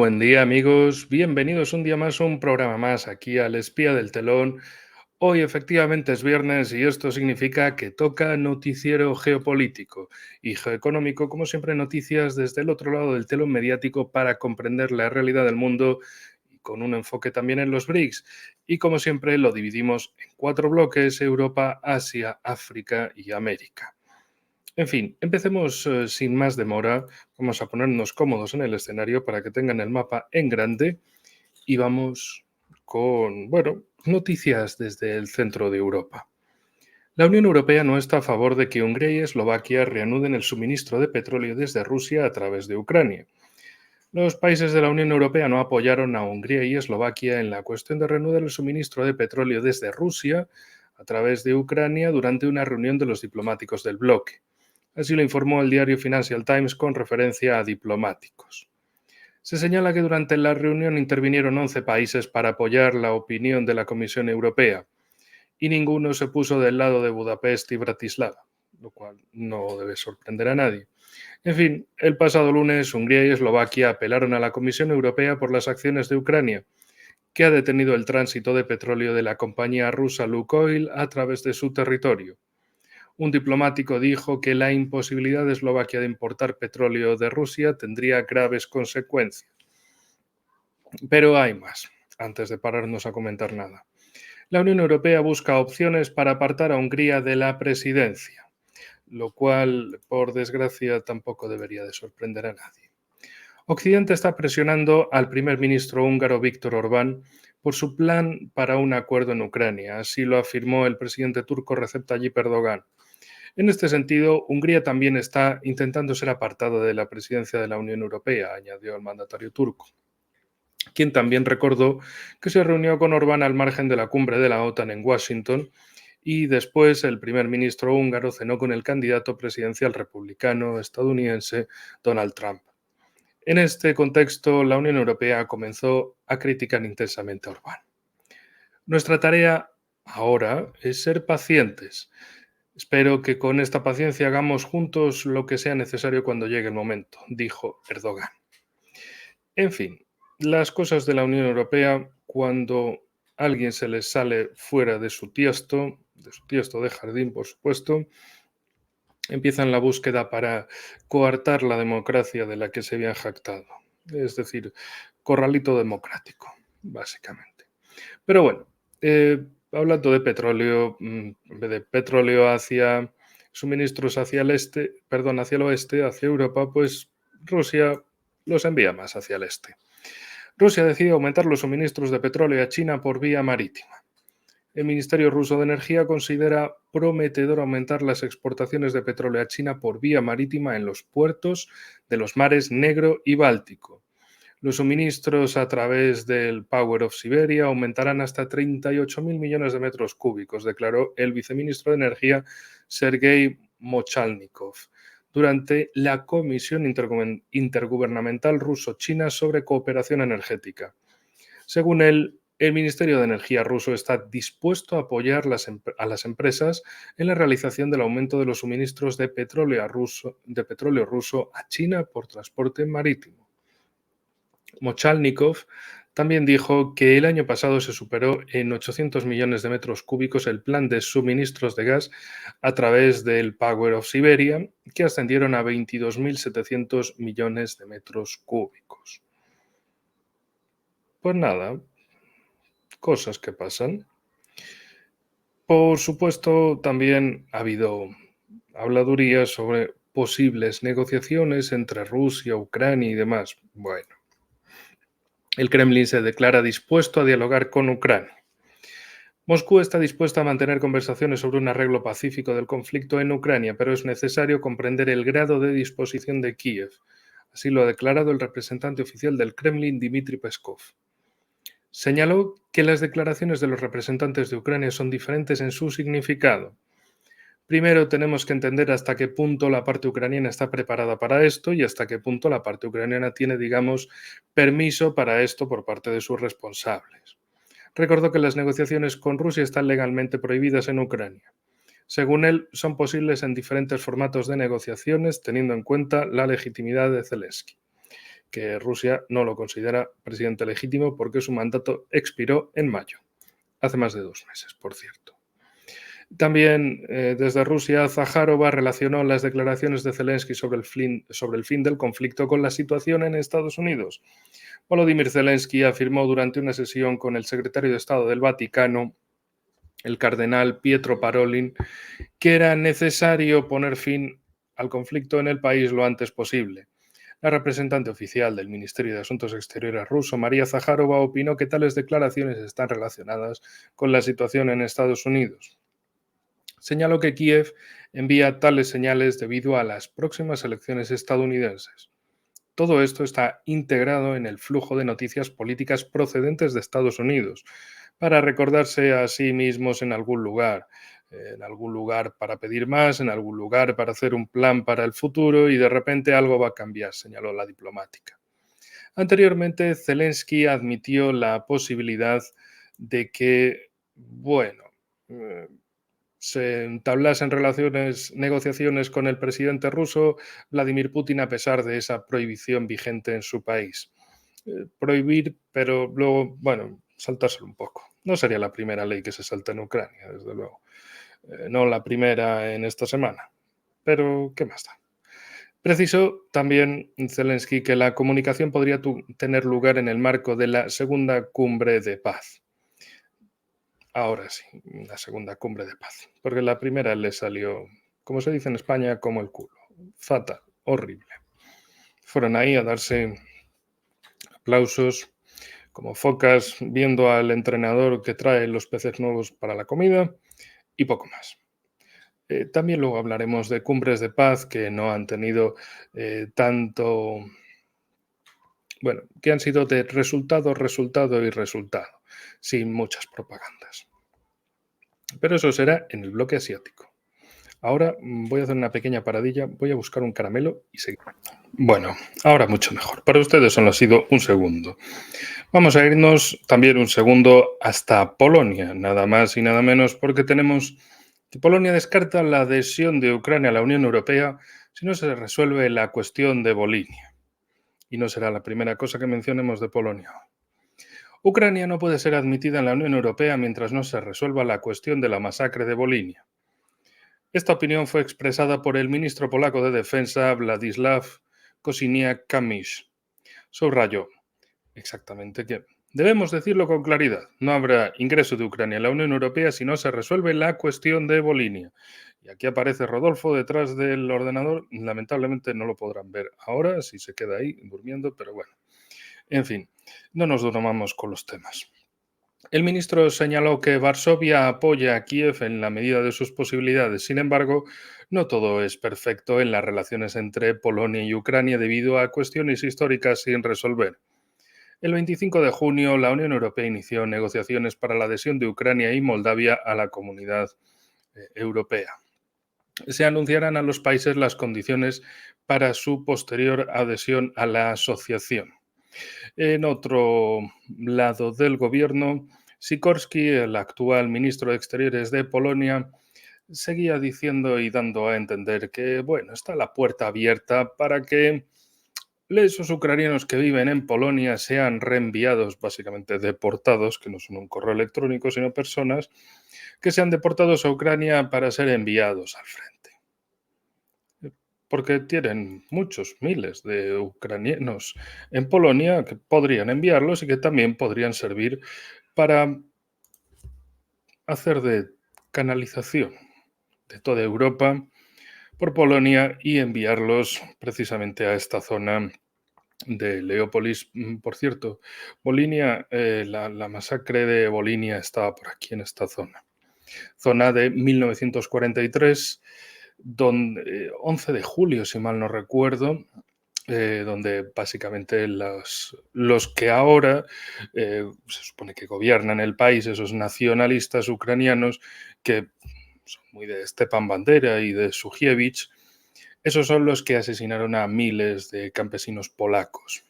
buen día amigos, bienvenidos un día más a un programa más aquí al Espía del Telón. Hoy efectivamente es viernes y esto significa que toca noticiero geopolítico y geoeconómico, como siempre noticias desde el otro lado del telón mediático para comprender la realidad del mundo y con un enfoque también en los BRICS. Y como siempre lo dividimos en 4 bloques: Europa, Asia, África y América. En fin, empecemos sin más demora. Vamos a ponernos cómodos en el escenario para que tengan el mapa en grande y vamos con, bueno, noticias desde el centro de Europa. La Unión Europea no está a favor de que Hungría y Eslovaquia reanuden el suministro de petróleo desde Rusia a través de Ucrania. Los países de la Unión Europea no apoyaron a Hungría y Eslovaquia en la cuestión de reanudar el suministro de petróleo desde Rusia a través de Ucrania durante una reunión de los diplomáticos del bloque. Así lo informó el diario Financial Times con referencia a diplomáticos. Se señala que durante la reunión intervinieron 11 países para apoyar la opinión de la Comisión Europea y ninguno se puso del lado de Budapest y Bratislava, lo cual no debe sorprender a nadie. En fin, el pasado lunes Hungría y Eslovaquia apelaron a la Comisión Europea por las acciones de Ucrania, que ha detenido el tránsito de petróleo de la compañía rusa Lukoil a través de su territorio. Un diplomático dijo que la imposibilidad de Eslovaquia de importar petróleo de Rusia tendría graves consecuencias. Pero hay más, antes de pararnos a comentar nada. La Unión Europea busca opciones para apartar a Hungría de la presidencia, lo cual, por desgracia, tampoco debería de sorprender a nadie. Occidente está presionando al primer ministro húngaro Viktor Orbán por su plan para un acuerdo en Ucrania, así lo afirmó el presidente turco Recep Tayyip Erdogan. En este sentido, Hungría también está intentando ser apartada de la presidencia de la Unión Europea, añadió el mandatario turco, quien también recordó que se reunió con Orbán al margen de la cumbre de la OTAN en Washington y después el primer ministro húngaro cenó con el candidato presidencial republicano estadounidense Donald Trump. En este contexto, la Unión Europea comenzó a criticar intensamente a Orbán. Nuestra tarea ahora es ser pacientes. Espero que con esta paciencia hagamos juntos lo que sea necesario cuando llegue el momento, dijo Erdogan. En fin, las cosas de la Unión Europea, cuando a alguien se les sale fuera de su tiesto de jardín, por supuesto, empiezan la búsqueda para coartar la democracia de la que se habían jactado. Es decir, corralito democrático, básicamente. Pero bueno, hablando de petróleo, en vez de petróleo hacia suministros hacia el este, perdón, hacia el oeste, hacia Europa, pues Rusia los envía más hacia el este. Rusia decide aumentar los suministros de petróleo a China por vía marítima. El Ministerio Ruso de Energía considera prometedor aumentar las exportaciones de petróleo a China por vía marítima en los puertos de los mares Negro y Báltico. Los suministros a través del Power of Siberia aumentarán hasta 38.000 millones de metros cúbicos, declaró el viceministro de Energía Sergei Mochalnikov durante la Comisión Intergubernamental Ruso-China sobre Cooperación Energética. Según él, el Ministerio de Energía ruso está dispuesto a apoyar a las empresas en la realización del aumento de los suministros de petróleo ruso a China por transporte marítimo. Mochalnikov también dijo que el año pasado se superó en 800 millones de metros cúbicos el plan de suministros de gas a través del Power of Siberia, que ascendieron a 22.700 millones de metros cúbicos. Pues nada, cosas que pasan. Por supuesto, también ha habido habladurías sobre posibles negociaciones entre Rusia, Ucrania y demás. Bueno, el Kremlin se declara dispuesto a dialogar con Ucrania. Moscú está dispuesta a mantener conversaciones sobre un arreglo pacífico del conflicto en Ucrania, pero es necesario comprender el grado de disposición de Kiev. Así lo ha declarado el representante oficial del Kremlin, Dmitry Peskov. Señaló que las declaraciones de los representantes de Ucrania son diferentes en su significado. Primero tenemos que entender hasta qué punto la parte ucraniana está preparada para esto y hasta qué punto la parte ucraniana tiene, digamos, permiso para esto por parte de sus responsables. Recordó que las negociaciones con Rusia están legalmente prohibidas en Ucrania. Según él, son posibles en diferentes formatos de negociaciones, teniendo en cuenta la legitimidad de Zelensky. que Rusia no lo considera presidente legítimo porque su mandato expiró en mayo, hace más de 2 meses, por cierto. También desde Rusia, Zaharova relacionó las declaraciones de Zelensky sobre el fin del conflicto con la situación en Estados Unidos. Volodymyr Zelensky afirmó durante una sesión con el secretario de Estado del Vaticano, el cardenal Pietro Parolin, que era necesario poner fin al conflicto en el país lo antes posible. La representante oficial del Ministerio de Asuntos Exteriores ruso, María Zaharova, opinó que tales declaraciones están relacionadas con la situación en Estados Unidos. Señaló que Kiev envía tales señales debido a las próximas elecciones estadounidenses. Todo esto está integrado en el flujo de noticias políticas procedentes de Estados Unidos, para recordarse a sí mismos en algún lugar para pedir más, en algún lugar para hacer un plan para el futuro y de repente algo va a cambiar, señaló la diplomática. Anteriormente, Zelensky admitió la posibilidad de que, se entablasen negociaciones con el presidente ruso Vladimir Putin a pesar de esa prohibición vigente en su país. Prohibir, pero luego, saltárselo un poco. No sería la primera ley que se salta en Ucrania, desde luego. No la primera en esta semana. Pero, ¿qué más da? Precisó también Zelensky que la comunicación podría tener lugar en el marco de la segunda cumbre de paz. Ahora sí, la segunda cumbre de paz. Porque la primera le salió, como se dice en España, como el culo. Fatal, horrible. Fueron ahí a darse aplausos como focas viendo al entrenador que trae los peces nuevos para la comida y poco más. También luego hablaremos de cumbres de paz que no han tenido que han sido de resultado, resultado y resultado, sin muchas propagandas. Pero eso será en el bloque asiático. Ahora voy a hacer una pequeña paradilla, voy a buscar un caramelo y seguir. Bueno, ahora mucho mejor. Para ustedes solo ha sido un segundo. Vamos a irnos también un segundo hasta Polonia, nada más y nada menos, porque tenemos que Polonia descarta la adhesión de Ucrania a la Unión Europea si no se resuelve la cuestión de Volinia. Y no será la primera cosa que mencionemos de Polonia. Ucrania no puede ser admitida en la Unión Europea mientras no se resuelva la cuestión de la masacre de Volinia. Esta opinión fue expresada por el ministro polaco de Defensa, Władysław Kosiniak-Kamysz. Subrayó exactamente que debemos decirlo con claridad. No habrá ingreso de Ucrania en la Unión Europea si no se resuelve la cuestión de Volinia. Y aquí aparece Rodolfo detrás del ordenador. Lamentablemente no lo podrán ver ahora si se queda ahí durmiendo, pero bueno. En fin, no nos durmamos con los temas. El ministro señaló que Varsovia apoya a Kiev en la medida de sus posibilidades. Sin embargo, no todo es perfecto en las relaciones entre Polonia y Ucrania debido a cuestiones históricas sin resolver. El 25 de junio, la Unión Europea inició negociaciones para la adhesión de Ucrania y Moldavia a la Comunidad Europea. Se anunciarán a los países las condiciones para su posterior adhesión a la asociación. En otro lado del gobierno, Sikorski, el actual ministro de Exteriores de Polonia, seguía diciendo y dando a entender que, está la puerta abierta para que esos ucranianos que viven en Polonia sean reenviados, básicamente deportados, que no son un correo electrónico, sino personas que sean deportados a Ucrania para ser enviados al frente. Porque tienen muchos miles de ucranianos en Polonia que podrían enviarlos y que también podrían servir para hacer de canalización de toda Europa por Polonia y enviarlos precisamente a esta zona de Leópolis. Por cierto, Volinia, la masacre de Volinia estaba por aquí en esta zona de 1943, donde 11 de julio, si mal no recuerdo, donde básicamente los que ahora se supone que gobiernan el país, esos nacionalistas ucranianos que son muy de Stepan Bandera y de Shukiewicz, esos son los que asesinaron a miles de campesinos polacos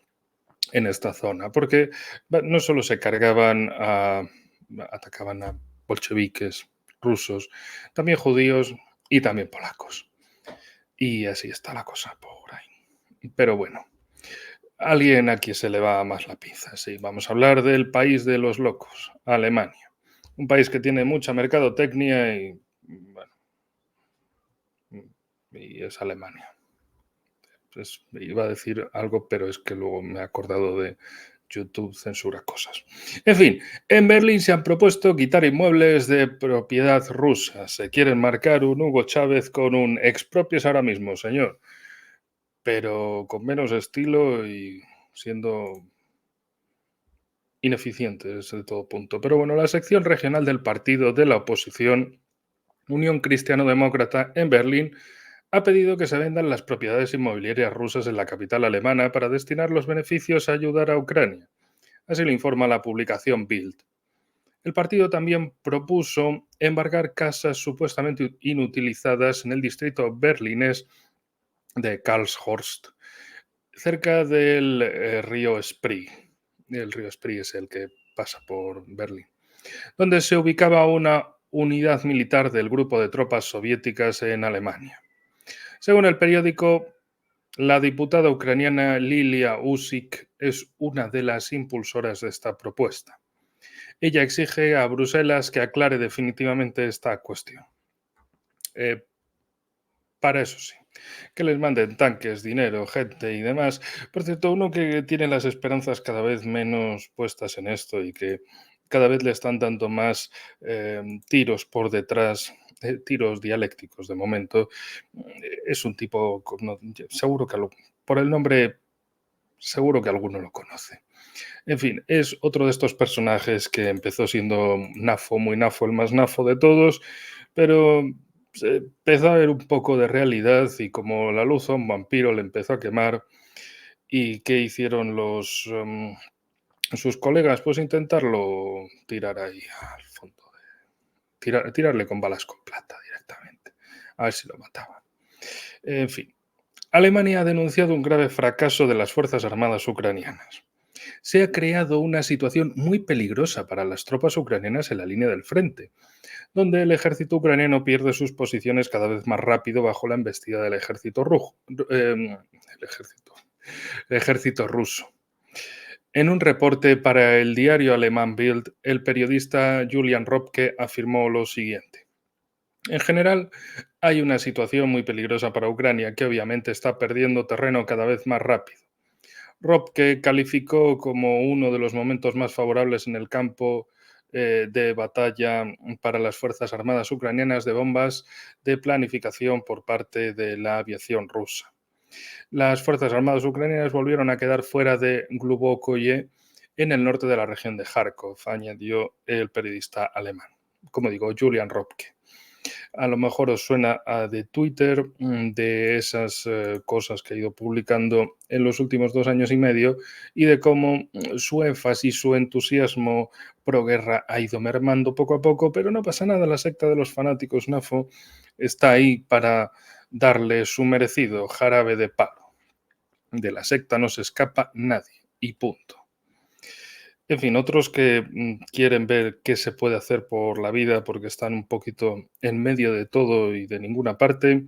en esta zona, porque no solo atacaban a bolcheviques rusos, también judíos y también polacos. Y así está la cosa por ahí. Pero bueno, alguien a quien se le va más la pinza. Sí, vamos a hablar del país de los locos, Alemania. Un país que tiene mucha mercadotecnia y, bueno, y es Alemania. Pues iba a decir algo, pero es que luego me he acordado de YouTube censura cosas. En fin, en Berlín se han propuesto quitar inmuebles de propiedad rusa. Se quieren marcar un Hugo Chávez con un expropies ahora mismo, señor, pero con menos estilo y siendo ineficientes de todo punto. Pero bueno, la sección regional del partido de la oposición, Unión Cristiano-Demócrata en Berlín, ha pedido que se vendan las propiedades inmobiliarias rusas en la capital alemana para destinar los beneficios a ayudar a Ucrania. Así lo informa la publicación Bild. El partido también propuso embargar casas supuestamente inutilizadas en el distrito berlinés de Karlshorst, cerca del río Spree. El río Spree es el que pasa por Berlín, donde se ubicaba una unidad militar del grupo de tropas soviéticas en Alemania. Según el periódico, la diputada ucraniana Lilia Usik es una de las impulsoras de esta propuesta. Ella exige a Bruselas que aclare definitivamente esta cuestión. Para eso sí, que les manden tanques, dinero, gente y demás. Por cierto, uno que tiene las esperanzas cada vez menos puestas en esto y que cada vez le están dando más tiros por detrás, tiros dialécticos de momento, es un tipo, seguro que por el nombre, seguro que alguno lo conoce. En fin, es otro de estos personajes que empezó siendo nafo, muy nafo, el más nafo de todos, pero se empezó a ver un poco de realidad y como la luz a un vampiro le empezó a quemar. ¿Y qué hicieron sus colegas? Pues intentarlo tirar ahí al fondo, tirarle con balas con plata directamente, a ver si lo mataban. En fin, Alemania ha denunciado un grave fracaso de las Fuerzas Armadas ucranianas. Se ha creado una situación muy peligrosa para las tropas ucranianas en la línea del frente, donde el ejército ucraniano pierde sus posiciones cada vez más rápido bajo la embestida del ejército, el ejército ruso. En un reporte para el diario alemán Bild, el periodista Julian Robke afirmó lo siguiente. En general, hay una situación muy peligrosa para Ucrania que obviamente está perdiendo terreno cada vez más rápido. Robke calificó como uno de los momentos más favorables en el campo de batalla para las Fuerzas Armadas ucranianas de bombas de planificación por parte de la aviación rusa. Las Fuerzas Armadas ucranianas volvieron a quedar fuera de Glubokoye en el norte de la región de Kharkov, añadió el periodista alemán, como digo, Julian Robke. A lo mejor os suena de Twitter, de esas cosas que ha ido publicando en los últimos 2 años y medio y de cómo su énfasis, su entusiasmo pro guerra ha ido mermando poco a poco, pero no pasa nada, la secta de los fanáticos NAFO está ahí para darle su merecido jarabe de palo. De la secta no se escapa nadie y punto. En fin, otros que quieren ver qué se puede hacer por la vida porque están un poquito en medio de todo y de ninguna parte.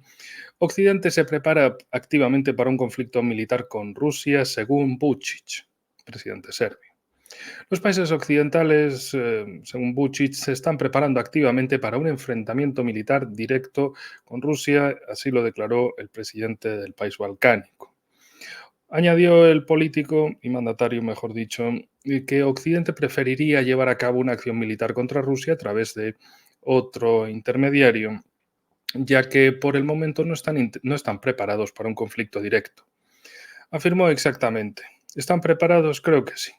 Occidente se prepara activamente para un conflicto militar con Rusia, según Vučić, presidente serbio. Los países occidentales, según Vučić, se están preparando activamente para un enfrentamiento militar directo con Rusia, así lo declaró el presidente del país balcánico. Añadió el político y mandatario, mejor dicho, que Occidente preferiría llevar a cabo una acción militar contra Rusia a través de otro intermediario, ya que por el momento no están preparados para un conflicto directo. Afirmó exactamente. ¿Están preparados? Creo que sí.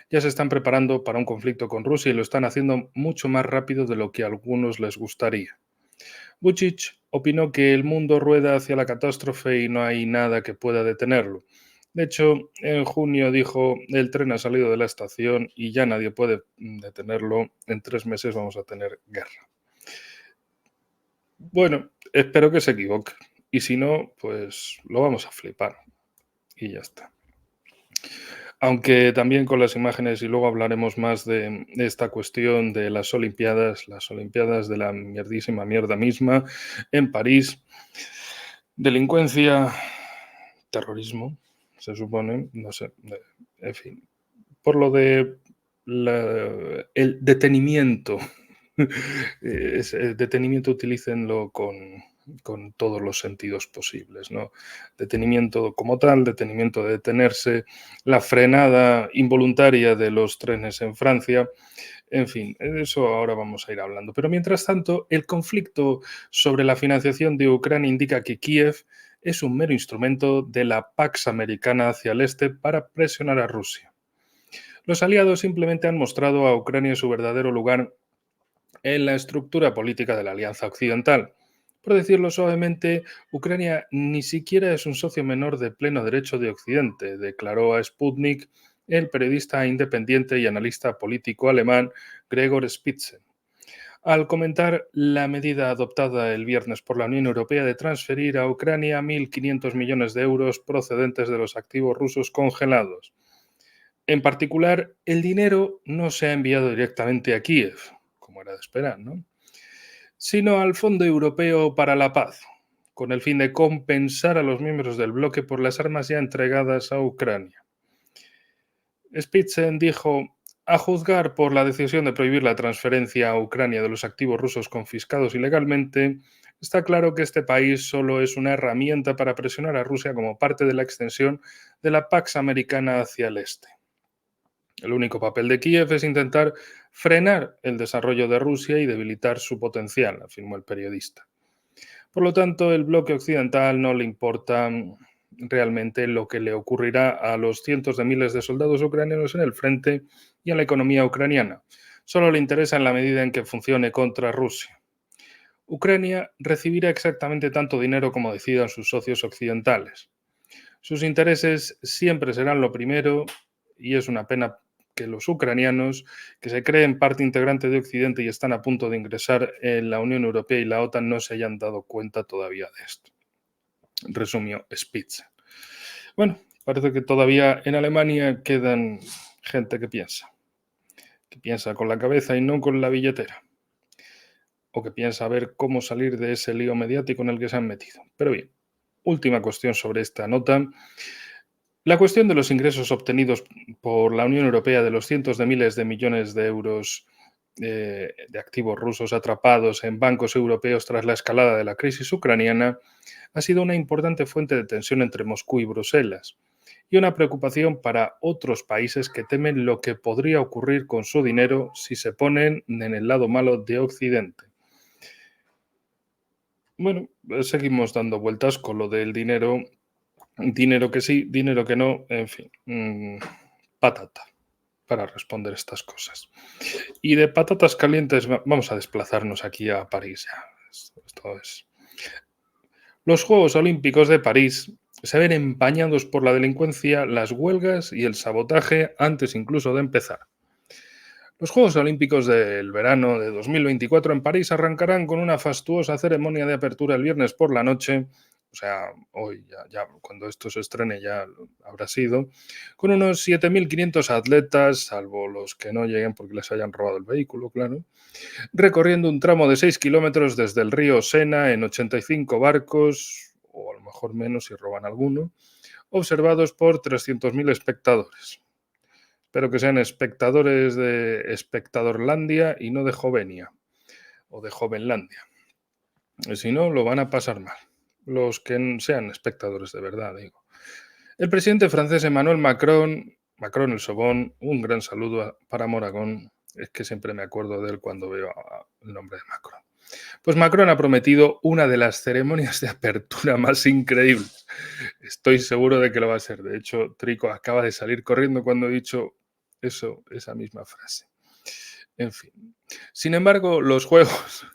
Ya se están preparando para un conflicto con Rusia y lo están haciendo mucho más rápido de lo que a algunos les gustaría. Vučić opinó que el mundo rueda hacia la catástrofe y no hay nada que pueda detenerlo. De hecho, en junio dijo, el tren ha salido de la estación y ya nadie puede detenerlo. En 3 meses vamos a tener guerra. Bueno, espero que se equivoque. Y si no, pues lo vamos a flipar. Y ya está. Aunque también con las imágenes, y luego hablaremos más de esta cuestión de las Olimpiadas de la mierdísima mierda misma en París, delincuencia, terrorismo, se supone, no sé, en fin, por lo de el detenimiento. Detenimiento utilícenlo con todos los sentidos posibles, ¿no? Detenimiento como tal, detenimiento de detenerse, la frenada involuntaria de los trenes en Francia, en fin, de eso ahora vamos a ir hablando. Pero mientras tanto, el conflicto sobre la financiación de Ucrania indica que Kiev es un mero instrumento de la Pax Americana hacia el este para presionar a Rusia. Los aliados simplemente han mostrado a Ucrania su verdadero lugar en la estructura política de la Alianza Occidental. Por decirlo suavemente, Ucrania ni siquiera es un socio menor de pleno derecho de Occidente, declaró a Sputnik el periodista independiente y analista político alemán Gregor Spitzer, al comentar la medida adoptada el viernes por la Unión Europea de transferir a Ucrania 1.500 millones de euros procedentes de los activos rusos congelados. En particular, el dinero no se ha enviado directamente a Kiev, como era de esperar, ¿no?, sino al Fondo Europeo para la Paz, con el fin de compensar a los miembros del bloque por las armas ya entregadas a Ucrania. Spitzen dijo: a juzgar por la decisión de prohibir la transferencia a Ucrania de los activos rusos confiscados ilegalmente, está claro que este país solo es una herramienta para presionar a Rusia como parte de la extensión de la Pax Americana hacia el este. El único papel de Kiev es intentar frenar el desarrollo de Rusia y debilitar su potencial, afirmó el periodista. Por lo tanto, el bloque occidental no le importa realmente lo que le ocurrirá a los cientos de miles de soldados ucranianos en el frente y a la economía ucraniana. Solo le interesa en la medida en que funcione contra Rusia. Ucrania recibirá exactamente tanto dinero como decidan sus socios occidentales. Sus intereses siempre serán lo primero y es una pena que los ucranianos, que se creen parte integrante de Occidente y están a punto de ingresar en la Unión Europea y la OTAN, no se hayan dado cuenta todavía de esto, resumió Spitzer. Bueno, parece que todavía en Alemania quedan gente que piensa con la cabeza y no con la billetera, o que piensa ver cómo salir de ese lío mediático en el que se han metido. Pero bien, última cuestión sobre esta nota. La cuestión de los ingresos obtenidos por la Unión Europea de los cientos de miles de millones de euros de activos rusos atrapados en bancos europeos tras la escalada de la crisis ucraniana ha sido una importante fuente de tensión entre Moscú y Bruselas y una preocupación para otros países que temen lo que podría ocurrir con su dinero si se ponen en el lado malo de Occidente. Bueno, seguimos dando vueltas con lo del dinero. Dinero que sí, dinero que no, en fin, patata para responder estas cosas. Y de patatas calientes vamos a desplazarnos aquí a París ya. Esto es. Los Juegos Olímpicos de París se ven empañados por la delincuencia, las huelgas y el sabotaje antes incluso de empezar. Los Juegos Olímpicos del verano de 2024 en París arrancarán con una fastuosa ceremonia de apertura el viernes por la noche, o sea, hoy ya cuando esto se estrene ya habrá sido, con unos 7.500 atletas, salvo los que no lleguen porque les hayan robado el vehículo, claro, recorriendo un tramo de 6 kilómetros desde el río Sena en 85 barcos, o a lo mejor menos si roban alguno, observados por 300.000 espectadores. Espero que sean espectadores de Espectadorlandia y no de Jovenia o de Jovenlandia. Si no, lo van a pasar mal. Los que sean espectadores de verdad, digo. El presidente francés Emmanuel Macron el Sobón, un gran saludo para Moragón. Es que siempre me acuerdo de él cuando veo el nombre de Macron. Pues Macron ha prometido una de las ceremonias de apertura más increíbles. Estoy seguro de que lo va a ser. De hecho, Trico acaba de salir corriendo cuando he dicho esa misma frase. En fin. Sin embargo, los juegos,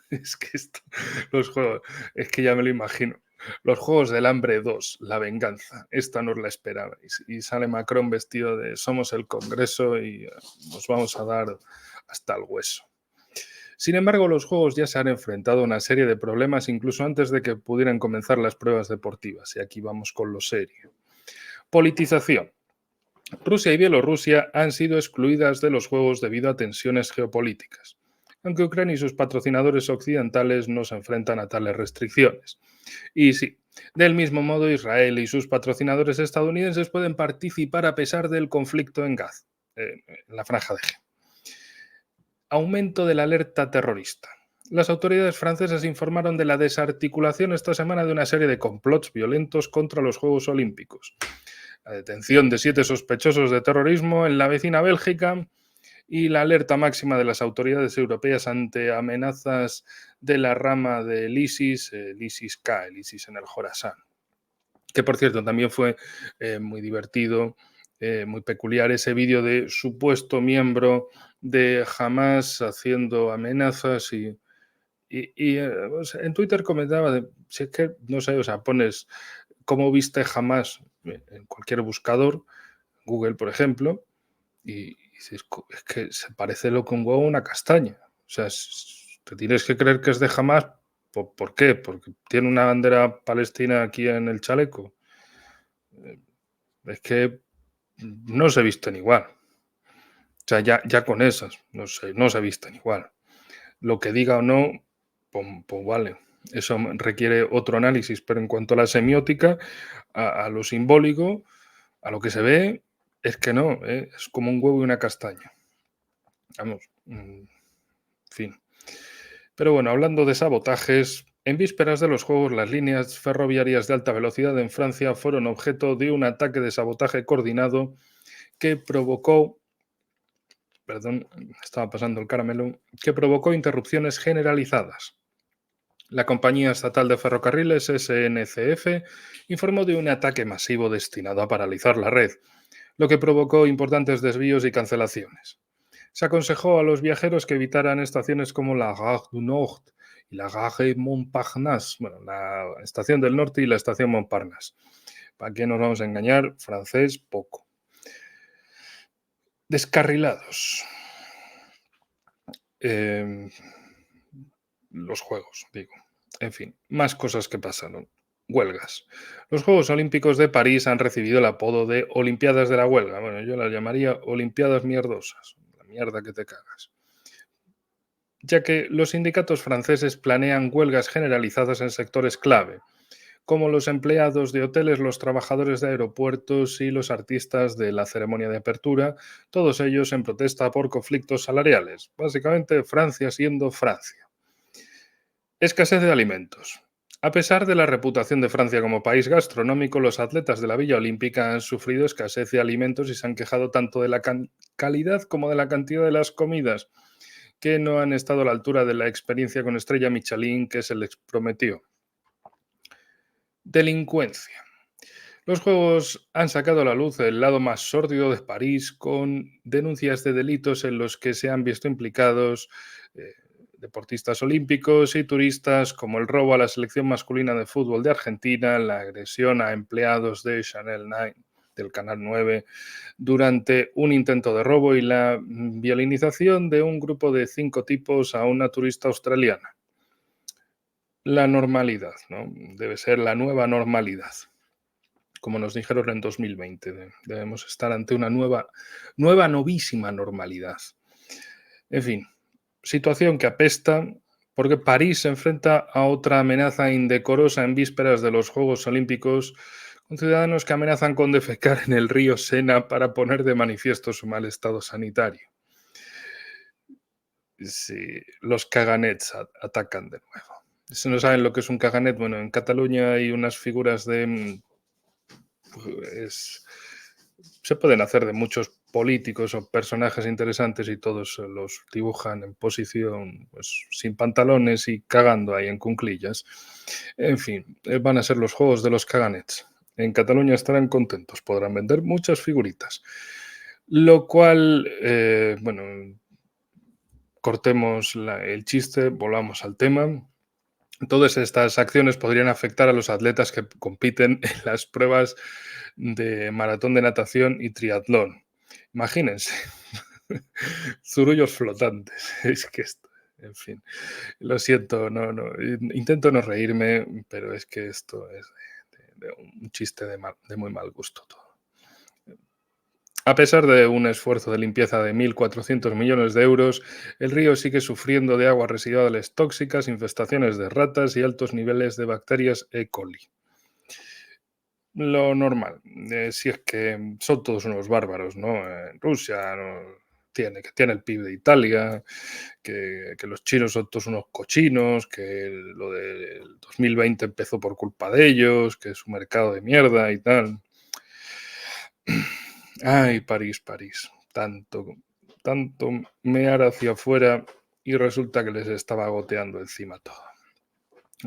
los juegos, es que ya me lo imagino. Los Juegos del Hambre 2, la venganza. Esta no os la esperabais. Y sale Macron vestido de somos el Congreso y nos vamos a dar hasta el hueso. Sin embargo, los Juegos ya se han enfrentado a una serie de problemas incluso antes de que pudieran comenzar las pruebas deportivas. Y aquí vamos con lo serio. Politización. Rusia y Bielorrusia han sido excluidas de los Juegos debido a tensiones geopolíticas. aunque Ucrania y sus patrocinadores occidentales no se enfrentan a tales restricciones. Y sí, del mismo modo, Israel y sus patrocinadores estadounidenses pueden participar a pesar del conflicto en Gaza, en la Franja de Gaza. Aumento de la alerta terrorista. Las autoridades francesas informaron de la desarticulación esta semana de una serie de complots violentos contra los Juegos Olímpicos. La detención de 7 sospechosos de terrorismo en la vecina Bélgica y la alerta máxima de las autoridades europeas ante amenazas de la rama del ISIS, el ISIS-K, el ISIS en el Jorasán. Que por cierto también fue muy divertido, muy peculiar ese vídeo de supuesto miembro de Hamas haciendo amenazas pues, en Twitter comentaba, si es que, no sé, o sea, pones cómo viste Hamas en cualquier buscador, Google por ejemplo, y dices, es que se parece lo que un huevo a una castaña. O sea, te tienes que creer que es de Hamas. ¿Por qué? Porque tiene una bandera palestina aquí en el chaleco. Es que no se visten igual. O sea, ya con esas, no se visten igual. Lo que diga o no, pues vale. Eso requiere otro análisis, pero en cuanto a la semiótica, a lo simbólico, a lo que se ve, es que no, es como un huevo y una castaña. Vamos, en fin. Pero bueno, hablando de sabotajes, en vísperas de los Juegos, las líneas ferroviarias de alta velocidad en Francia fueron objeto de un ataque de sabotaje coordinado que provocó, perdón, estaba pasando el caramelo, que provocó interrupciones generalizadas. La compañía estatal de ferrocarriles SNCF informó de un ataque masivo destinado a paralizar la red, lo que provocó importantes desvíos y cancelaciones. Se aconsejó a los viajeros que evitaran estaciones como la Gare du Nord y la Gare Montparnasse, bueno, la estación del norte y la estación Montparnasse. ¿Para qué nos vamos a engañar? Francés, poco. Descarrilados. Los Juegos, digo. En fin, más cosas que pasaron. Huelgas. Los Juegos Olímpicos de París han recibido el apodo de Olimpiadas de la Huelga. Bueno, yo las llamaría Olimpiadas mierdosas. La mierda que te cagas. Ya que los sindicatos franceses planean huelgas generalizadas en sectores clave, como los empleados de hoteles, los trabajadores de aeropuertos y los artistas de la ceremonia de apertura, todos ellos en protesta por conflictos salariales. Básicamente Francia siendo Francia. Escasez de alimentos. A pesar de la reputación de Francia como país gastronómico, los atletas de la Villa Olímpica han sufrido escasez de alimentos y se han quejado tanto de la calidad como de la cantidad de las comidas, que no han estado a la altura de la experiencia con estrella Michelin que se les prometió. Delincuencia. Los Juegos han sacado a la luz el lado más sórdido de París con denuncias de delitos en los que se han visto implicados deportistas olímpicos y turistas, como el robo a la selección masculina de fútbol de Argentina, la agresión a empleados de Channel 9, del Canal 9, durante un intento de robo y la violinización de un grupo de 5 tipos a una turista australiana. La normalidad, ¿no? Debe ser la nueva normalidad. Como nos dijeron en 2020, debemos estar ante una nueva, novísima normalidad. En fin, situación que apesta porque París se enfrenta a otra amenaza indecorosa en vísperas de los Juegos Olímpicos, con ciudadanos que amenazan con defecar en el río Sena para poner de manifiesto su mal estado sanitario. Sí, los caganets atacan de nuevo. Si no saben lo que es un caganet, bueno, en Cataluña hay unas figuras de pues, se pueden hacer de muchos políticos o personajes interesantes y todos los dibujan en posición pues, sin pantalones y cagando ahí en cunclillas. En fin, van a ser los juegos de los caganets. En Cataluña estarán contentos, podrán vender muchas figuritas. Lo cual, bueno, cortemos el chiste, volvamos al tema. Todas estas acciones podrían afectar a los atletas que compiten en las pruebas de maratón de natación y triatlón. Imagínense, zurullos flotantes. Es que esto, en fin, lo siento, intento no reírme, pero es que esto es de un chiste de muy mal gusto todo. A pesar de un esfuerzo de limpieza de 1.400 millones de euros, el río sigue sufriendo de aguas residuales tóxicas, infestaciones de ratas y altos niveles de bacterias E. coli. Lo normal, si es que son todos unos bárbaros, ¿no? Rusia no, que tiene el PIB de Italia, que los chinos son todos unos cochinos, que lo del 2020 empezó por culpa de ellos, que es un mercado de mierda y tal. Ay, París, París. Tanto mear hacia afuera y resulta que les estaba goteando encima todo.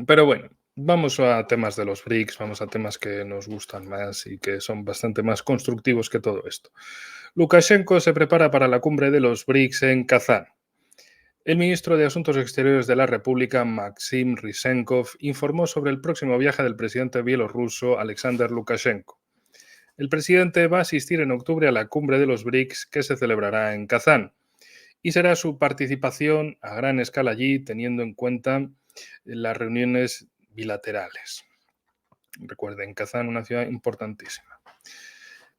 Pero bueno, vamos a temas de los BRICS, vamos a temas que nos gustan más y que son bastante más constructivos que todo esto. Lukashenko se prepara para la cumbre de los BRICS en Kazán. El ministro de Asuntos Exteriores de la República, Maxim Ryzhenkov, informó sobre el próximo viaje del presidente bielorruso Alexander Lukashenko. El presidente va a asistir en octubre a la cumbre de los BRICS que se celebrará en Kazán y será su participación a gran escala allí teniendo en cuenta las reuniones bilaterales. Recuerden, Kazán, una ciudad importantísima.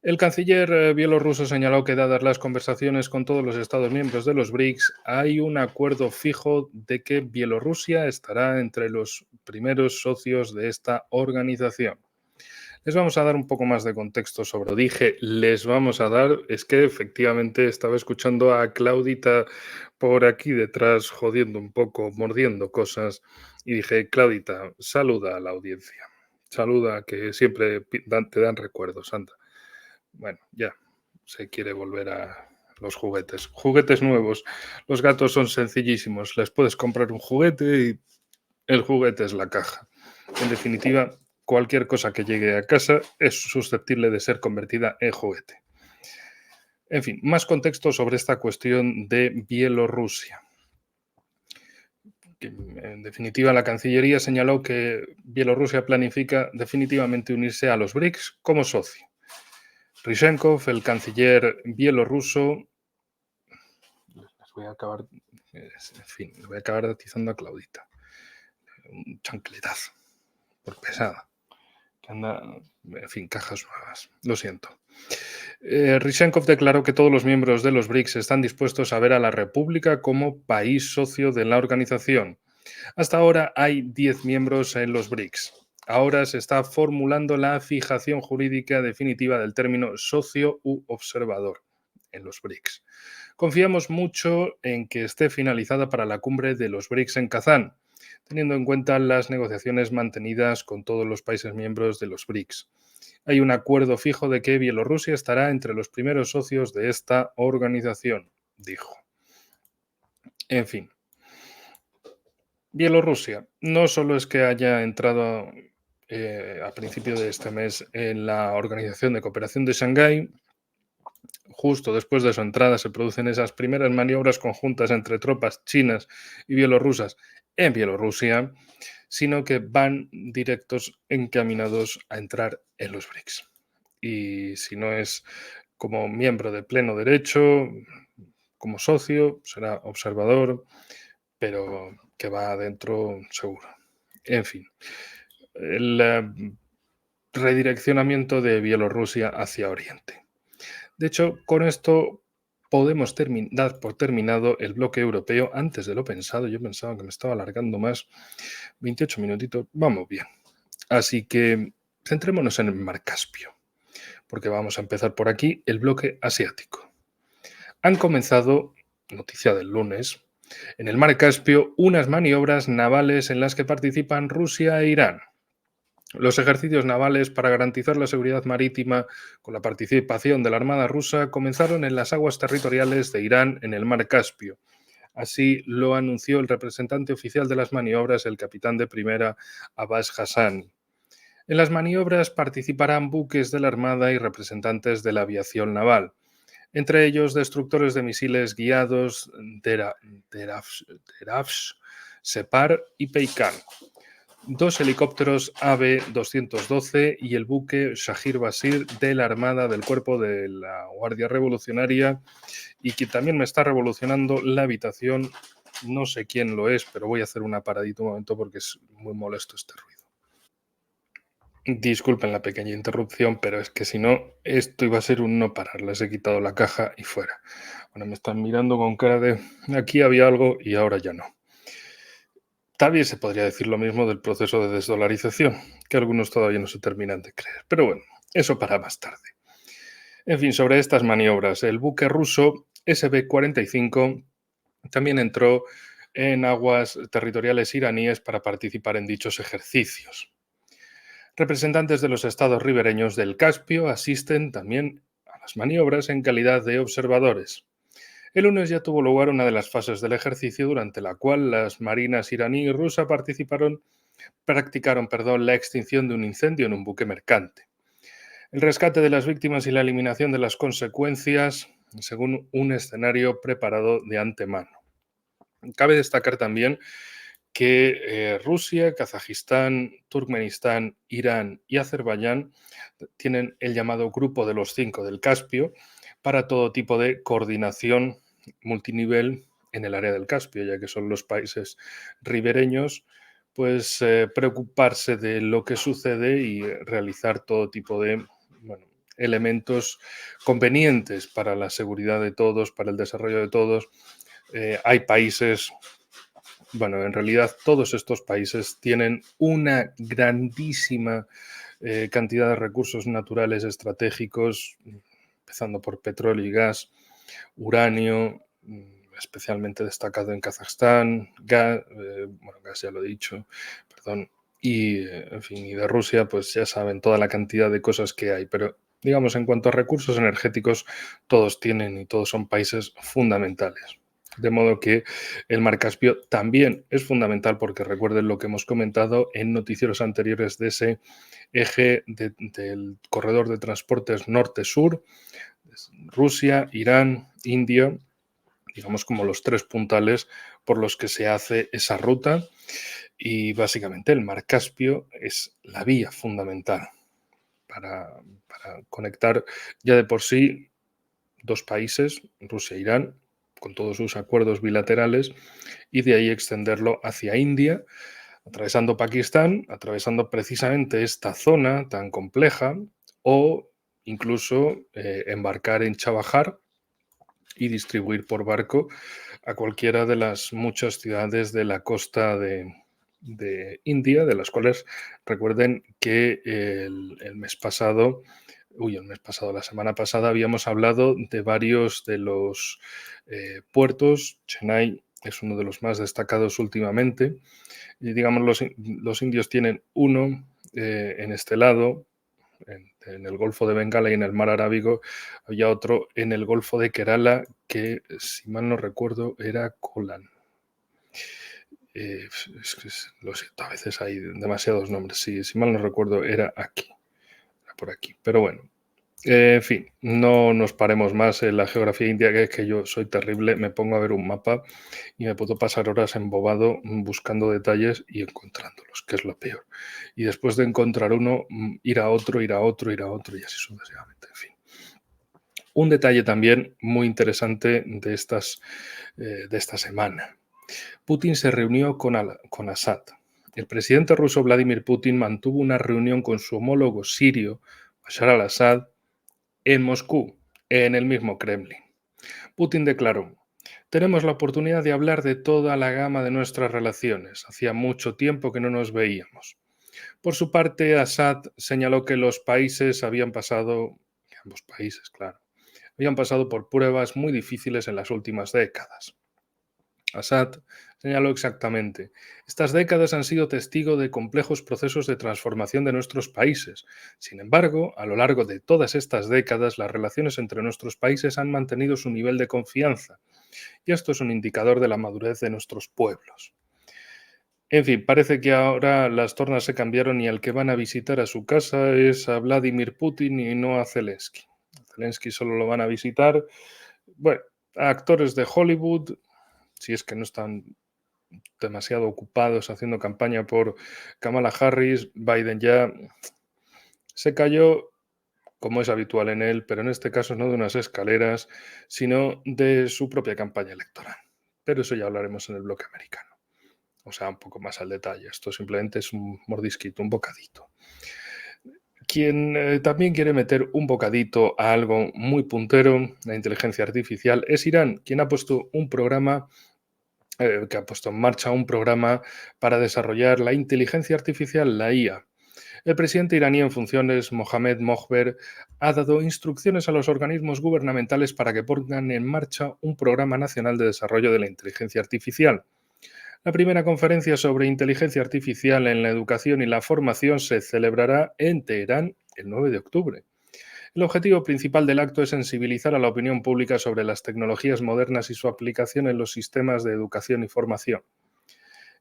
El canciller bielorruso señaló que, dadas las conversaciones con todos los Estados miembros de los BRICS, hay un acuerdo fijo de que Bielorrusia estará entre los primeros socios de esta organización. Les vamos a dar un poco más de contexto sobre lo que dije. Les vamos a dar, es que efectivamente estaba escuchando a Claudita por aquí detrás, jodiendo un poco, mordiendo cosas, y dije, Claudita, saluda a la audiencia. Saluda, que siempre te dan recuerdos, anda. Bueno, ya, se quiere volver a los juguetes. Juguetes nuevos. Los gatos son sencillísimos. Les puedes comprar un juguete y el juguete es la caja. En definitiva, cualquier cosa que llegue a casa es susceptible de ser convertida en juguete. En fin, más contexto sobre esta cuestión de Bielorrusia. En definitiva, la Cancillería señaló que Bielorrusia planifica definitivamente unirse a los BRICS como socio. Ryzhenkov, el canciller bielorruso, les voy a acabar, en fin, les voy a acabar atizando a Claudita. Un chancletazo, por pesada. Que anda, en fin, cajas nuevas. Lo siento. Ryzhenkov declaró que todos los miembros de los BRICS están dispuestos a ver a la República como país socio de la organización. Hasta ahora hay 10 miembros en los BRICS. Ahora se está formulando la fijación jurídica definitiva del término socio u observador en los BRICS. Confiamos mucho en que esté finalizada para la cumbre de los BRICS en Kazán, teniendo en cuenta las negociaciones mantenidas con todos los países miembros de los BRICS. Hay un acuerdo fijo de que Bielorrusia estará entre los primeros socios de esta organización, dijo. En fin, Bielorrusia no solo es que haya entrado a principio de este mes en la Organización de Cooperación de Shanghái, justo después de su entrada se producen esas primeras maniobras conjuntas entre tropas chinas y bielorrusas en Bielorrusia, sino que van directos encaminados a entrar en los BRICS. Y si no es como miembro de pleno derecho, como socio, será observador, pero que va adentro seguro. En fin, el redireccionamiento de Bielorrusia hacia Oriente. De hecho, con esto podemos dar por terminado el bloque europeo antes de lo pensado. Yo pensaba que me estaba alargando más. 28 minutitos, vamos bien. Así que centrémonos en el Mar Caspio, porque vamos a empezar por aquí el bloque asiático. Han comenzado, noticia del lunes, en el Mar Caspio unas maniobras navales en las que participan Rusia e Irán. Los ejercicios navales para garantizar la seguridad marítima con la participación de la Armada rusa comenzaron en las aguas territoriales de Irán en el Mar Caspio. Así lo anunció el representante oficial de las maniobras, el capitán de primera Abbas Hassani. En las maniobras participarán buques de la Armada y representantes de la aviación naval, entre ellos destructores de misiles guiados Derafsh, Separ y Peikan, dos helicópteros AB-212 y el buque Shahir Basir de la Armada del Cuerpo de la Guardia Revolucionaria, y que también me está revolucionando la habitación. No sé quién lo es, pero voy a hacer una paradita un momento porque es muy molesto este ruido. Disculpen la pequeña interrupción, pero es que si no, esto iba a ser un no parar. Les he quitado la caja y fuera. Ahora me están mirando con cara de aquí había algo y ahora ya no. También se podría decir lo mismo del proceso de desdolarización, que algunos todavía no se terminan de creer. Pero bueno, eso para más tarde. En fin, sobre estas maniobras, el buque ruso SB-45 también entró en aguas territoriales iraníes para participar en dichos ejercicios. Representantes de los estados ribereños del Caspio asisten también a las maniobras en calidad de observadores. El lunes ya tuvo lugar una de las fases del ejercicio durante la cual las marinas iraní y rusa practicaron la extinción de un incendio en un buque mercante. El rescate de las víctimas y la eliminación de las consecuencias según un escenario preparado de antemano. Cabe destacar también que Rusia, Kazajistán, Turkmenistán, Irán y Azerbaiyán tienen el llamado Grupo de los Cinco del Caspio para todo tipo de coordinación multinivel en el área del Caspio, ya que son los países ribereños, pues preocuparse de lo que sucede y realizar todo tipo de elementos convenientes para la seguridad de todos, para el desarrollo de todos. Hay países, en realidad todos estos países tienen una grandísima cantidad de recursos naturales estratégicos, empezando por petróleo y gas, uranio, especialmente destacado en Kazajstán, gas ya lo he dicho, perdón, y en fin, y de Rusia, pues ya saben toda la cantidad de cosas que hay, pero digamos, en cuanto a recursos energéticos, todos tienen y todos son países fundamentales. De modo que el Mar Caspio también es fundamental porque recuerden lo que hemos comentado en noticieros anteriores de ese eje del corredor de transportes norte-sur, Rusia, Irán, India, digamos como los tres puntales por los que se hace esa ruta, y básicamente el Mar Caspio es la vía fundamental para conectar ya de por sí dos países, Rusia e Irán, con todos sus acuerdos bilaterales, y de ahí extenderlo hacia India, atravesando Pakistán, atravesando precisamente esta zona tan compleja, o incluso embarcar en Chabahar y distribuir por barco a cualquiera de las muchas ciudades de la costa de India, de las cuales recuerden que la semana pasada habíamos hablado de varios de los puertos. Chennai es uno de los más destacados últimamente. Y digamos, los indios tienen uno en este lado, en el Golfo de Bengala y en el Mar Arábigo. Había otro en el Golfo de Kerala que, si mal no recuerdo, era Kolan. Lo siento, a veces hay demasiados nombres. Sí, si mal no recuerdo, era por aquí. Pero bueno, en fin, no nos paremos más en la geografía india, que es que yo soy terrible. Me pongo a ver un mapa y me puedo pasar horas embobado buscando detalles y encontrándolos, que es lo peor. Y después de encontrar uno, ir a otro, ir a otro, ir a otro y así sucesivamente. En fin. Un detalle también muy interesante de esta semana. Putin se reunió con Assad. El presidente ruso Vladimir Putin mantuvo una reunión con su homólogo sirio, Bashar al-Assad, en Moscú, en el mismo Kremlin. Putin declaró: tenemos la oportunidad de hablar de toda la gama de nuestras relaciones. Hacía mucho tiempo que no nos veíamos. Por su parte, Assad señaló que los países habían pasado, ambos países, claro, habían pasado por pruebas muy difíciles en las últimas décadas. Assad señaló exactamente: estas décadas han sido testigo de complejos procesos de transformación de nuestros países. Sin embargo, a lo largo de todas estas décadas, las relaciones entre nuestros países han mantenido su nivel de confianza, y esto es un indicador de la madurez de nuestros pueblos. En fin, parece que ahora las tornas se cambiaron y al que van a visitar a su casa es a Vladimir Putin y no a Zelensky. A Zelensky solo lo van a visitar, a actores de Hollywood, si es que no están demasiado ocupados haciendo campaña por Kamala Harris. Biden ya se cayó, como es habitual en él, pero en este caso no de unas escaleras, sino de su propia campaña electoral. Pero eso ya hablaremos en el bloque americano. O sea, un poco más al detalle. Esto simplemente es un mordisquito, un bocadito. Quien también quiere meter un bocadito a algo muy puntero, la inteligencia artificial, es Irán, quien ha puesto un programa, que ha puesto en marcha un programa para desarrollar la inteligencia artificial, la IA. El presidente iraní en funciones, Mohamed Mokhber, ha dado instrucciones a los organismos gubernamentales para que pongan en marcha un programa nacional de desarrollo de la inteligencia artificial. La primera conferencia sobre inteligencia artificial en la educación y la formación se celebrará en Teherán el 9 de octubre. El objetivo principal del acto es sensibilizar a la opinión pública sobre las tecnologías modernas y su aplicación en los sistemas de educación y formación.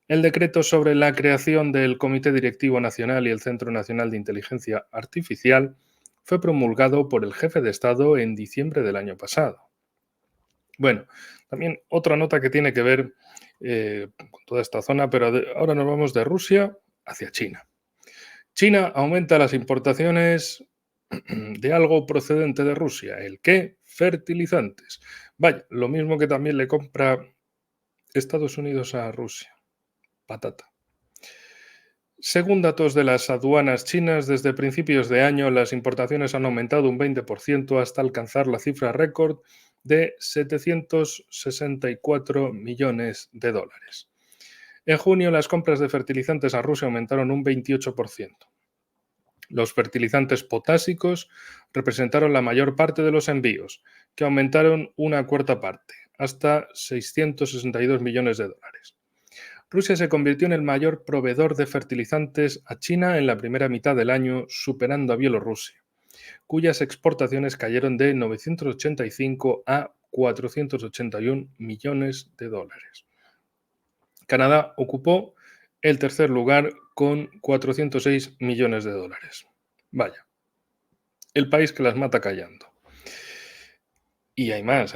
El decreto sobre la creación del Comité Directivo Nacional y el Centro Nacional de Inteligencia Artificial fue promulgado por el jefe de Estado en diciembre del año pasado. Bueno, también otra nota que tiene que ver con toda esta zona, pero ahora nos vamos de Rusia hacia China. China aumenta las importaciones de algo procedente de Rusia. ¿El qué? Fertilizantes. Vaya, lo mismo que también le compra Estados Unidos a Rusia. Patata. Según datos de las aduanas chinas, desde principios de año las importaciones han aumentado un 20% hasta alcanzar la cifra récord de 764 millones de dólares. En junio, las compras de fertilizantes a Rusia aumentaron un 28%. Los fertilizantes potásicos representaron la mayor parte de los envíos, que aumentaron una cuarta parte, hasta 662 millones de dólares. Rusia se convirtió en el mayor proveedor de fertilizantes a China en la primera mitad del año, superando a Bielorrusia, cuyas exportaciones cayeron de 985 a 481 millones de dólares. Canadá ocupó el tercer lugar con 406 millones de dólares. Vaya, el país que las mata callando. Y hay más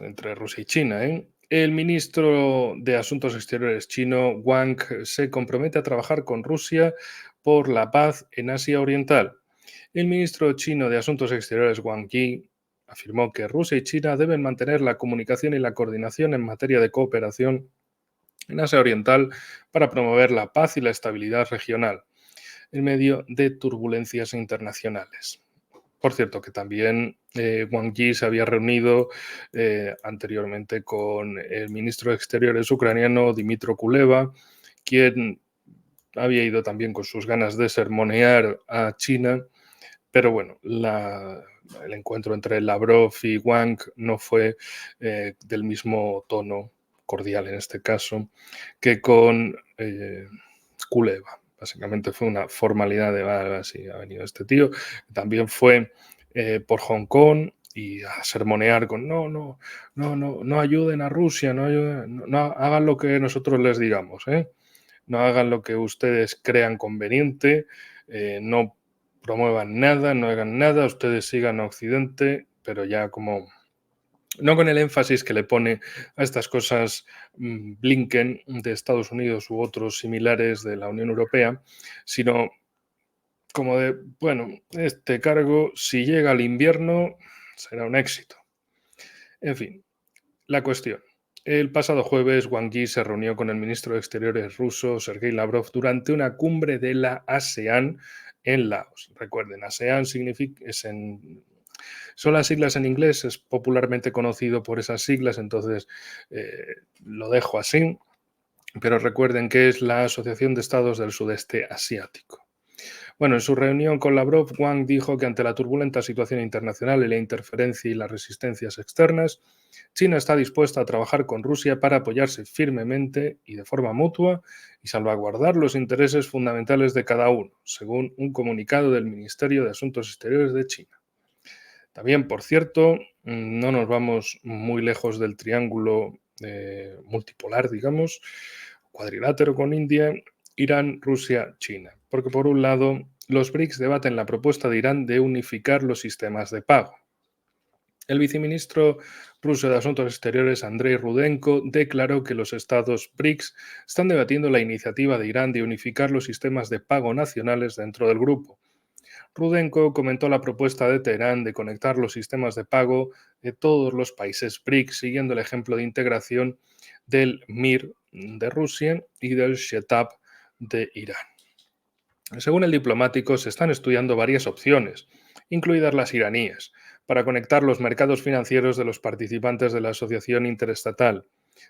entre Rusia y China, ¿eh? El ministro de Asuntos Exteriores chino, Wang, se compromete a trabajar con Rusia por la paz en Asia Oriental. El ministro chino de Asuntos Exteriores, Wang Yi, afirmó que Rusia y China deben mantener la comunicación y la coordinación en materia de cooperación en Asia Oriental para promover la paz y la estabilidad regional en medio de turbulencias internacionales. Por cierto, que también Wang Yi se había reunido anteriormente con el ministro de Exteriores ucraniano, Dmytro Kuleba, quien había ido también con sus ganas de sermonear a China, pero bueno, el encuentro entre Lavrov y Wang no fue del mismo tono, cordial en este caso, que con Kuleba. Básicamente fue una formalidad de así ha venido este tío. También fue por Hong Kong y a sermonear con no ayuden a Rusia, no hagan lo que nosotros les digamos, no hagan lo que ustedes crean conveniente, no promuevan nada, no hagan nada, ustedes sigan a Occidente, pero ya como no con el énfasis que le pone a estas cosas Blinken de Estados Unidos u otros similares de la Unión Europea, sino como de, bueno, este cargo, si llega al invierno, será un éxito. En fin, la cuestión. El pasado jueves, Wang Yi se reunió con el ministro de Exteriores ruso, Sergei Lavrov, durante una cumbre de la ASEAN en Laos. Recuerden, ASEAN son las siglas en inglés, es popularmente conocido por esas siglas, entonces lo dejo así, pero recuerden que es la Asociación de Estados del Sudeste Asiático. Bueno, en su reunión con Lavrov, Wang dijo que ante la turbulenta situación internacional y la interferencia y las resistencias externas, China está dispuesta a trabajar con Rusia para apoyarse firmemente y de forma mutua y salvaguardar los intereses fundamentales de cada uno, según un comunicado del Ministerio de Asuntos Exteriores de China. También, por cierto, no nos vamos muy lejos del triángulo multipolar, digamos, cuadrilátero con India, Irán, Rusia, China. Porque por un lado, los BRICS debaten la propuesta de Irán de unificar los sistemas de pago. El viceministro ruso de Asuntos Exteriores, Andrei Rudenko, declaró que los estados BRICS están debatiendo la iniciativa de Irán de unificar los sistemas de pago nacionales dentro del grupo. Rudenko comentó la propuesta de Teherán de conectar los sistemas de pago de todos los países BRICS, siguiendo el ejemplo de integración del MIR de Rusia y del Shetab de Irán. Según el diplomático, se están estudiando varias opciones, incluidas las iraníes, para conectar los mercados financieros de los participantes de la asociación interestatal,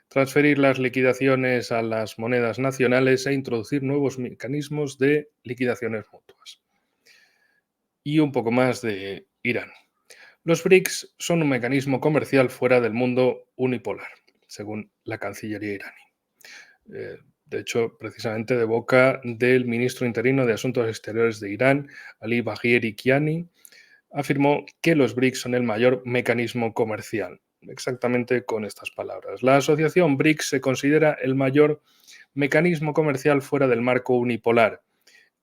transferir las liquidaciones a las monedas nacionales e introducir nuevos mecanismos de liquidaciones mutuas. Y un poco más de Irán. Los BRICS son un mecanismo comercial fuera del mundo unipolar, según la Cancillería iraní. De hecho, precisamente de boca del ministro interino de Asuntos Exteriores de Irán, Ali Bagheri Kiani, afirmó que los BRICS son el mayor mecanismo comercial. Exactamente con estas palabras. La asociación BRICS se considera el mayor mecanismo comercial fuera del marco unipolar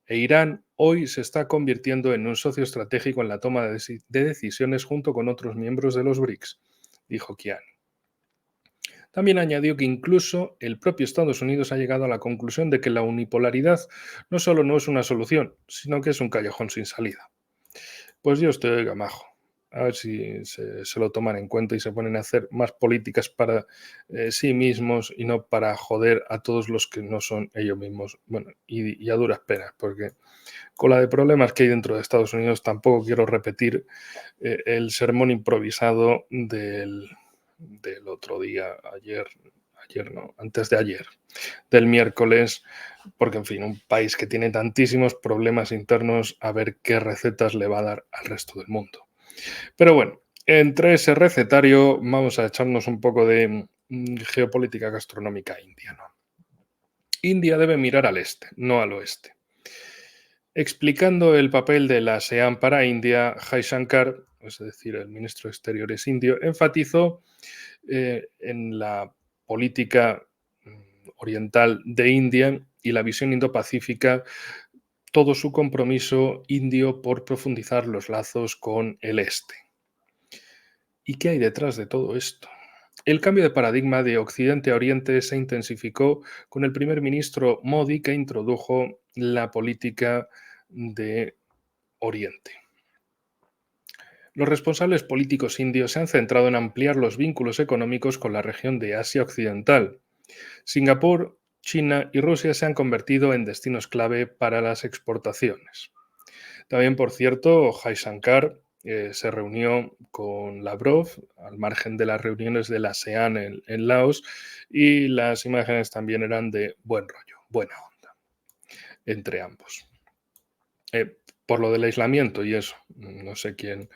e Irán hoy se está convirtiendo en un socio estratégico en la toma de decisiones junto con otros miembros de los BRICS, dijo Kiani. También añadió que incluso el propio Estados Unidos ha llegado a la conclusión de que la unipolaridad no solo no es una solución, sino que es un callejón sin salida. Pues yo estoy gamajo. A ver si se lo toman en cuenta y se ponen a hacer más políticas para sí mismos y no para joder a todos los que no son ellos mismos. Bueno, y a duras penas, porque con la de problemas que hay dentro de Estados Unidos tampoco quiero repetir el sermón improvisado del otro día, ayer no, antes de ayer, del miércoles, porque en fin, un país que tiene tantísimos problemas internos, a ver qué recetas le va a dar al resto del mundo. Pero bueno, entre ese recetario vamos a echarnos un poco de geopolítica gastronómica india, ¿no? India debe mirar al este, no al oeste. Explicando el papel de la ASEAN para India, Jai Shankar, es decir, el ministro de Exteriores indio, enfatizó en la política oriental de India y la visión indo-pacífica todo su compromiso indio por profundizar los lazos con el este. ¿Y qué hay detrás de todo esto? El cambio de paradigma de Occidente a Oriente se intensificó con el primer ministro Modi que introdujo la política de Oriente. Los responsables políticos indios se han centrado en ampliar los vínculos económicos con la región de Asia Occidental. Singapur, China y Rusia se han convertido en destinos clave para las exportaciones. También, por cierto, Jai Shankar se reunió con Lavrov al margen de las reuniones de la ASEAN en Laos y las imágenes también eran de buen rollo, buena onda entre ambos. Por lo del aislamiento y eso, no sé quién,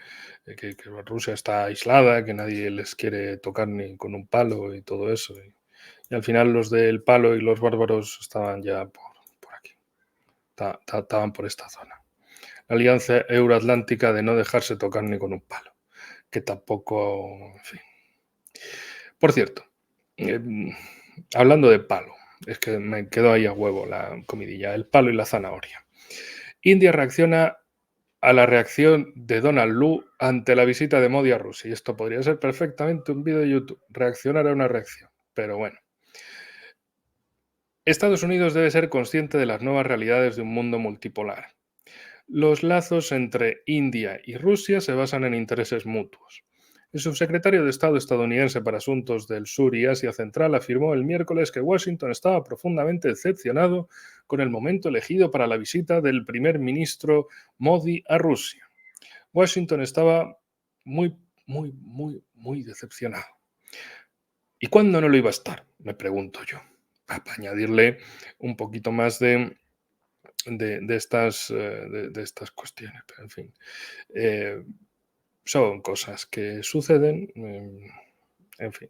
que Rusia está aislada, que nadie les quiere tocar ni con un palo y todo eso. Y al final los del palo y los bárbaros estaban ya por aquí, estaban por esta zona. La alianza euroatlántica de no dejarse tocar ni con un palo, que tampoco, en fin. Por cierto, hablando de palo, es que me quedó ahí a huevo la comidilla, el palo y la zanahoria. India reacciona a la reacción de Donald Lu ante la visita de Modi a Rusia. Y esto podría ser perfectamente un vídeo de YouTube, reaccionar a una reacción. Pero bueno. Estados Unidos debe ser consciente de las nuevas realidades de un mundo multipolar. Los lazos entre India y Rusia se basan en intereses mutuos. El subsecretario de Estado estadounidense para Asuntos del Sur y Asia Central afirmó el miércoles que Washington estaba profundamente decepcionado con el momento elegido para la visita del primer ministro Modi a Rusia. Washington estaba muy decepcionado. ¿Y cuándo no lo iba a estar? Me pregunto yo. Para añadirle un poquito más de estas cuestiones. Pero, en fin, son cosas que suceden. En fin,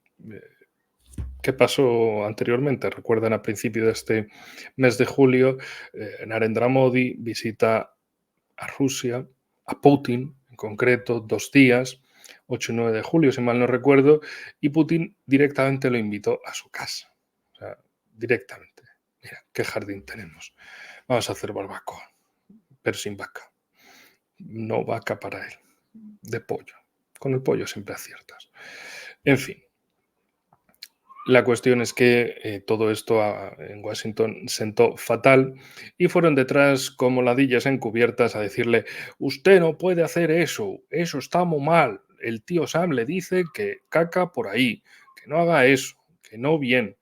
¿qué pasó anteriormente? Recuerdan, a principio de este mes de julio, Narendra Modi visita a Rusia, a Putin en concreto, 2 días, 8 y 9 de julio, si mal no recuerdo, y Putin directamente lo invitó a su casa. O sea, directamente. Mira, qué jardín tenemos. Vamos a hacer barbacoa, pero sin vaca. No vaca para él, de pollo. Con el pollo siempre aciertas. En fin, la cuestión es que todo esto en Washington sentó fatal y fueron detrás como ladillas encubiertas a decirle, usted no puede hacer eso, eso está muy mal. El tío Sam le dice que caca por ahí, que no haga eso, que no bien.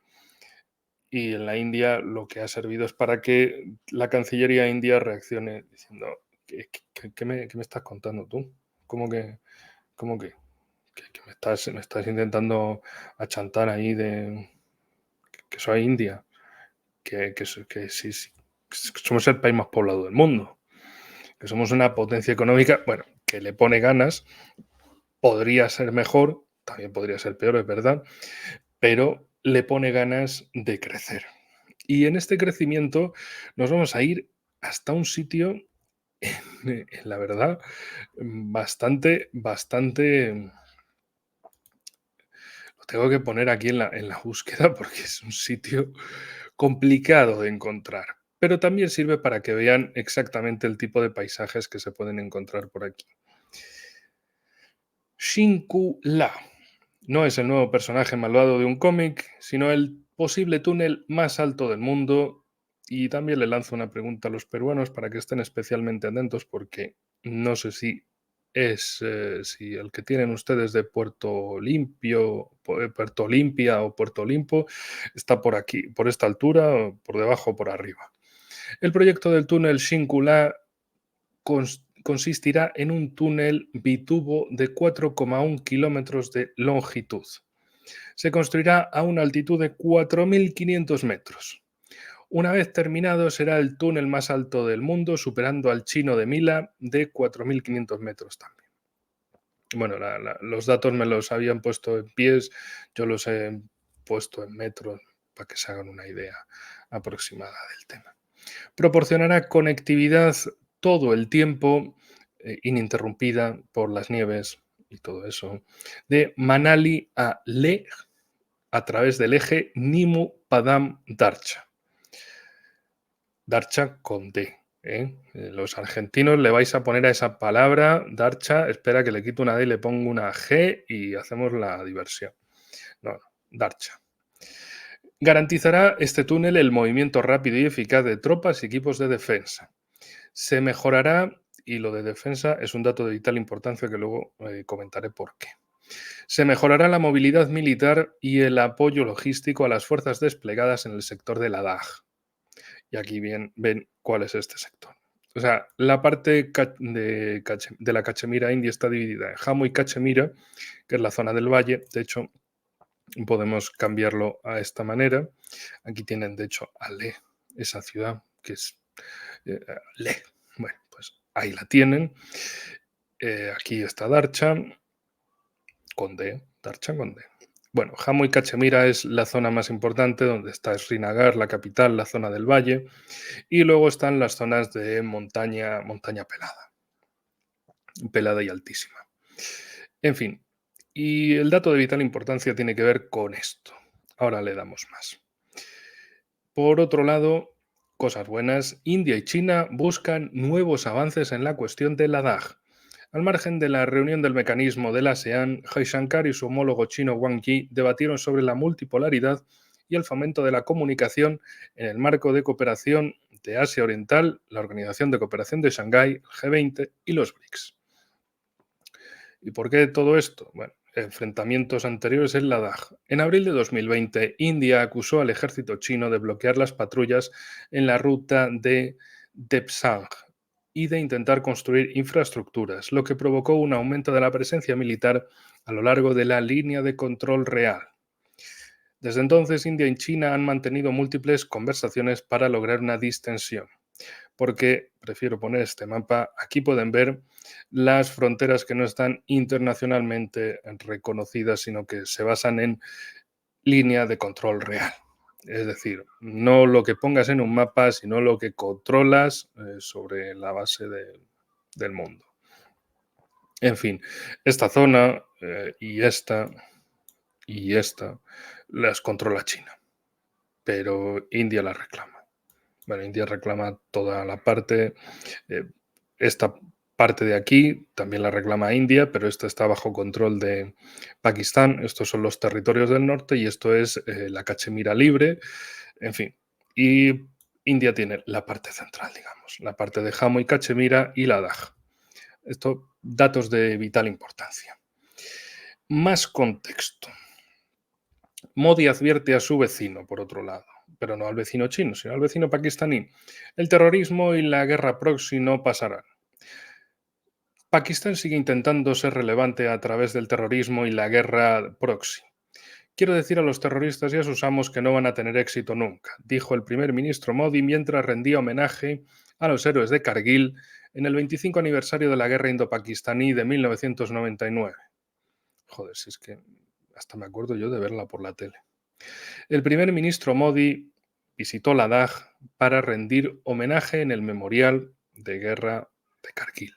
y en la India lo que ha servido es para que la Cancillería india reaccione diciendo, ¿qué me estás contando tú? ¿Cómo que, cómo que me estás intentando achantar ahí de que soy India? Que sí, que somos el país más poblado del mundo, que somos una potencia económica, bueno, que le pone ganas, podría ser mejor, también podría ser peor, es verdad, pero le pone ganas de crecer. Y en este crecimiento nos vamos a ir hasta un sitio, la verdad, bastante, lo tengo que poner aquí en la búsqueda porque es un sitio complicado de encontrar, pero también sirve para que vean exactamente el tipo de paisajes que se pueden encontrar por aquí. Shinku La no es el nuevo personaje malvado de un cómic, sino el posible túnel más alto del mundo. Y también le lanzo una pregunta a los peruanos para que estén especialmente atentos porque no sé si el que tienen ustedes de Puerto Limpia o Puerto Limpo está por aquí, por esta altura, o por debajo o por arriba. El proyecto del túnel Shinkula consistirá en un túnel bitubo de 4,1 kilómetros de longitud. Se construirá a una altitud de 4.500 metros. Una vez terminado, será el túnel más alto del mundo, superando al chino de Mila de 4.500 metros también. Bueno, los datos me los habían puesto en pies, yo los he puesto en metros para que se hagan una idea aproximada del tema. Proporcionará conectividad todo el tiempo, ininterrumpida por las nieves y todo eso, de Manali a Leh a través del eje Nimu-Padam-Darcha. Darcha con D. Los argentinos le vais a poner a esa palabra, Darcha, espera que le quito una D y le pongo una G y hacemos la diversión. No, Darcha. Garantizará este túnel el movimiento rápido y eficaz de tropas y equipos de defensa. Se mejorará, y lo de defensa es un dato de vital importancia que luego comentaré por qué. Se mejorará la movilidad militar y el apoyo logístico a las fuerzas desplegadas en el sector de Ladakh. Y aquí bien ven cuál es este sector. O sea, la parte de la Cachemira india está dividida en Jammu y Cachemira, que es la zona del valle. De hecho, podemos cambiarlo a esta manera. Aquí tienen, de hecho, a Leh, esa ciudad, que es Leh. Bueno, pues ahí la tienen. Aquí está Darcha, con D, Darcha con D. Bueno, Jammu y Cachemira es la zona más importante, donde está Srinagar, la capital, la zona del valle, y luego están las zonas de montaña pelada y altísima. En fin, y el dato de vital importancia tiene que ver con esto. Ahora le damos más. Por otro lado, cosas buenas, India y China buscan nuevos avances en la cuestión de Ladakh. Al margen de la reunión del mecanismo del ASEAN, Jaishankar y su homólogo chino Wang Yi debatieron sobre la multipolaridad y el fomento de la comunicación en el marco de cooperación de Asia Oriental, la Organización de Cooperación de Shanghái, el G20 y los BRICS. ¿Y por qué todo esto? Bueno, enfrentamientos anteriores en Ladakh. En abril de 2020, India acusó al ejército chino de bloquear las patrullas en la ruta de Depsang y de intentar construir infraestructuras, lo que provocó un aumento de la presencia militar a lo largo de la línea de control real. Desde entonces, India y China han mantenido múltiples conversaciones para lograr una distensión. Porque prefiero poner este mapa, aquí pueden ver las fronteras que no están internacionalmente reconocidas, sino que se basan en línea de control real. Es decir, no lo que pongas en un mapa, sino lo que controlas sobre la base del mundo. En fin, esta zona y esta las controla China, pero India las reclama. Bueno, India reclama toda la parte, esta parte de aquí también la reclama India, pero esta está bajo control de Pakistán. Estos son los territorios del norte y esto es la Cachemira libre, en fin. Y India tiene la parte central, digamos, la parte de Jammu y Cachemira y Ladakh. Esto, datos de vital importancia. Más contexto. Modi advierte a su vecino, por otro lado. pero no al vecino chino, sino al vecino pakistaní. El terrorismo y la guerra proxy no pasarán. Pakistán sigue intentando ser relevante a través del terrorismo y la guerra proxy. Quiero decir a los terroristas y a sus amos que no van a tener éxito nunca, dijo el primer ministro Modi mientras rendía homenaje a los héroes de Kargil en el 25 aniversario de la guerra indo-pakistaní de 1999. Joder, si es que hasta me acuerdo yo de verla por la tele. El primer ministro Modi visitó Ladakh para rendir homenaje en el memorial de guerra de Kargil.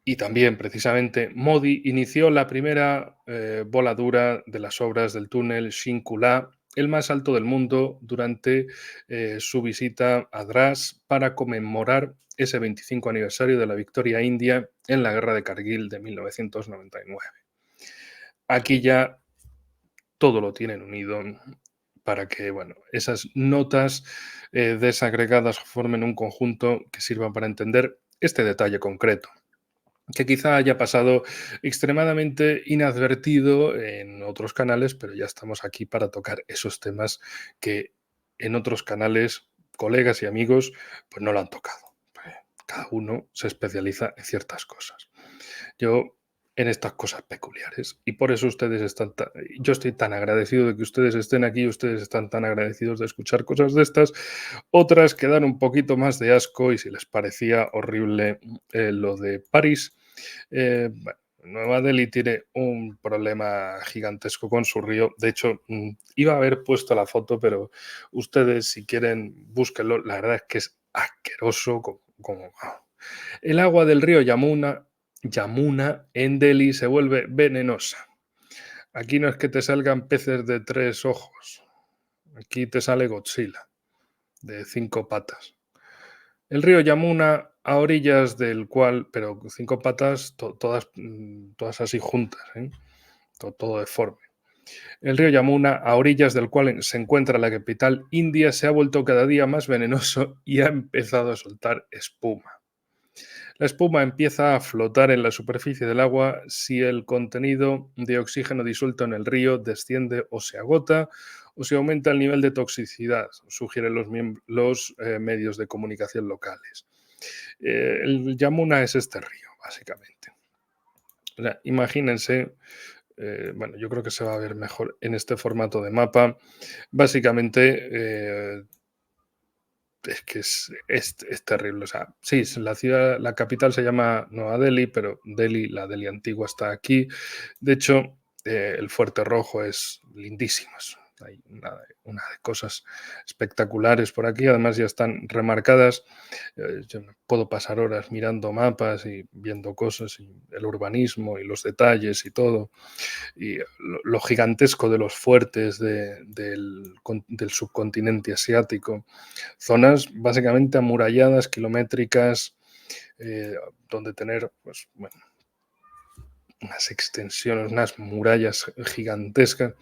Y también, precisamente, Modi inició la primera voladura de las obras del túnel Shinkula, el más alto del mundo, durante su visita a Dras para conmemorar ese 25 aniversario de la victoria india en la guerra de Kargil de 1999. Aquí ya todo lo tienen unido para que esas notas desagregadas formen un conjunto que sirva para entender este detalle concreto, que quizá haya pasado extremadamente inadvertido en otros canales, pero ya estamos aquí para tocar esos temas que en otros canales, colegas y amigos, pues no lo han tocado. Cada uno se especializa en ciertas cosas. Yo en estas cosas peculiares. Y por eso ustedes están yo estoy tan agradecido de que ustedes estén aquí, ustedes están tan agradecidos de escuchar cosas de estas, otras que dan un poquito más de asco y si les parecía horrible lo de París. Nueva Delhi tiene un problema gigantesco con su río. De hecho, iba a haber puesto la foto, pero ustedes, si quieren, búsquenlo. La verdad es que es asqueroso. El agua del río Yamuna en Delhi se vuelve venenosa. Aquí no es que te salgan peces de 3 ojos. Aquí te sale Godzilla de 5 patas. El río Yamuna a orillas del cual, pero 5 patas, todas así juntas, ¿eh? Todo deforme. El río Yamuna, a orillas del cual se encuentra la capital india, se ha vuelto cada día más venenoso y ha empezado a soltar espuma. La espuma empieza a flotar en la superficie del agua si el contenido de oxígeno disuelto en el río desciende o se agota o si aumenta el nivel de toxicidad, sugieren los medios de comunicación locales. El Yamuna es este río, básicamente. O sea, imagínense, yo creo que se va a ver mejor en este formato de mapa. Básicamente, es que es terrible. O sea, sí, la capital se llama Nueva Delhi, pero la Delhi antigua está aquí. De hecho, el Fuerte Rojo es lindísimo. Hay una de cosas espectaculares por aquí. Además, ya están remarcadas. Yo me puedo pasar horas mirando mapas y viendo cosas, y el urbanismo y los detalles y todo. Y lo gigantesco de los fuertes del subcontinente asiático. Zonas básicamente amuralladas, kilométricas, donde tener unas extensiones, unas murallas gigantescas,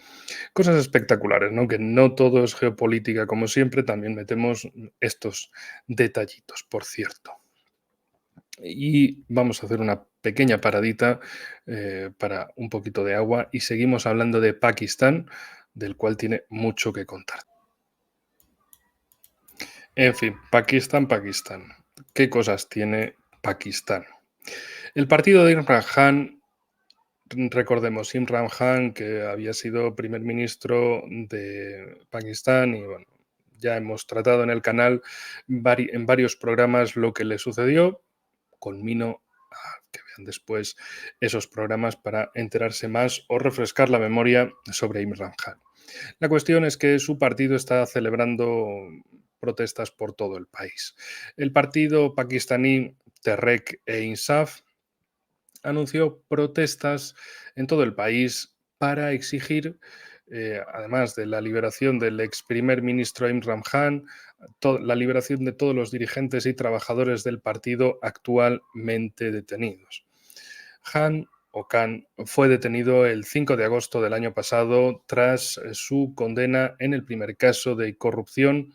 cosas espectaculares, ¿no? Que no todo es geopolítica, como siempre, también metemos estos detallitos, por cierto. Y vamos a hacer una pequeña paradita para un poquito de agua y seguimos hablando de Pakistán, del cual tiene mucho que contar. En fin, Pakistán. ¿Qué cosas tiene Pakistán? El partido de Imran Khan, recordemos, Imran Khan, que había sido primer ministro de Pakistán, y ya hemos tratado en el canal en varios programas lo que le sucedió. Conmino a que vean después esos programas para enterarse más o refrescar la memoria sobre Imran Khan. La cuestión es que su partido está celebrando protestas por todo el país. El partido pakistaní Tehreek-e-Insaf anunció protestas en todo el país para exigir, además de la liberación del ex primer ministro Imran Khan, la liberación de todos los dirigentes y trabajadores del partido actualmente detenidos. Khan fue detenido el 5 de agosto del año pasado tras su condena en el primer caso de corrupción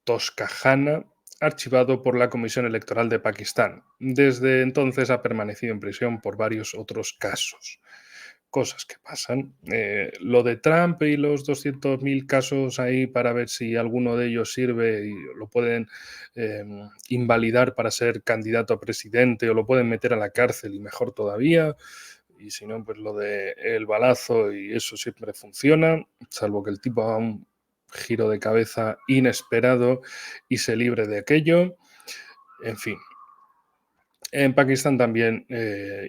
Toscajana, archivado por la Comisión Electoral de Pakistán. Desde entonces ha permanecido en prisión por varios otros casos. cosas que pasan. Lo de Trump y los 200.000 casos ahí para ver si alguno de ellos sirve y lo pueden invalidar para ser candidato a presidente o lo pueden meter a la cárcel y mejor todavía. Y si no, pues lo de el balazo y eso siempre funciona, salvo que el tipo haga un giro de cabeza inesperado y se libre de aquello. En fin, en Pakistán también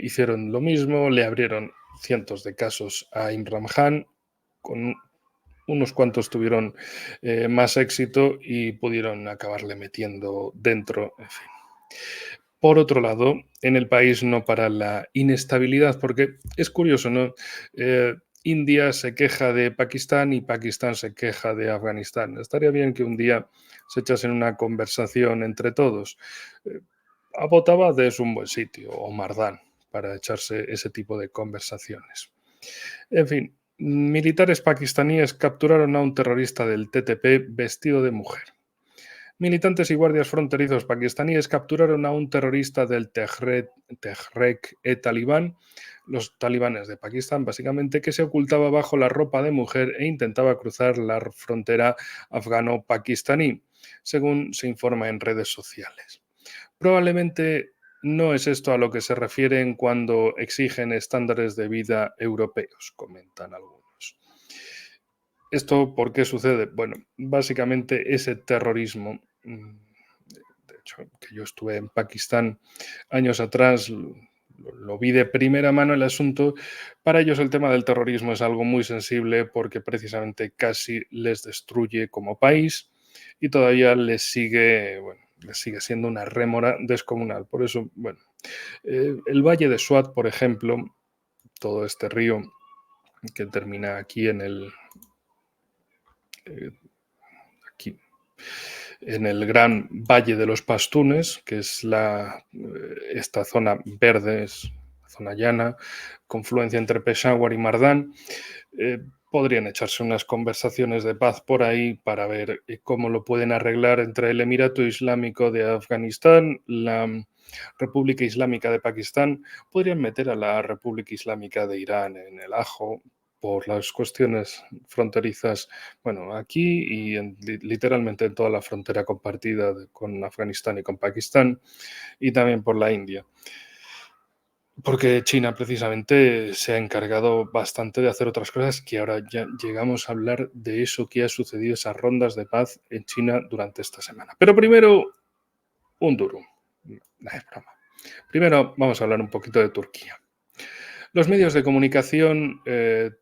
hicieron lo mismo, le abrieron cientos de casos a Imran Khan, con unos cuantos tuvieron más éxito y pudieron acabarle metiendo dentro, en fin. Por otro lado, en el país no para la inestabilidad, porque es curioso, ¿no? India se queja de Pakistán y Pakistán se queja de Afganistán. Estaría bien que un día se echasen una conversación entre todos. Eh, Abbottabad es un buen sitio, o Mardán, para echarse ese tipo de conversaciones. En fin, militares pakistaníes capturaron a un terrorista del TTP vestido de mujer. Militantes y guardias fronterizos pakistaníes capturaron a un terrorista del Tehreek-e-Talibán, los talibanes de Pakistán, básicamente, que se ocultaba bajo la ropa de mujer e intentaba cruzar la frontera afgano-pakistaní, según se informa en redes sociales. Probablemente no es esto a lo que se refieren cuando exigen estándares de vida europeos, comentan algunos. ¿Esto por qué sucede? Bueno, básicamente ese terrorismo, de hecho, que yo estuve en Pakistán años atrás, lo vi de primera mano el asunto, para ellos el tema del terrorismo es algo muy sensible porque precisamente casi les destruye como país y todavía les sigue, bueno, les sigue siendo una rémora descomunal. Por eso, bueno, el Valle de Swat, por ejemplo, todo este río que termina aquí en el, aquí, en el gran Valle de los Pastunes, que es esta zona verde, es zona llana, confluencia entre Peshawar y Mardán. Podrían echarse unas conversaciones de paz por ahí para ver cómo lo pueden arreglar entre el Emirato Islámico de Afganistán, la República Islámica de Pakistán. Podrían meter a la República Islámica de Irán en el ajo por las cuestiones fronterizas, bueno, aquí y literalmente en toda la frontera compartida con Afganistán y con Pakistán, y también por la India. Porque China precisamente se ha encargado bastante de hacer otras cosas que ahora ya llegamos a hablar de eso que ha sucedido, esas rondas de paz en China durante esta semana. Pero primero, un duro. No es broma. Primero vamos a hablar un poquito de Turquía. Los medios de comunicación en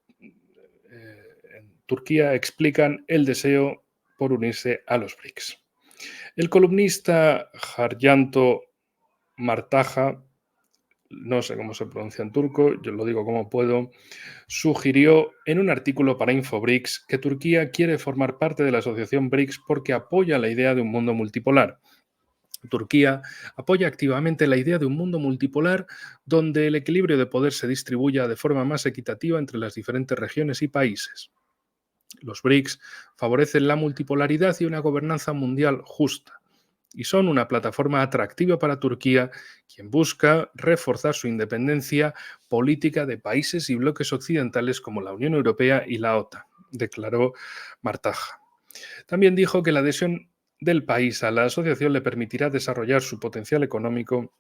Turquía explican el deseo por unirse a los BRICS. El columnista Haryanto Martaja, no sé cómo se pronuncia en turco, yo lo digo como puedo, sugirió en un artículo para InfoBRICS que Turquía quiere formar parte de la asociación BRICS porque apoya la idea de un mundo multipolar. Turquía apoya activamente la idea de un mundo multipolar donde el equilibrio de poder se distribuya de forma más equitativa entre las diferentes regiones y países. Los BRICS favorecen la multipolaridad y una gobernanza mundial justa y son una plataforma atractiva para Turquía, quien busca reforzar su independencia política de países y bloques occidentales como la Unión Europea y la OTAN, declaró Martaja. También dijo que la adhesión del país a la asociación le permitirá desarrollar su potencial económico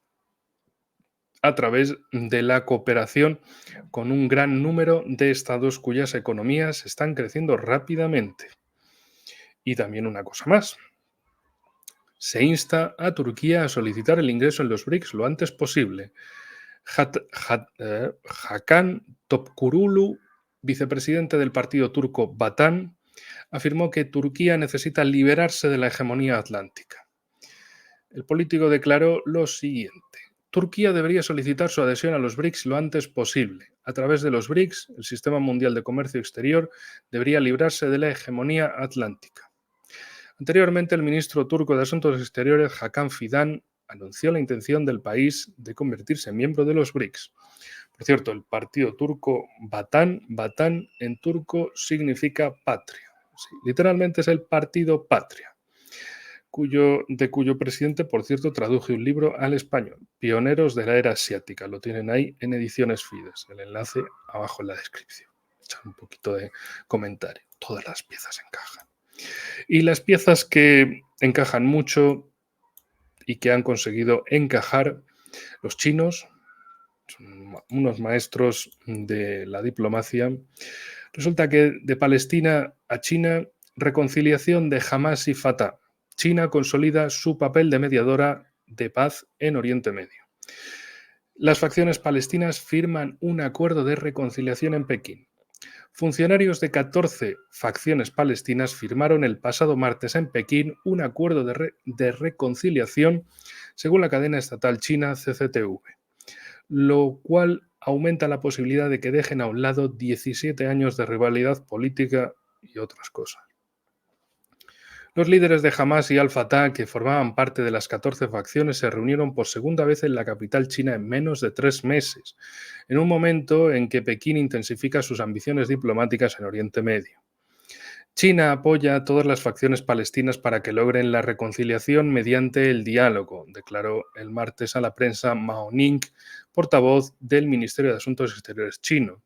a través de la cooperación con un gran número de estados cuyas economías están creciendo rápidamente. Y también una cosa más. Se insta a Turquía a solicitar el ingreso en los BRICS lo antes posible. Hakan Topkurulu, vicepresidente del partido turco Vatan, afirmó que Turquía necesita liberarse de la hegemonía atlántica. El político declaró lo siguiente: Turquía debería solicitar su adhesión a los BRICS lo antes posible. A través de los BRICS, el Sistema Mundial de Comercio Exterior debería librarse de la hegemonía atlántica. Anteriormente, el ministro turco de Asuntos Exteriores, Hakan Fidan, anunció la intención del país de convertirse en miembro de los BRICS. Por cierto, el partido turco Vatan en turco significa patria. Sí, literalmente es el partido patria. cuyo presidente, por cierto, traduje un libro al español, Pioneros de la Era Asiática. Lo tienen ahí en Ediciones Fides. El enlace abajo en la descripción. Echar un poquito de comentario. Todas las piezas encajan. Y las piezas que encajan mucho y que han conseguido encajar los chinos, son unos maestros de la diplomacia. Resulta que de Palestina a China, reconciliación de Hamás y Fatah. China consolida su papel de mediadora de paz en Oriente Medio. Las facciones palestinas firman un acuerdo de reconciliación en Pekín. Funcionarios de 14 facciones palestinas firmaron el pasado martes en Pekín un acuerdo de reconciliación, según la cadena estatal china CCTV, lo cual aumenta la posibilidad de que dejen a un lado 17 años de rivalidad política y otras cosas. Los líderes de Hamás y Al-Fatah, que formaban parte de las 14 facciones, se reunieron por segunda vez en la capital china en menos de 3 meses, en un momento en que Pekín intensifica sus ambiciones diplomáticas en Oriente Medio. China apoya a todas las facciones palestinas para que logren la reconciliación mediante el diálogo, declaró el martes a la prensa Mao Ning, portavoz del Ministerio de Asuntos Exteriores chino.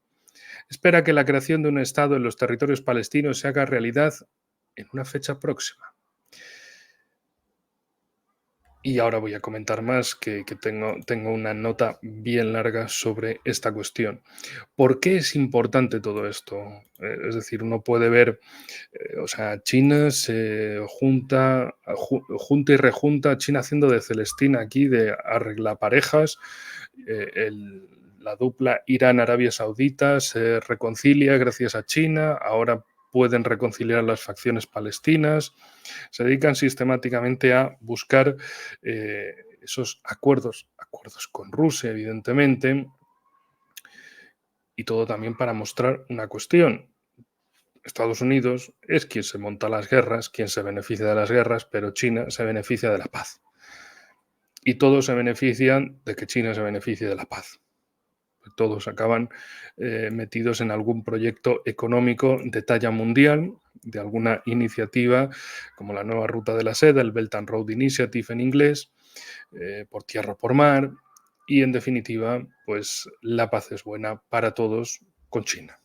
Espera que la creación de un Estado en los territorios palestinos se haga realidad en una fecha próxima. Y ahora voy a comentar más, que tengo una nota bien larga sobre esta cuestión. ¿Por qué es importante todo esto? Es decir, uno puede ver, China se junta y rejunta, China haciendo de Celestina aquí, de arreglaparejas, la dupla Irán-Arabia Saudita se reconcilia gracias a China, ahora pueden reconciliar las facciones palestinas, se dedican sistemáticamente a buscar esos acuerdos con Rusia, evidentemente, y todo también para mostrar una cuestión. Estados Unidos es quien se monta las guerras, quien se beneficia de las guerras, pero China se beneficia de la paz. Y todos se benefician de que China se beneficie de la paz. Todos acaban metidos en algún proyecto económico de talla mundial, de alguna iniciativa como la nueva ruta de la seda, el Belt and Road Initiative en inglés, por tierra o por mar, y en definitiva, pues la paz es buena para todos con China.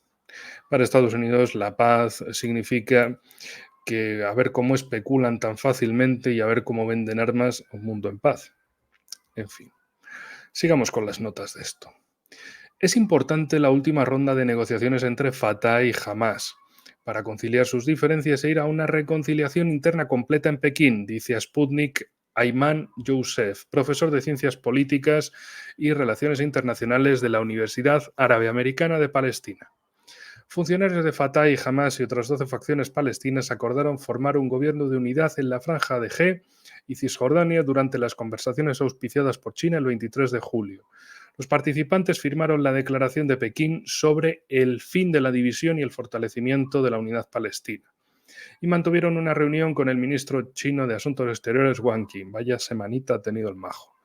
Para Estados Unidos la paz significa que a ver cómo especulan tan fácilmente y a ver cómo venden armas a un mundo en paz. En fin, sigamos con las notas de esto. Es importante la última ronda de negociaciones entre Fatah y Hamás para conciliar sus diferencias e ir a una reconciliación interna completa en Pekín, dice a Sputnik Ayman Youssef, profesor de Ciencias Políticas y Relaciones Internacionales de la Universidad Árabe Americana de Palestina. Funcionarios de Fatah y Hamás y otras 12 facciones palestinas acordaron formar un gobierno de unidad en la Franja de G y Cisjordania durante las conversaciones auspiciadas por China el 23 de julio. Los participantes firmaron la Declaración de Pekín sobre el fin de la división y el fortalecimiento de la unidad palestina. Y mantuvieron una reunión con el ministro chino de Asuntos Exteriores, Wang Yi. Vaya semanita ha tenido el majo.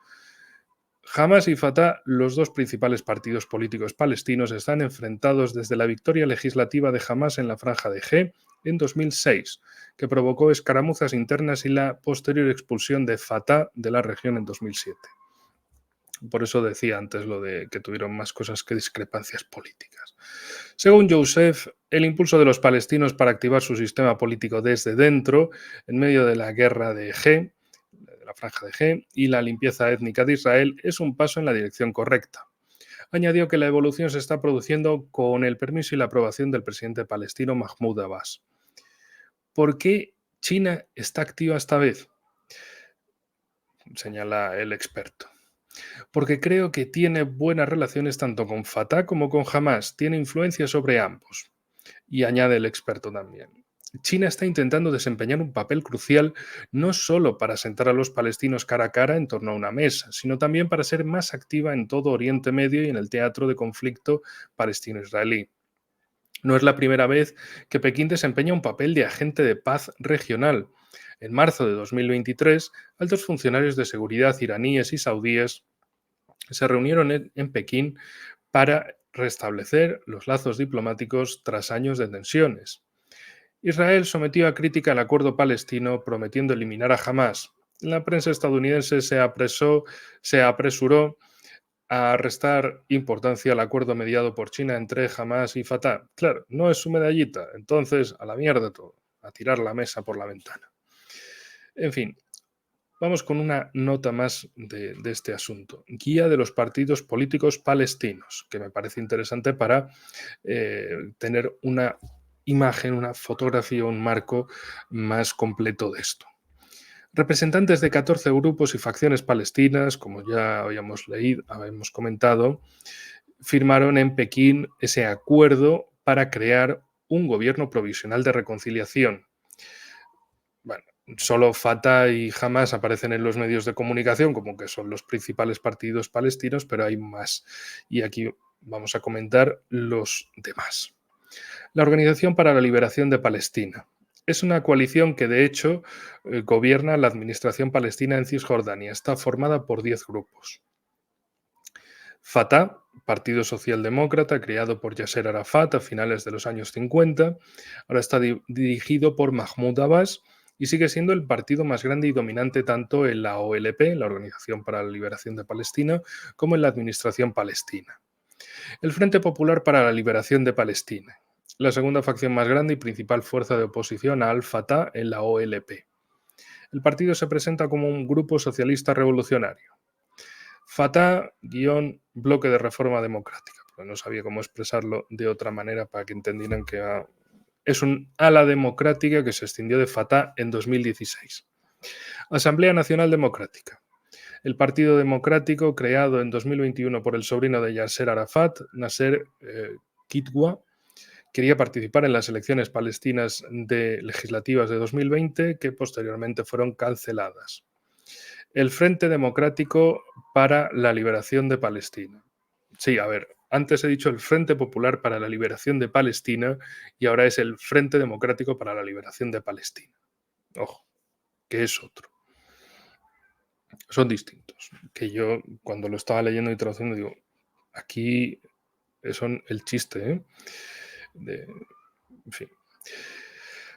Hamás y Fatah, los dos principales partidos políticos palestinos, están enfrentados desde la victoria legislativa de Hamás en la Franja de G en 2006, que provocó escaramuzas internas y la posterior expulsión de Fatah de la región en 2007. Por eso decía antes lo de que tuvieron más cosas que discrepancias políticas. Según Youssef, el impulso de los palestinos para activar su sistema político desde dentro, en medio de la guerra de G, de la Franja de G, y la limpieza étnica de Israel, es un paso en la dirección correcta. Añadió que la evolución se está produciendo con el permiso y la aprobación del presidente palestino Mahmoud Abbas. ¿Por qué China está activa esta vez? Señala el experto. Porque creo que tiene buenas relaciones tanto con Fatah como con Hamás, tiene influencia sobre ambos. Y añade el experto también. China está intentando desempeñar un papel crucial no solo para sentar a los palestinos cara a cara en torno a una mesa, sino también para ser más activa en todo Oriente Medio y en el teatro de conflicto palestino-israelí. No es la primera vez que Pekín desempeña un papel de agente de paz regional. En marzo de 2023, altos funcionarios de seguridad iraníes y saudíes se reunieron en Pekín para restablecer los lazos diplomáticos tras años de tensiones. Israel sometió a crítica el acuerdo palestino prometiendo eliminar a Hamás. La prensa estadounidense se apresuró a restar importancia al acuerdo mediado por China entre Hamás y Fatah. Claro, no es su medallita, entonces a la mierda todo, a tirar la mesa por la ventana. En fin, vamos con una nota más de este asunto. Guía de los partidos políticos palestinos, que me parece interesante para tener una imagen, una fotografía, un marco más completo de esto. Representantes de 14 grupos y facciones palestinas, como ya habíamos leído, habíamos comentado, firmaron en Pekín ese acuerdo para crear un gobierno provisional de reconciliación. Bueno, solo Fatah y Hamas aparecen en los medios de comunicación como que son los principales partidos palestinos, pero hay más. Y aquí vamos a comentar los demás. La Organización para la Liberación de Palestina. Es una coalición que, de hecho, gobierna la administración palestina en Cisjordania. Está formada por 10 grupos. Fatah, Partido Socialdemócrata, creado por Yasser Arafat a finales de los años 50, ahora está dirigido por Mahmoud Abbas y sigue siendo el partido más grande y dominante tanto en la OLP, la Organización para la Liberación de Palestina, como en la administración palestina. El Frente Popular para la Liberación de Palestina, la segunda facción más grande y principal fuerza de oposición a Al-Fatah en la OLP. El partido se presenta como un grupo socialista revolucionario. Fatah-Bloque de Reforma Democrática, porque no sabía cómo expresarlo de otra manera para que entendieran que es un ala democrática que se extinguió de Fatah en 2016. Asamblea Nacional Democrática. El Partido Democrático, creado en 2021 por el sobrino de Yasser Arafat, Nasser Kitwa, quería participar en las elecciones palestinas legislativas de 2020, que posteriormente fueron canceladas. El Frente Democrático para la Liberación de Palestina. Sí, a ver, antes he dicho el Frente Popular para la Liberación de Palestina y ahora es el Frente Democrático para la Liberación de Palestina. Ojo, que es otro. Son distintos. Que yo cuando lo estaba leyendo y traduciendo digo, aquí son el chiste, ¿eh? En fin.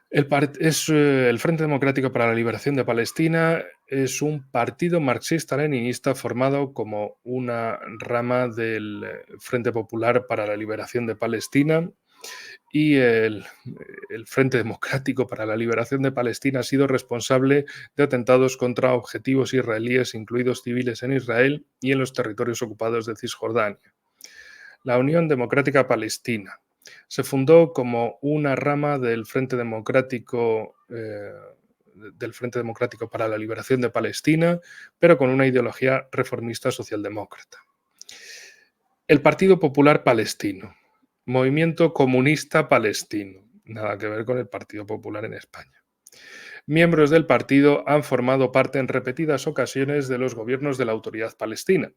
El Frente Democrático para la Liberación de Palestina es un partido marxista-leninista formado como una rama del Frente Popular para la Liberación de Palestina, y el Frente Democrático para la Liberación de Palestina ha sido responsable de atentados contra objetivos israelíes, incluidos civiles en Israel y en los territorios ocupados de Cisjordania. La Unión Democrática Palestina se fundó como una rama del Frente Democrático para la Liberación de Palestina, pero con una ideología reformista socialdemócrata. El Partido Popular Palestino, Movimiento Comunista Palestino, nada que ver con el Partido Popular en España. Miembros del partido han formado parte en repetidas ocasiones de los gobiernos de la Autoridad Palestina.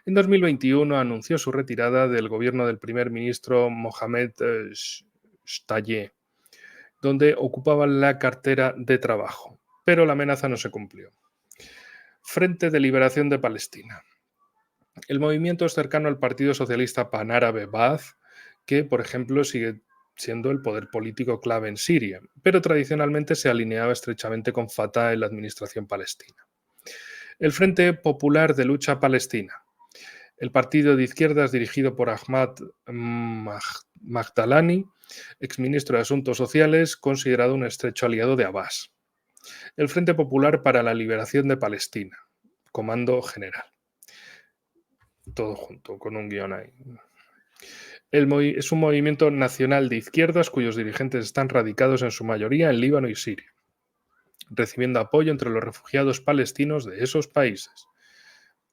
En 2021 anunció su retirada del gobierno del primer ministro Mohamed Shtayyeh, donde ocupaba la cartera de trabajo, pero la amenaza no se cumplió. Frente de Liberación de Palestina. El movimiento es cercano al Partido Socialista Panárabe Baath, que, por ejemplo, sigue siendo el poder político clave en Siria, pero tradicionalmente se alineaba estrechamente con Fatah en la administración palestina. El Frente Popular de Lucha Palestina. El partido de izquierdas dirigido por Ahmad Magdalani, exministro de Asuntos Sociales, considerado un estrecho aliado de Abbas. El Frente Popular para la Liberación de Palestina, Comando General. Todo junto, con un guión ahí. Es un movimiento nacional de izquierdas cuyos dirigentes están radicados en su mayoría en Líbano y Siria, recibiendo apoyo entre los refugiados palestinos de esos países.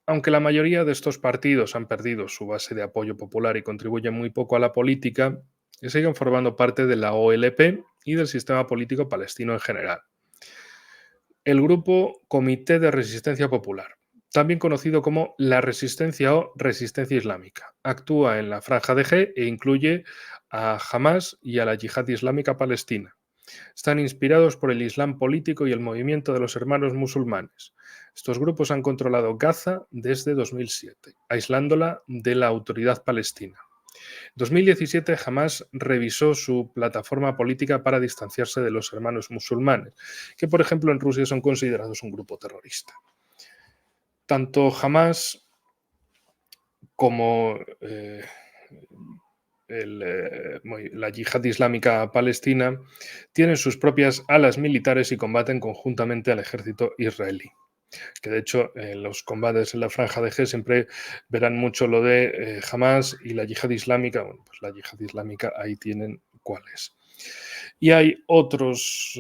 Aunque la mayoría de estos partidos han perdido su base de apoyo popular y contribuyen muy poco a la política, siguen formando parte de la OLP y del sistema político palestino en general. El grupo Comité de Resistencia Popular, también conocido como la Resistencia o Resistencia Islámica, actúa en la Franja de G e incluye a Hamas y a la Yihad Islámica Palestina. Están inspirados por el Islam político y el movimiento de los hermanos musulmanes. Estos grupos han controlado Gaza desde 2007, aislándola de la autoridad palestina. En 2017 Hamas revisó su plataforma política para distanciarse de los hermanos musulmanes, que por ejemplo en Rusia son considerados un grupo terrorista. Tanto Hamas como la yihad islámica palestina tienen sus propias alas militares y combaten conjuntamente al ejército israelí. Que de hecho en los combates en la Franja de G siempre verán mucho lo de Hamas y la yihad islámica. Bueno, pues la yihad islámica ahí tienen cuáles. Y hay otros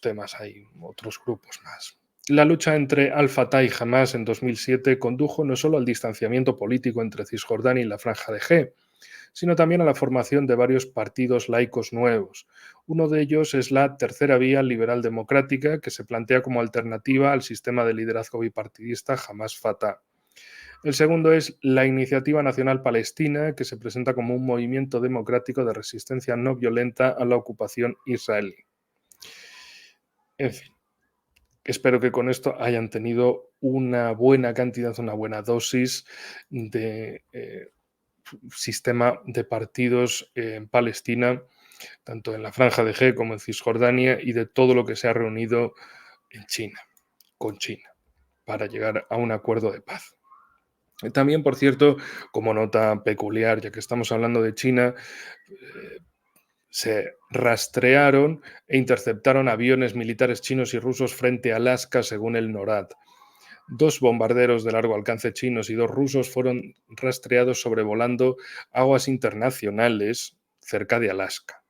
temas, hay otros grupos más. La lucha entre Al-Fatah y Hamas en 2007 condujo no solo al distanciamiento político entre Cisjordania y la Franja de G, sino también a la formación de varios partidos laicos nuevos. Uno de ellos es la Tercera Vía Liberal Democrática, que se plantea como alternativa al sistema de liderazgo bipartidista Hamas-Fatah. El segundo es la Iniciativa Nacional Palestina, que se presenta como un movimiento democrático de resistencia no violenta a la ocupación israelí. En fin, espero que con esto hayan tenido una buena cantidad, una buena dosis de sistema de partidos en Palestina, tanto en la Franja de G como en Cisjordania, y de todo lo que se ha reunido en China, con China, para llegar a un acuerdo de paz. También, por cierto, como nota peculiar, ya que estamos hablando de China, se rastrearon e interceptaron aviones militares chinos y rusos frente a Alaska, según el NORAD. 2 bombarderos de largo alcance chinos y 2 rusos fueron rastreados sobrevolando aguas internacionales cerca de Alaska.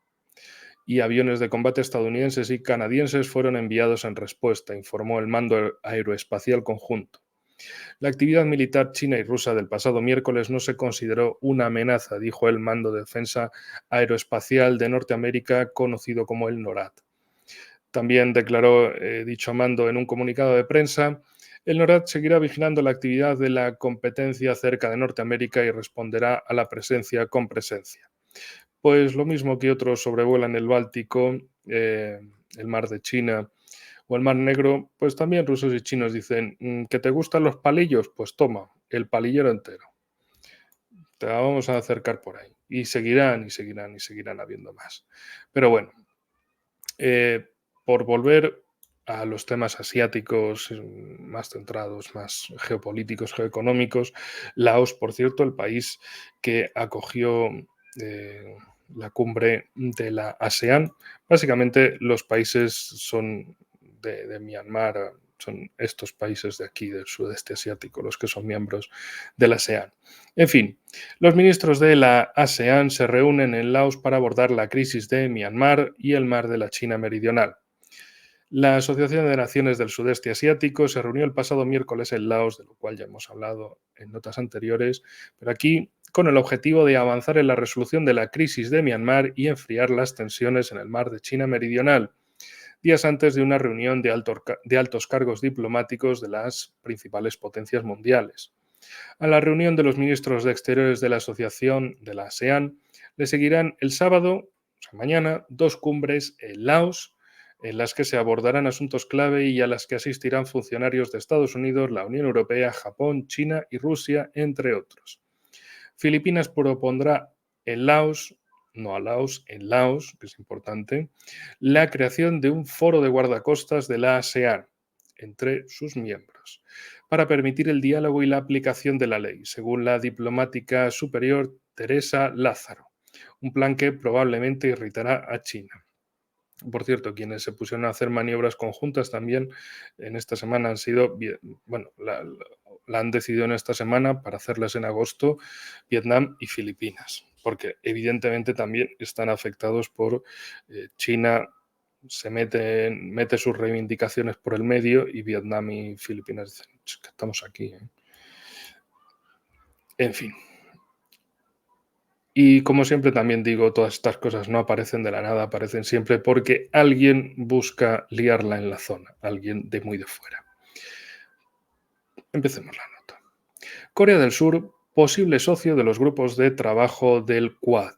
Y aviones de combate estadounidenses y canadienses fueron enviados en respuesta, informó el Mando Aeroespacial Conjunto. La actividad militar china y rusa del pasado miércoles no se consideró una amenaza, dijo el Mando de Defensa Aeroespacial de Norteamérica, conocido como el NORAD. También declaró dicho mando en un comunicado de prensa: el NORAD seguirá vigilando la actividad de la competencia cerca de Norteamérica y responderá a la presencia con presencia. Pues lo mismo que otros sobrevuelan el Báltico, el mar de China o el mar Negro, pues también rusos y chinos dicen: ¿que te gustan los palillos? Pues toma, el palillero entero. Te la vamos a acercar por ahí. Y seguirán y seguirán y seguirán habiendo más. Pero bueno, por volver a los temas asiáticos más centrados, más geopolíticos, geoeconómicos, Laos, por cierto, el país que acogió la cumbre de la ASEAN. Básicamente los países son de Myanmar, son estos países de aquí, del sudeste asiático, los que son miembros de la ASEAN. En fin, los ministros de la ASEAN se reúnen en Laos para abordar la crisis de Myanmar y el mar de la China Meridional. La Asociación de Naciones del Sudeste Asiático se reunió el pasado miércoles en Laos, de lo cual ya hemos hablado en notas anteriores, pero aquí con el objetivo de avanzar en la resolución de la crisis de Myanmar y enfriar las tensiones en el mar de China Meridional, días antes de una reunión de altos cargos diplomáticos de las principales potencias mundiales. A la reunión de los ministros de Exteriores de la Asociación de la ASEAN le seguirán el sábado, o sea, mañana, 2 cumbres en Laos, en las que se abordarán asuntos clave y a las que asistirán funcionarios de Estados Unidos, la Unión Europea, Japón, China y Rusia, entre otros. Filipinas propondrá en Laos, no a Laos, en Laos, que es importante, la creación de un foro de guardacostas de la ASEAN entre sus miembros, para permitir el diálogo y la aplicación de la ley, según la diplomática superior Teresa Lázaro, un plan que probablemente irritará a China. Por cierto, quienes se pusieron a hacer maniobras conjuntas también en esta semana han sido, bueno, la han decidido en esta semana para hacerlas en agosto, Vietnam y Filipinas, porque evidentemente también están afectados por China. Mete sus reivindicaciones por el medio y Vietnam y Filipinas dicen: "Es que estamos aquí". En fin. Y como siempre también digo, todas estas cosas no aparecen de la nada, aparecen siempre porque alguien busca liarla en la zona, alguien de muy de fuera. Empecemos la nota. Corea del Sur, posible socio de los grupos de trabajo del Quad.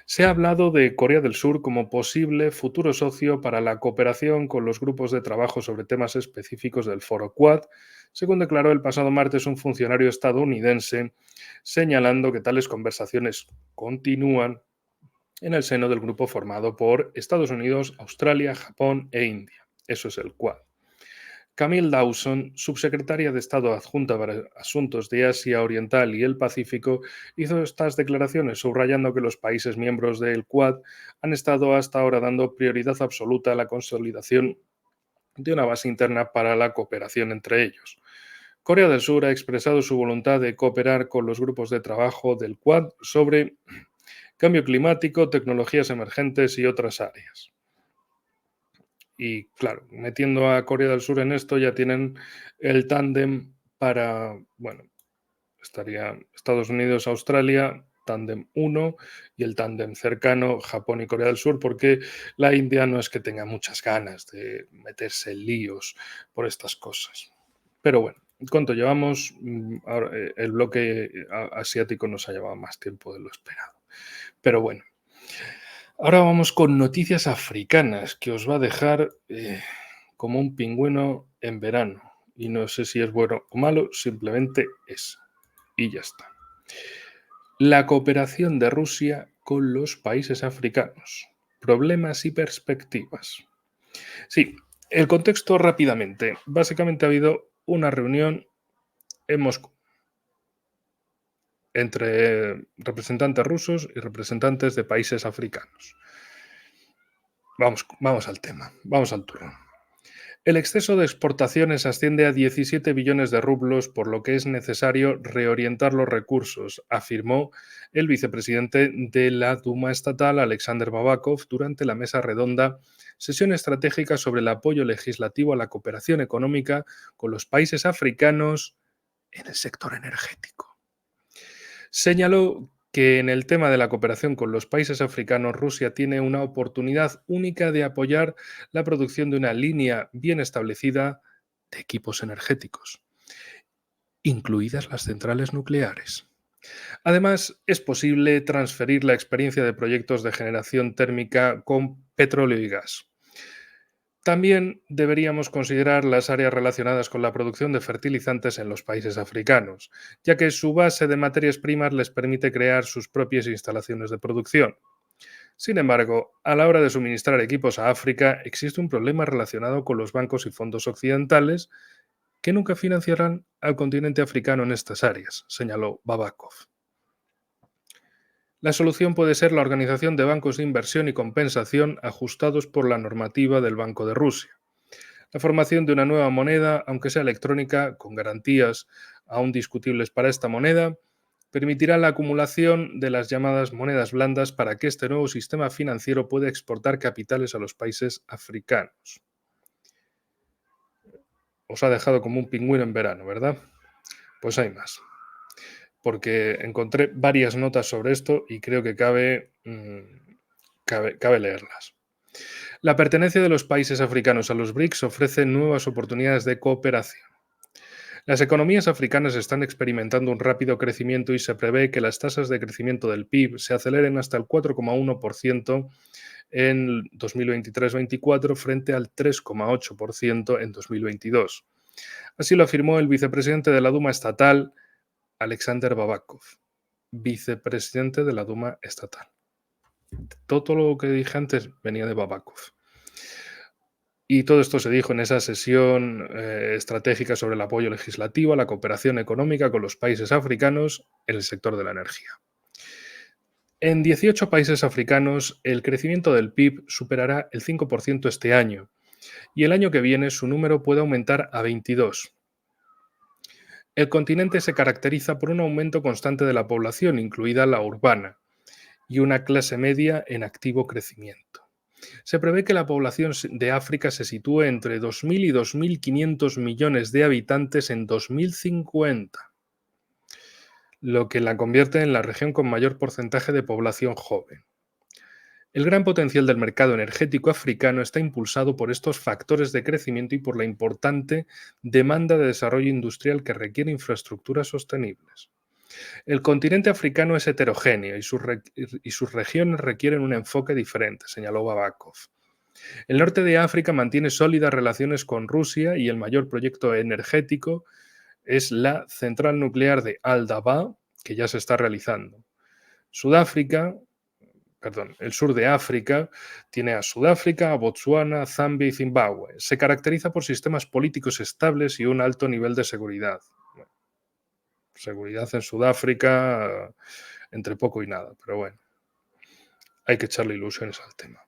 Se ha hablado de Corea del Sur como posible futuro socio para la cooperación con los grupos de trabajo sobre temas específicos del Foro Quad, según declaró el pasado martes un funcionario estadounidense, señalando que tales conversaciones continúan en el seno del grupo formado por Estados Unidos, Australia, Japón e India. Eso es el Quad. Camille Dawson, subsecretaria de Estado adjunta para Asuntos de Asia Oriental y el Pacífico, hizo estas declaraciones subrayando que los países miembros del Quad han estado hasta ahora dando prioridad absoluta a la consolidación de una base interna para la cooperación entre ellos. Corea del Sur ha expresado su voluntad de cooperar con los grupos de trabajo del Quad sobre cambio climático, tecnologías emergentes y otras áreas. Y claro, metiendo a Corea del Sur en esto ya tienen el tándem para, bueno, estaría Estados Unidos, Australia, tándem 1 y el tándem cercano Japón y Corea del Sur, porque la India no es que tenga muchas ganas de meterse en líos por estas cosas. Pero bueno, ¿cuánto llevamos? Ahora, el bloque asiático nos ha llevado más tiempo de lo esperado. Pero bueno. Ahora vamos con noticias africanas, que os va a dejar como un pingüino en verano. Y no sé si es bueno o malo, simplemente es. Y ya está. La cooperación de Rusia con los países africanos. Problemas y perspectivas. Sí, el contexto rápidamente. Básicamente ha habido una reunión en Moscú entre representantes rusos y representantes de países africanos. Vamos al tema, vamos al turno. El exceso de exportaciones asciende a 17 billones de rublos, por lo que es necesario reorientar los recursos, afirmó el vicepresidente de la Duma estatal, Alexander Babakov, durante la mesa redonda Sesión estratégica sobre el apoyo legislativo a la cooperación económica con los países africanos en el sector energético. Señaló que en el tema de la cooperación con los países africanos, Rusia tiene una oportunidad única de apoyar la producción de una línea bien establecida de equipos energéticos, incluidas las centrales nucleares. Además, es posible transferir la experiencia de proyectos de generación térmica con petróleo y gas. También deberíamos considerar las áreas relacionadas con la producción de fertilizantes en los países africanos, ya que su base de materias primas les permite crear sus propias instalaciones de producción. Sin embargo, a la hora de suministrar equipos a África, existe un problema relacionado con los bancos y fondos occidentales que nunca financiarán al continente africano en estas áreas, señaló Babakov. La solución puede ser la organización de bancos de inversión y compensación ajustados por la normativa del Banco de Rusia. La formación de una nueva moneda, aunque sea electrónica, con garantías aún discutibles para esta moneda, permitirá la acumulación de las llamadas monedas blandas para que este nuevo sistema financiero pueda exportar capitales a los países africanos. Os ha dejado como un pingüino en verano, ¿verdad? Pues hay más. Porque encontré varias notas sobre esto y creo que cabe leerlas. La pertenencia de los países africanos a los BRICS ofrece nuevas oportunidades de cooperación. Las economías africanas están experimentando un rápido crecimiento y se prevé que las tasas de crecimiento del PIB se aceleren hasta el 4,1% en 2023-24 frente al 3,8% en 2022. Así lo afirmó el vicepresidente de la Duma estatal, Alexander Babakov, vicepresidente de la Duma estatal. Todo lo que dije antes venía de Babakov. Y todo esto se dijo en esa sesión estratégica sobre el apoyo legislativo a la cooperación económica con los países africanos en el sector de la energía. En 18 países africanos, el crecimiento del PIB superará el 5% este año y el año que viene su número puede aumentar a 22. El continente se caracteriza por un aumento constante de la población, incluida la urbana, y una clase media en activo crecimiento. Se prevé que la población de África se sitúe entre 2.000 y 2.500 millones de habitantes en 2050, lo que la convierte en la región con mayor porcentaje de población joven. El gran potencial del mercado energético africano está impulsado por estos factores de crecimiento y por la importante demanda de desarrollo industrial que requiere infraestructuras sostenibles. El continente africano es heterogéneo y sus regiones requieren un enfoque diferente, señaló Babakov. El norte de África mantiene sólidas relaciones con Rusia y el mayor proyecto energético es la central nuclear de Al-Dabaa, que ya se está realizando. El sur de África tiene a Sudáfrica, a Botsuana, Zambia y Zimbabue. Se caracteriza por sistemas políticos estables y un alto nivel de seguridad. Bueno, seguridad en Sudáfrica, entre poco y nada, pero bueno, hay que echarle ilusiones al tema.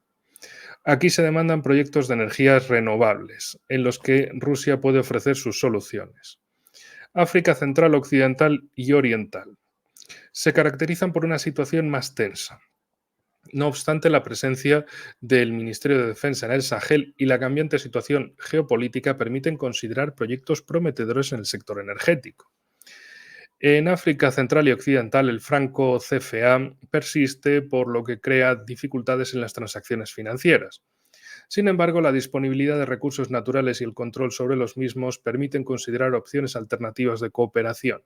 Aquí se demandan proyectos de energías renovables, en los que Rusia puede ofrecer sus soluciones. África Central, Occidental y Oriental se caracterizan por una situación más tensa. No obstante, la presencia del Ministerio de Defensa en el Sahel y la cambiante situación geopolítica permiten considerar proyectos prometedores en el sector energético. En África Central y Occidental, el franco CFA persiste, por lo que crea dificultades en las transacciones financieras. Sin embargo, la disponibilidad de recursos naturales y el control sobre los mismos permiten considerar opciones alternativas de cooperación.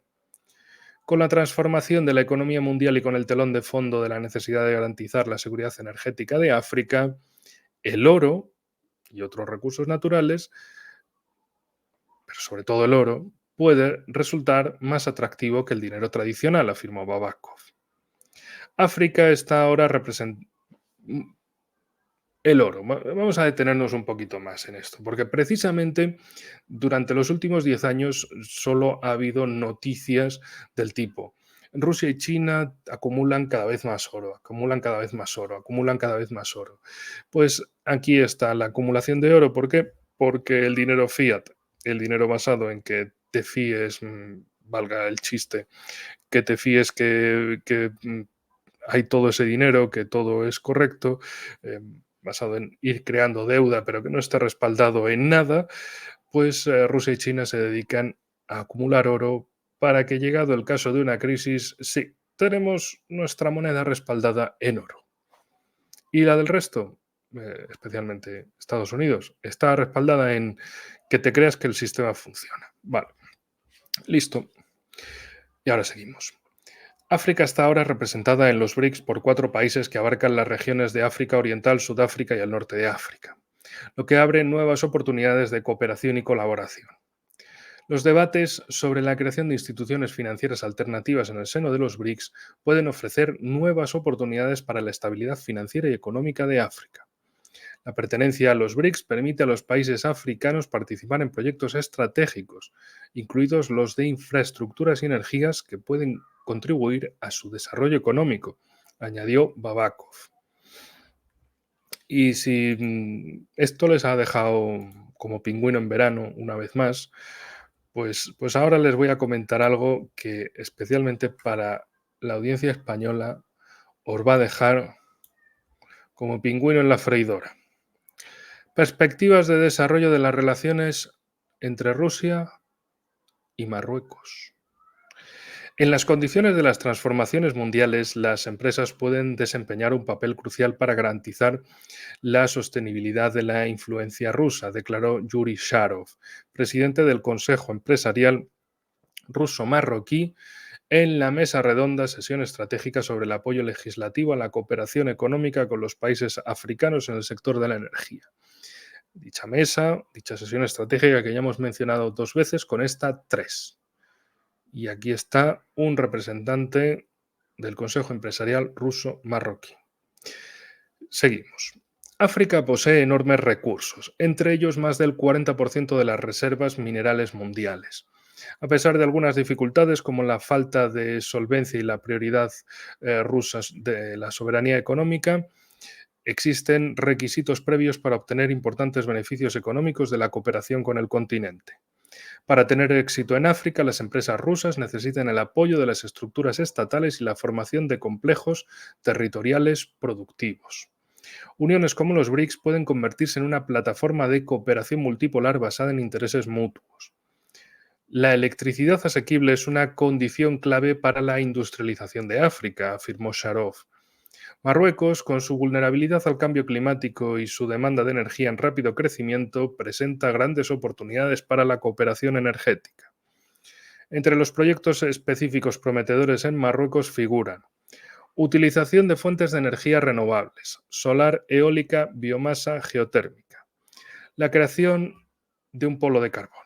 Con la transformación de la economía mundial y con el telón de fondo de la necesidad de garantizar la seguridad energética de África, el oro y otros recursos naturales, pero sobre todo el oro, puede resultar más atractivo que el dinero tradicional, afirmó Babakov. África está ahora representando el oro. Vamos a detenernos un poquito más en esto, porque precisamente durante los últimos 10 años solo ha habido noticias del tipo: Rusia y China acumulan cada vez más oro, acumulan cada vez más oro, acumulan cada vez más oro. Pues aquí está la acumulación de oro. ¿Por qué? Porque el dinero fiat, el dinero basado en que te fíes, valga el chiste, que te fíes que hay todo ese dinero, que todo es correcto, basado en ir creando deuda, pero que no está respaldado en nada, pues Rusia y China se dedican a acumular oro para que, llegado el caso de una crisis, sí, tenemos nuestra moneda respaldada en oro. Y la del resto, especialmente Estados Unidos, está respaldada en que te creas que el sistema funciona. Vale, listo. Y ahora seguimos. África está ahora representada en los BRICS por 4 países que abarcan las regiones de África Oriental, Sudáfrica y el norte de África, lo que abre nuevas oportunidades de cooperación y colaboración. Los debates sobre la creación de instituciones financieras alternativas en el seno de los BRICS pueden ofrecer nuevas oportunidades para la estabilidad financiera y económica de África. La pertenencia a los BRICS permite a los países africanos participar en proyectos estratégicos, incluidos los de infraestructuras y energías, que pueden contribuir a su desarrollo económico, añadió Babakov. Y si esto les ha dejado como pingüino en verano una vez más, pues ahora les voy a comentar algo que, especialmente para la audiencia española, os va a dejar como pingüino en la freidora. Perspectivas de desarrollo de las relaciones entre Rusia y Marruecos. En las condiciones de las transformaciones mundiales, las empresas pueden desempeñar un papel crucial para garantizar la sostenibilidad de la influencia rusa, declaró Yuri Sharov, presidente del Consejo Empresarial ruso-marroquí, en la mesa redonda Sesión Estratégica sobre el apoyo legislativo a la cooperación económica con los países africanos en el sector de la energía. Dicha mesa, dicha sesión estratégica que ya hemos mencionado 2 veces, con esta 3. Y aquí está un representante del Consejo Empresarial ruso-marroquí. Seguimos. África posee enormes recursos, entre ellos más del 40% de las reservas minerales mundiales. A pesar de algunas dificultades como la falta de solvencia y la prioridad rusas de la soberanía económica, existen requisitos previos para obtener importantes beneficios económicos de la cooperación con el continente. Para tener éxito en África, las empresas rusas necesitan el apoyo de las estructuras estatales y la formación de complejos territoriales productivos. Uniones como los BRICS pueden convertirse en una plataforma de cooperación multipolar basada en intereses mutuos. La electricidad asequible es una condición clave para la industrialización de África, afirmó Sharov. Marruecos, con su vulnerabilidad al cambio climático y su demanda de energía en rápido crecimiento, presenta grandes oportunidades para la cooperación energética. Entre los proyectos específicos prometedores en Marruecos figuran utilización de fuentes de energía renovables, solar, eólica, biomasa, geotérmica, la creación de un polo de carbón,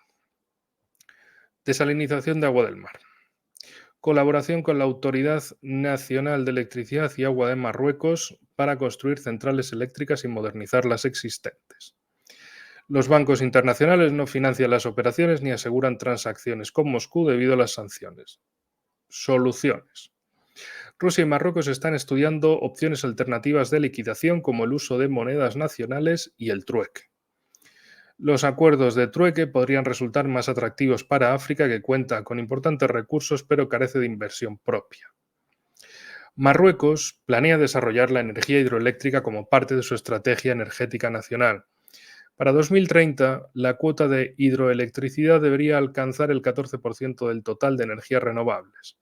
desalinización de agua del mar, colaboración con la Autoridad Nacional de Electricidad y Agua de Marruecos para construir centrales eléctricas y modernizar las existentes. Los bancos internacionales no financian las operaciones ni aseguran transacciones con Moscú debido a las sanciones. Soluciones. Rusia y Marruecos están estudiando opciones alternativas de liquidación como el uso de monedas nacionales y el trueque. Los acuerdos de trueque podrían resultar más atractivos para África, que cuenta con importantes recursos pero carece de inversión propia. Marruecos planea desarrollar la energía hidroeléctrica como parte de su estrategia energética nacional. Para 2030, la cuota de hidroelectricidad debería alcanzar el 14% del total de energías renovables.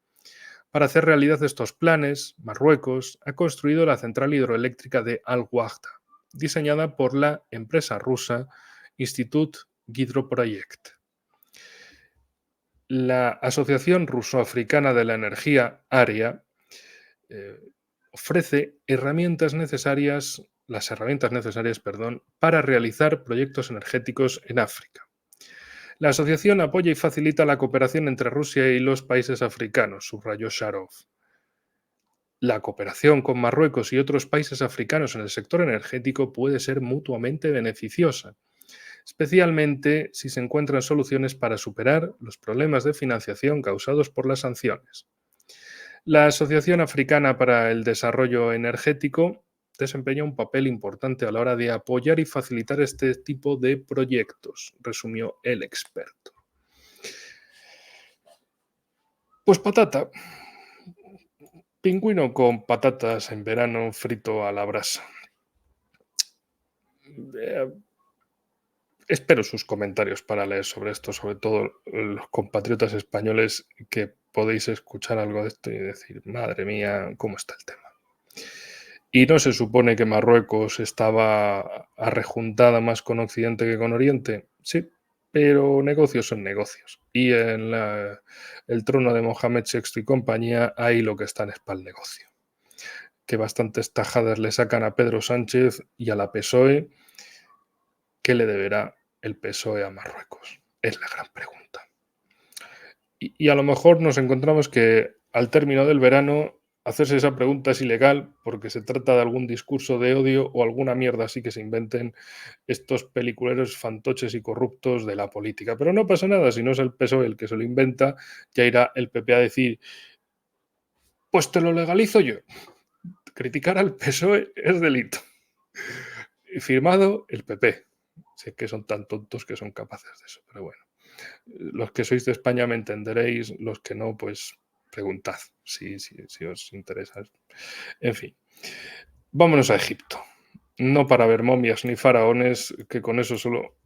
Para hacer realidad estos planes, Marruecos ha construido la central hidroeléctrica de Al-Wahda, diseñada por la empresa rusa Institut Gidroprojekt. La Asociación Ruso-Africana de la Energía, AREA, ofrece las herramientas necesarias para realizar proyectos energéticos en África. La asociación apoya y facilita la cooperación entre Rusia y los países africanos, subrayó Sharov. La cooperación con Marruecos y otros países africanos en el sector energético puede ser mutuamente beneficiosa, especialmente si se encuentran soluciones para superar los problemas de financiación causados por las sanciones. La Asociación Africana para el Desarrollo Energético desempeña un papel importante a la hora de apoyar y facilitar este tipo de proyectos, resumió el experto. Pues patata. Pingüino con patatas en verano frito a la brasa. Espero sus comentarios para leer sobre esto, sobre todo los compatriotas españoles que podéis escuchar algo de esto y decir, madre mía, ¿cómo está el tema? Y no se supone que Marruecos estaba arrejuntada más con Occidente que con Oriente. Sí, pero negocios son negocios. Y en el trono de Mohamed VI y compañía, ahí lo que están es para el negocio. Que bastantes tajadas le sacan a Pedro Sánchez y a la PSOE. ¿Qué le deberá el PSOE a Marruecos? Es la gran pregunta. Y a lo mejor nos encontramos que al término del verano hacerse esa pregunta es ilegal porque se trata de algún discurso de odio o alguna mierda así que se inventen estos peliculeros fantoches y corruptos de la política. Pero no pasa nada, si no es el PSOE el que se lo inventa, ya irá el PP a decir, pues te lo legalizo yo. Criticar al PSOE es delito. Firmado el PP. Sé que son tan tontos que son capaces de eso, pero bueno. Los que sois de España me entenderéis, los que no, pues preguntad si os interesa. En fin, vámonos a Egipto. No para ver momias ni faraones, que con eso solo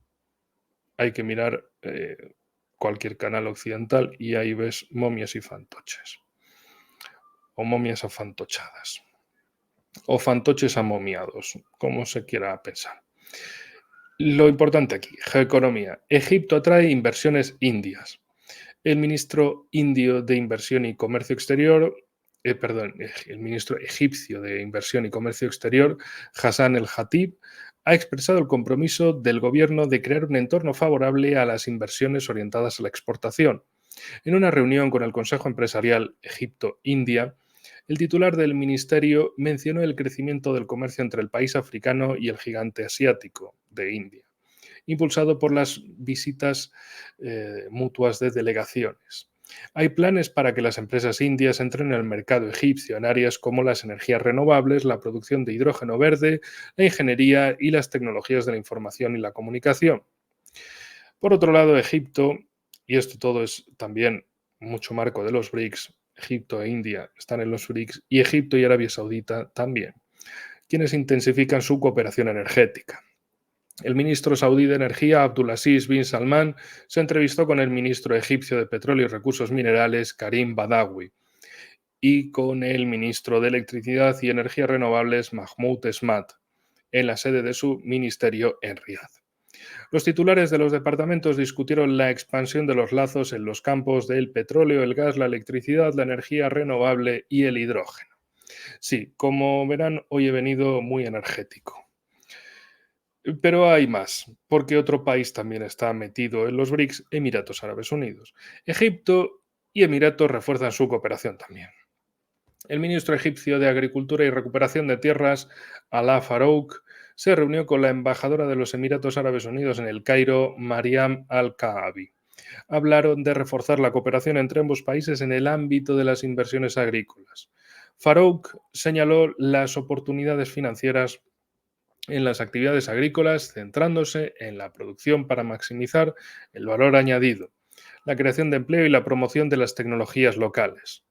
hay que mirar cualquier canal occidental y ahí ves momias y fantoches. O momias afantochadas. O fantoches amomiados, como se quiera pensar. Lo importante aquí, geoeconomía. Egipto atrae inversiones indias. El ministro indio de Inversión y Comercio Exterior, el ministro egipcio de Inversión y Comercio Exterior, Hassan el-Khatib, ha expresado el compromiso del gobierno de crear un entorno favorable a las inversiones orientadas a la exportación. En una reunión con el Consejo Empresarial Egipto-India, el titular del ministerio mencionó el crecimiento del comercio entre el país africano y el gigante asiático de India, impulsado por las visitas mutuas de delegaciones. Hay planes para que las empresas indias entren en el mercado egipcio en áreas como las energías renovables, la producción de hidrógeno verde, la ingeniería y las tecnologías de la información y la comunicación. Por otro lado, Egipto, y esto todo es también mucho marco de los BRICS, Egipto e India están en los BRICS y Egipto y Arabia Saudita también, quienes intensifican su cooperación energética. El ministro saudí de Energía, Abdulaziz bin Salman, se entrevistó con el ministro egipcio de Petróleo y Recursos Minerales, Karim Badawi, y con el ministro de Electricidad y Energías Renovables, Mahmoud Esmat, en la sede de su ministerio en Riad. Los titulares de los departamentos discutieron la expansión de los lazos en los campos del petróleo, el gas, la electricidad, la energía renovable y el hidrógeno. Sí, como verán, hoy he venido muy energético. Pero hay más, porque otro país también está metido en los BRICS, Emiratos Árabes Unidos. Egipto y Emiratos refuerzan su cooperación también. El ministro egipcio de Agricultura y Recuperación de Tierras, Alaa Farouk, se reunió con la embajadora de los Emiratos Árabes Unidos en El Cairo, Mariam Al-Kaabi. Hablaron de reforzar la cooperación entre ambos países en el ámbito de las inversiones agrícolas. Farouk señaló las oportunidades financieras en las actividades agrícolas, centrándose en la producción para maximizar el valor añadido, la creación de empleo y la promoción de las tecnologías locales.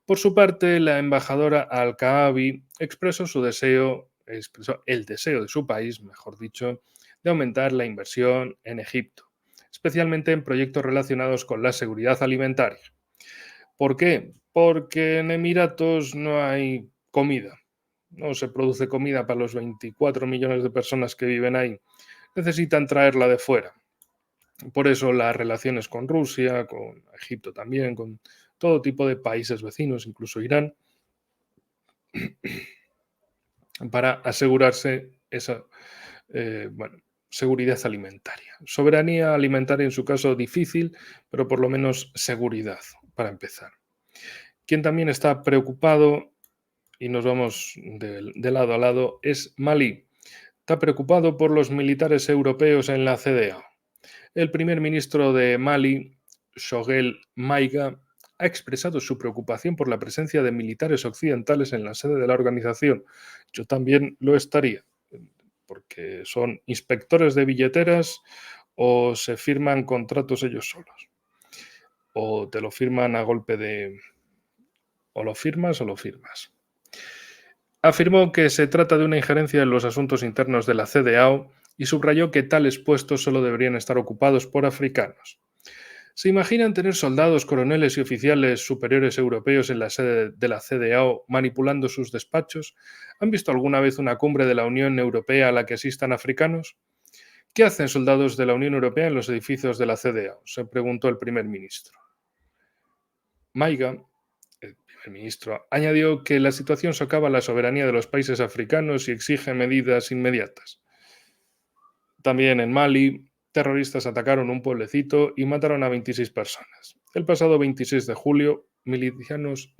Por su parte, la embajadora Al-Kaabi expresó el deseo de su país, mejor dicho, de aumentar la inversión en Egipto, especialmente en proyectos relacionados con la seguridad alimentaria. ¿Por qué? Porque en Emiratos no hay comida, no se produce comida para los 24 millones de personas que viven ahí. Necesitan traerla de fuera. Por eso las relaciones con Rusia, con Egipto también, con todo tipo de países vecinos, incluso Irán, para asegurarse esa seguridad alimentaria. Soberanía alimentaria en su caso difícil, pero por lo menos seguridad, para empezar. Quien también está preocupado, y nos vamos de lado a lado, es Malí. Está preocupado por los militares europeos en la CDA. El primer ministro de Mali, Choguel Maïga, ha expresado su preocupación por la presencia de militares occidentales en la sede de la organización. Yo también lo estaría, porque son inspectores de billeteras o se firman contratos ellos solos. O te lo firman a golpe de... o lo firmas o lo firmas. Afirmó que se trata de una injerencia en los asuntos internos de la CDAO y subrayó que tales puestos solo deberían estar ocupados por africanos. ¿Se imaginan tener soldados, coroneles y oficiales superiores europeos en la sede de la CDAO manipulando sus despachos? ¿Han visto alguna vez una cumbre de la Unión Europea a la que asistan africanos? ¿Qué hacen soldados de la Unión Europea en los edificios de la CDAO?, se preguntó el primer ministro. Maiga, el primer ministro, añadió que la situación socava la soberanía de los países africanos y exige medidas inmediatas. También en Mali, terroristas atacaron un pueblecito y mataron a 26 personas. El pasado 26 de julio, milicianos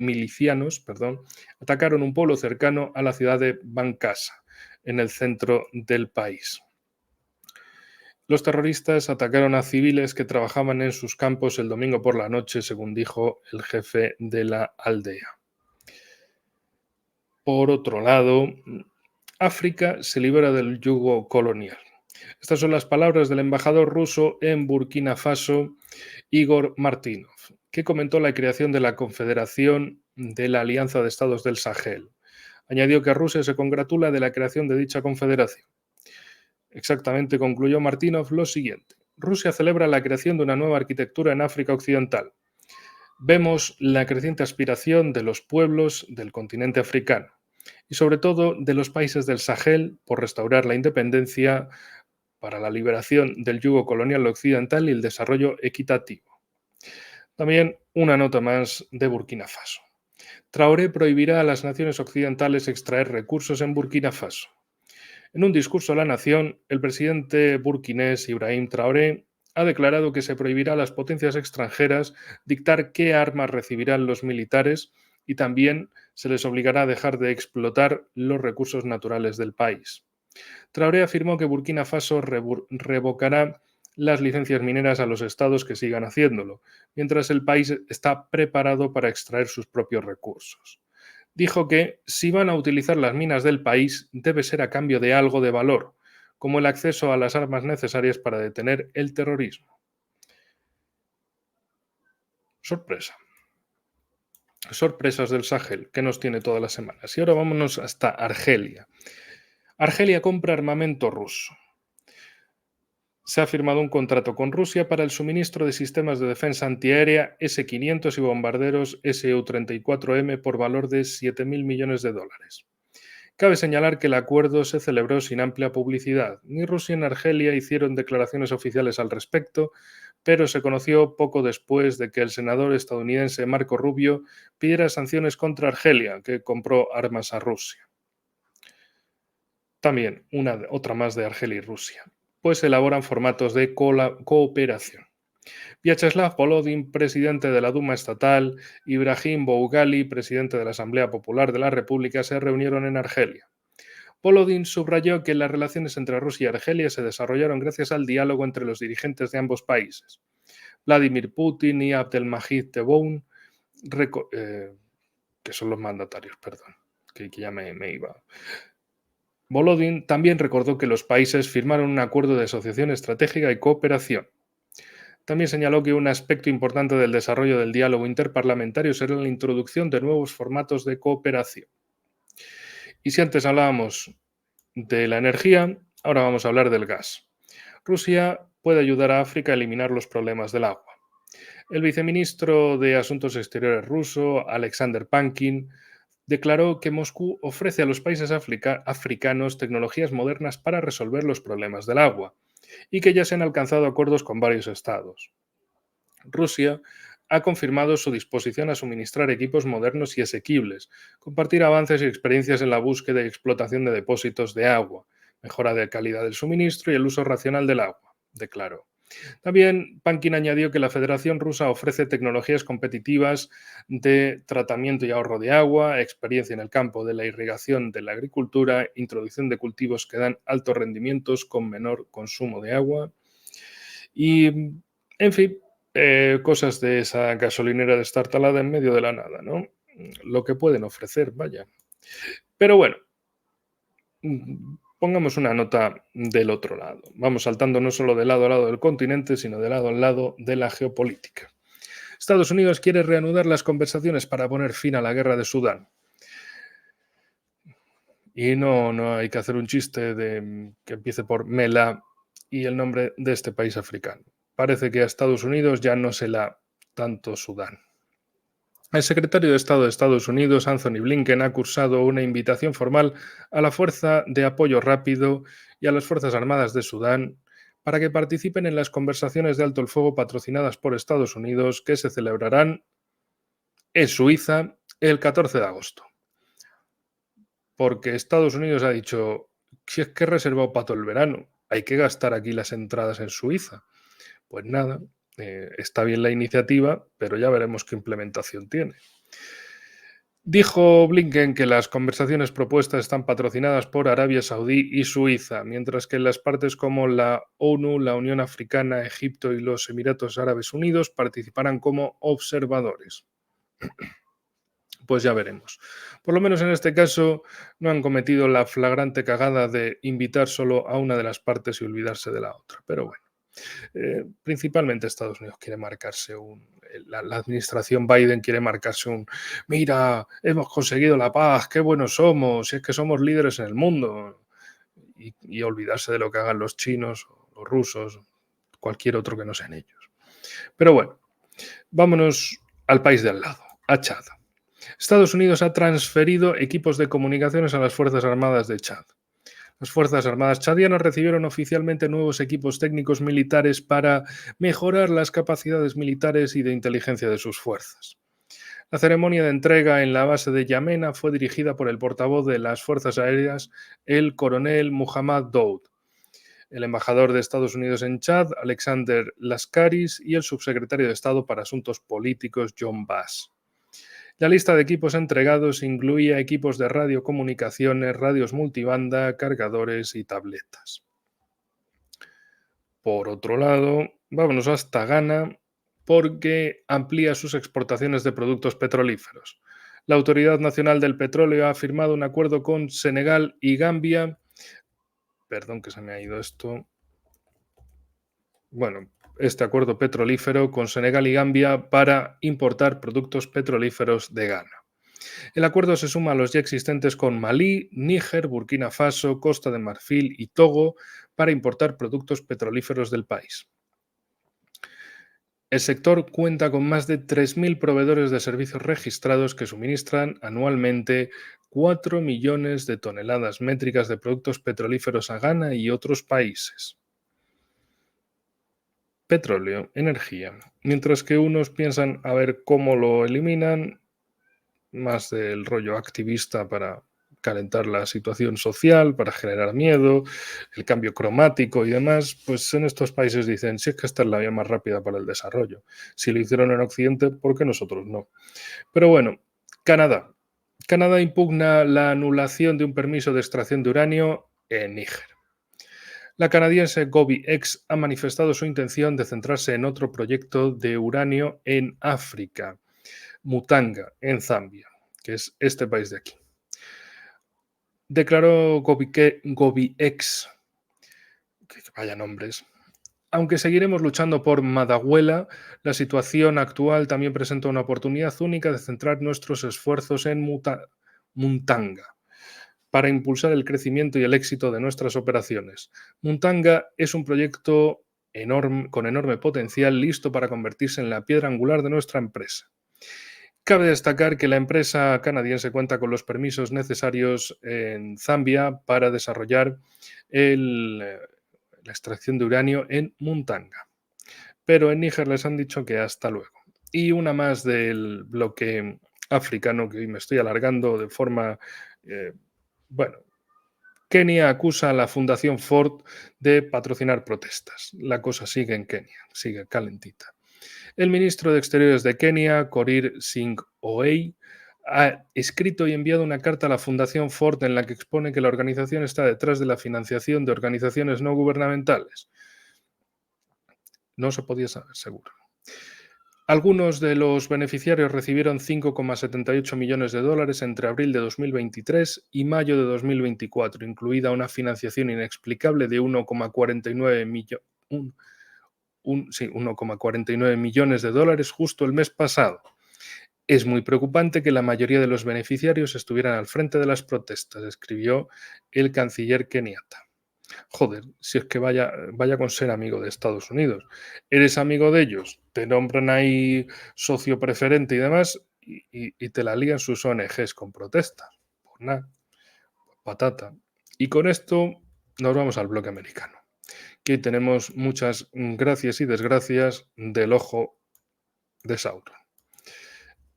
atacaron un pueblo cercano a la ciudad de Bankassa, en el centro del país. Los terroristas atacaron a civiles que trabajaban en sus campos el domingo por la noche, según dijo el jefe de la aldea. Por otro lado, África se libera del yugo colonial. Estas son las palabras del embajador ruso en Burkina Faso, Igor Martynov, que comentó la creación de la Confederación de la Alianza de Estados del Sahel. Añadió que Rusia se congratula de la creación de dicha confederación. Exactamente, concluyó Martynov lo siguiente. Rusia celebra la creación de una nueva arquitectura en África Occidental. Vemos la creciente aspiración de los pueblos del continente africano y sobre todo de los países del Sahel por restaurar la independencia para la liberación del yugo colonial occidental y el desarrollo equitativo. También una nota más de Burkina Faso. Traoré prohibirá a las naciones occidentales extraer recursos en Burkina Faso. En un discurso a la nación, el presidente burkinés Ibrahim Traoré ha declarado que se prohibirá a las potencias extranjeras dictar qué armas recibirán los militares y también se les obligará a dejar de explotar los recursos naturales del país. Traoré afirmó que Burkina Faso revocará las licencias mineras a los estados que sigan haciéndolo, mientras el país está preparado para extraer sus propios recursos. Dijo que si van a utilizar las minas del país debe ser a cambio de algo de valor, como el acceso a las armas necesarias para detener el terrorismo. Sorpresa. Sorpresas del Sahel, que nos tiene todas las semanas. Y ahora vámonos hasta Argelia. Argelia compra armamento ruso. Se ha firmado un contrato con Rusia para el suministro de sistemas de defensa antiaérea S-500 y bombarderos Su-34M por valor de $7.000 millones. Cabe señalar que el acuerdo se celebró sin amplia publicidad. Ni Rusia ni Argelia hicieron declaraciones oficiales al respecto, pero se conoció poco después de que el senador estadounidense Marco Rubio pidiera sanciones contra Argelia, que compró armas a Rusia. También otra más de Argelia y Rusia, pues elaboran formatos de cooperación. Vyacheslav Volodin, presidente de la Duma estatal, y Brahim Bougali, presidente de la Asamblea Popular de la República, se reunieron en Argelia. Volodin subrayó que las relaciones entre Rusia y Argelia se desarrollaron gracias al diálogo entre los dirigentes de ambos países. Vladimir Putin y Abdelmajid Tebboune, que son los mandatarios, perdón, que ya me iba. Volodin también recordó que los países firmaron un acuerdo de asociación estratégica y cooperación. También señaló que un aspecto importante del desarrollo del diálogo interparlamentario será la introducción de nuevos formatos de cooperación. Y si antes hablábamos de la energía, ahora vamos a hablar del gas. Rusia puede ayudar a África a eliminar los problemas del agua. El viceministro de Asuntos Exteriores ruso, Alexander Pankin, declaró que Moscú ofrece a los países africanos tecnologías modernas para resolver los problemas del agua y que ya se han alcanzado acuerdos con varios estados. Rusia ha confirmado su disposición a suministrar equipos modernos y asequibles, compartir avances y experiencias en la búsqueda y explotación de depósitos de agua, mejora de calidad del suministro y el uso racional del agua, declaró. También Pankin añadió que la Federación Rusa ofrece tecnologías competitivas de tratamiento y ahorro de agua, experiencia en el campo de la irrigación de la agricultura, introducción de cultivos que dan altos rendimientos con menor consumo de agua y, en fin, cosas de esa gasolinera destartalada en medio de la nada, ¿no? Lo que pueden ofrecer, vaya. Pero bueno, pongamos una nota del otro lado. Vamos saltando no solo de lado a lado del continente, sino de lado a lado de la geopolítica. Estados Unidos quiere reanudar las conversaciones para poner fin a la guerra de Sudán. Y no hay que hacer un chiste de que empiece por Mela y el nombre de este país africano. Parece que a Estados Unidos ya no se la tanto Sudán. El secretario de Estado de Estados Unidos, Anthony Blinken, ha cursado una invitación formal a la Fuerza de Apoyo Rápido y a las Fuerzas Armadas de Sudán para que participen en las conversaciones de alto el fuego patrocinadas por Estados Unidos que se celebrarán en Suiza el 14 de agosto. Porque Estados Unidos ha dicho, si es que he reservado para todo el verano, hay que gastar aquí las entradas en Suiza. Pues nada, está bien la iniciativa, pero ya veremos qué implementación tiene. Dijo Blinken que las conversaciones propuestas están patrocinadas por Arabia Saudí y Suiza, mientras que las partes como la ONU, la Unión Africana, Egipto y los Emiratos Árabes Unidos participarán como observadores. Pues ya veremos. Por lo menos en este caso no han cometido la flagrante cagada de invitar solo a una de las partes y olvidarse de la otra. Pero bueno. Principalmente Estados Unidos quiere marcarse la administración Biden quiere marcarse mira, hemos conseguido la paz, qué buenos somos, si es que somos líderes en el mundo, y olvidarse de lo que hagan los chinos, los rusos, cualquier otro que no sean ellos. Pero bueno, vámonos al país de al lado, a Chad. Estados Unidos ha transferido equipos de comunicaciones a las Fuerzas Armadas de Chad. Las Fuerzas Armadas chadianas recibieron oficialmente nuevos equipos técnicos militares para mejorar las capacidades militares y de inteligencia de sus fuerzas. La ceremonia de entrega en la base de Yamena fue dirigida por el portavoz de las Fuerzas Aéreas, el coronel Muhammad Daoud, el embajador de Estados Unidos en Chad, Alexander Laskaris, y el subsecretario de Estado para Asuntos Políticos, John Bass. La lista de equipos entregados incluía equipos de radiocomunicaciones, radios multibanda, cargadores y tabletas. Por otro lado, vámonos hasta Ghana porque amplía sus exportaciones de productos petrolíferos. La Autoridad Nacional del Petróleo ha firmado un acuerdo con Senegal y Gambia. Perdón que se me ha ido esto. Bueno, este acuerdo petrolífero con Senegal y Gambia para importar productos petrolíferos de Ghana. El acuerdo se suma a los ya existentes con Malí, Níger, Burkina Faso, Costa de Marfil y Togo para importar productos petrolíferos del país. El sector cuenta con más de 3.000 proveedores de servicios registrados que suministran anualmente 4 millones de toneladas métricas de productos petrolíferos a Ghana y otros países. Petróleo, energía. Mientras que unos piensan a ver cómo lo eliminan, más del rollo activista para calentar la situación social, para generar miedo, el cambio cromático y demás, pues en estos países dicen, si es que esta es la vía más rápida para el desarrollo. Si lo hicieron en Occidente, ¿por qué nosotros no? Pero bueno, Canadá. Canadá impugna la anulación de un permiso de extracción de uranio en Níger. La canadiense Gobi X ha manifestado su intención de centrarse en otro proyecto de uranio en África, Mutanga, en Zambia, que es este país de aquí. Declaró Gobi X, que vaya nombres. Aunque seguiremos luchando por Madahuela, la situación actual también presenta una oportunidad única de centrar nuestros esfuerzos en Muntanga para impulsar el crecimiento y el éxito de nuestras operaciones. Muntanga es un proyecto con enorme potencial listo para convertirse en la piedra angular de nuestra empresa. Cabe destacar que la empresa canadiense cuenta con los permisos necesarios en Zambia para desarrollar la extracción de uranio en Muntanga. Pero en Níger les han dicho que hasta luego. Y una más del bloque africano, que hoy me estoy alargando de forma, bueno, Kenia acusa a la Fundación Ford de patrocinar protestas. La cosa sigue en Kenia, sigue calentita. El ministro de Exteriores de Kenia, Korir Singh-Oei, ha escrito y enviado una carta a la Fundación Ford en la que expone que la organización está detrás de la financiación de organizaciones no gubernamentales. No se podía saber, seguro. Algunos de los beneficiarios recibieron 5,78 millones de dólares entre abril de 2023 y mayo de 2024, incluida una financiación inexplicable de 1,49 millones de dólares justo el mes pasado. Es muy preocupante que la mayoría de los beneficiarios estuvieran al frente de las protestas, escribió el canciller keniata. Joder, si es que vaya con ser amigo de Estados Unidos. Eres amigo de ellos, te nombran ahí socio preferente y demás, y te la lían sus ONGs con protestas. Pues nada, patata. Y con esto nos vamos al bloque americano. Que tenemos muchas gracias y desgracias del ojo de Sauron.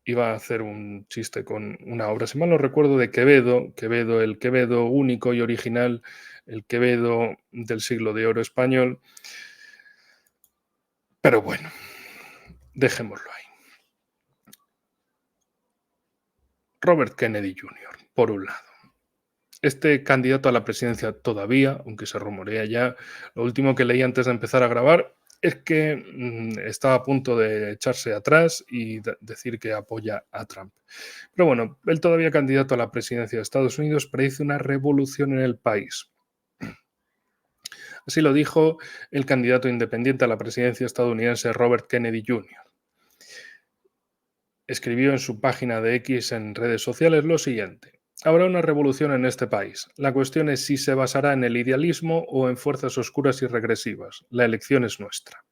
Iba a hacer un chiste con una obra, si mal no recuerdo, de Quevedo, el Quevedo único y original, el Quevedo del siglo de oro español. Pero bueno, dejémoslo ahí. Robert Kennedy Jr., por un lado. Este candidato a la presidencia todavía, aunque se rumorea ya, lo último que leí antes de empezar a grabar es que estaba a punto de echarse atrás y decir que apoya a Trump. Pero bueno, el todavía candidato a la presidencia de Estados Unidos predice una revolución en el país. Así lo dijo el candidato independiente a la presidencia estadounidense Robert Kennedy Jr. Escribió en su página de X en redes sociales lo siguiente: habrá una revolución en este país. La cuestión es si se basará en el idealismo o en fuerzas oscuras y regresivas. La elección es nuestra.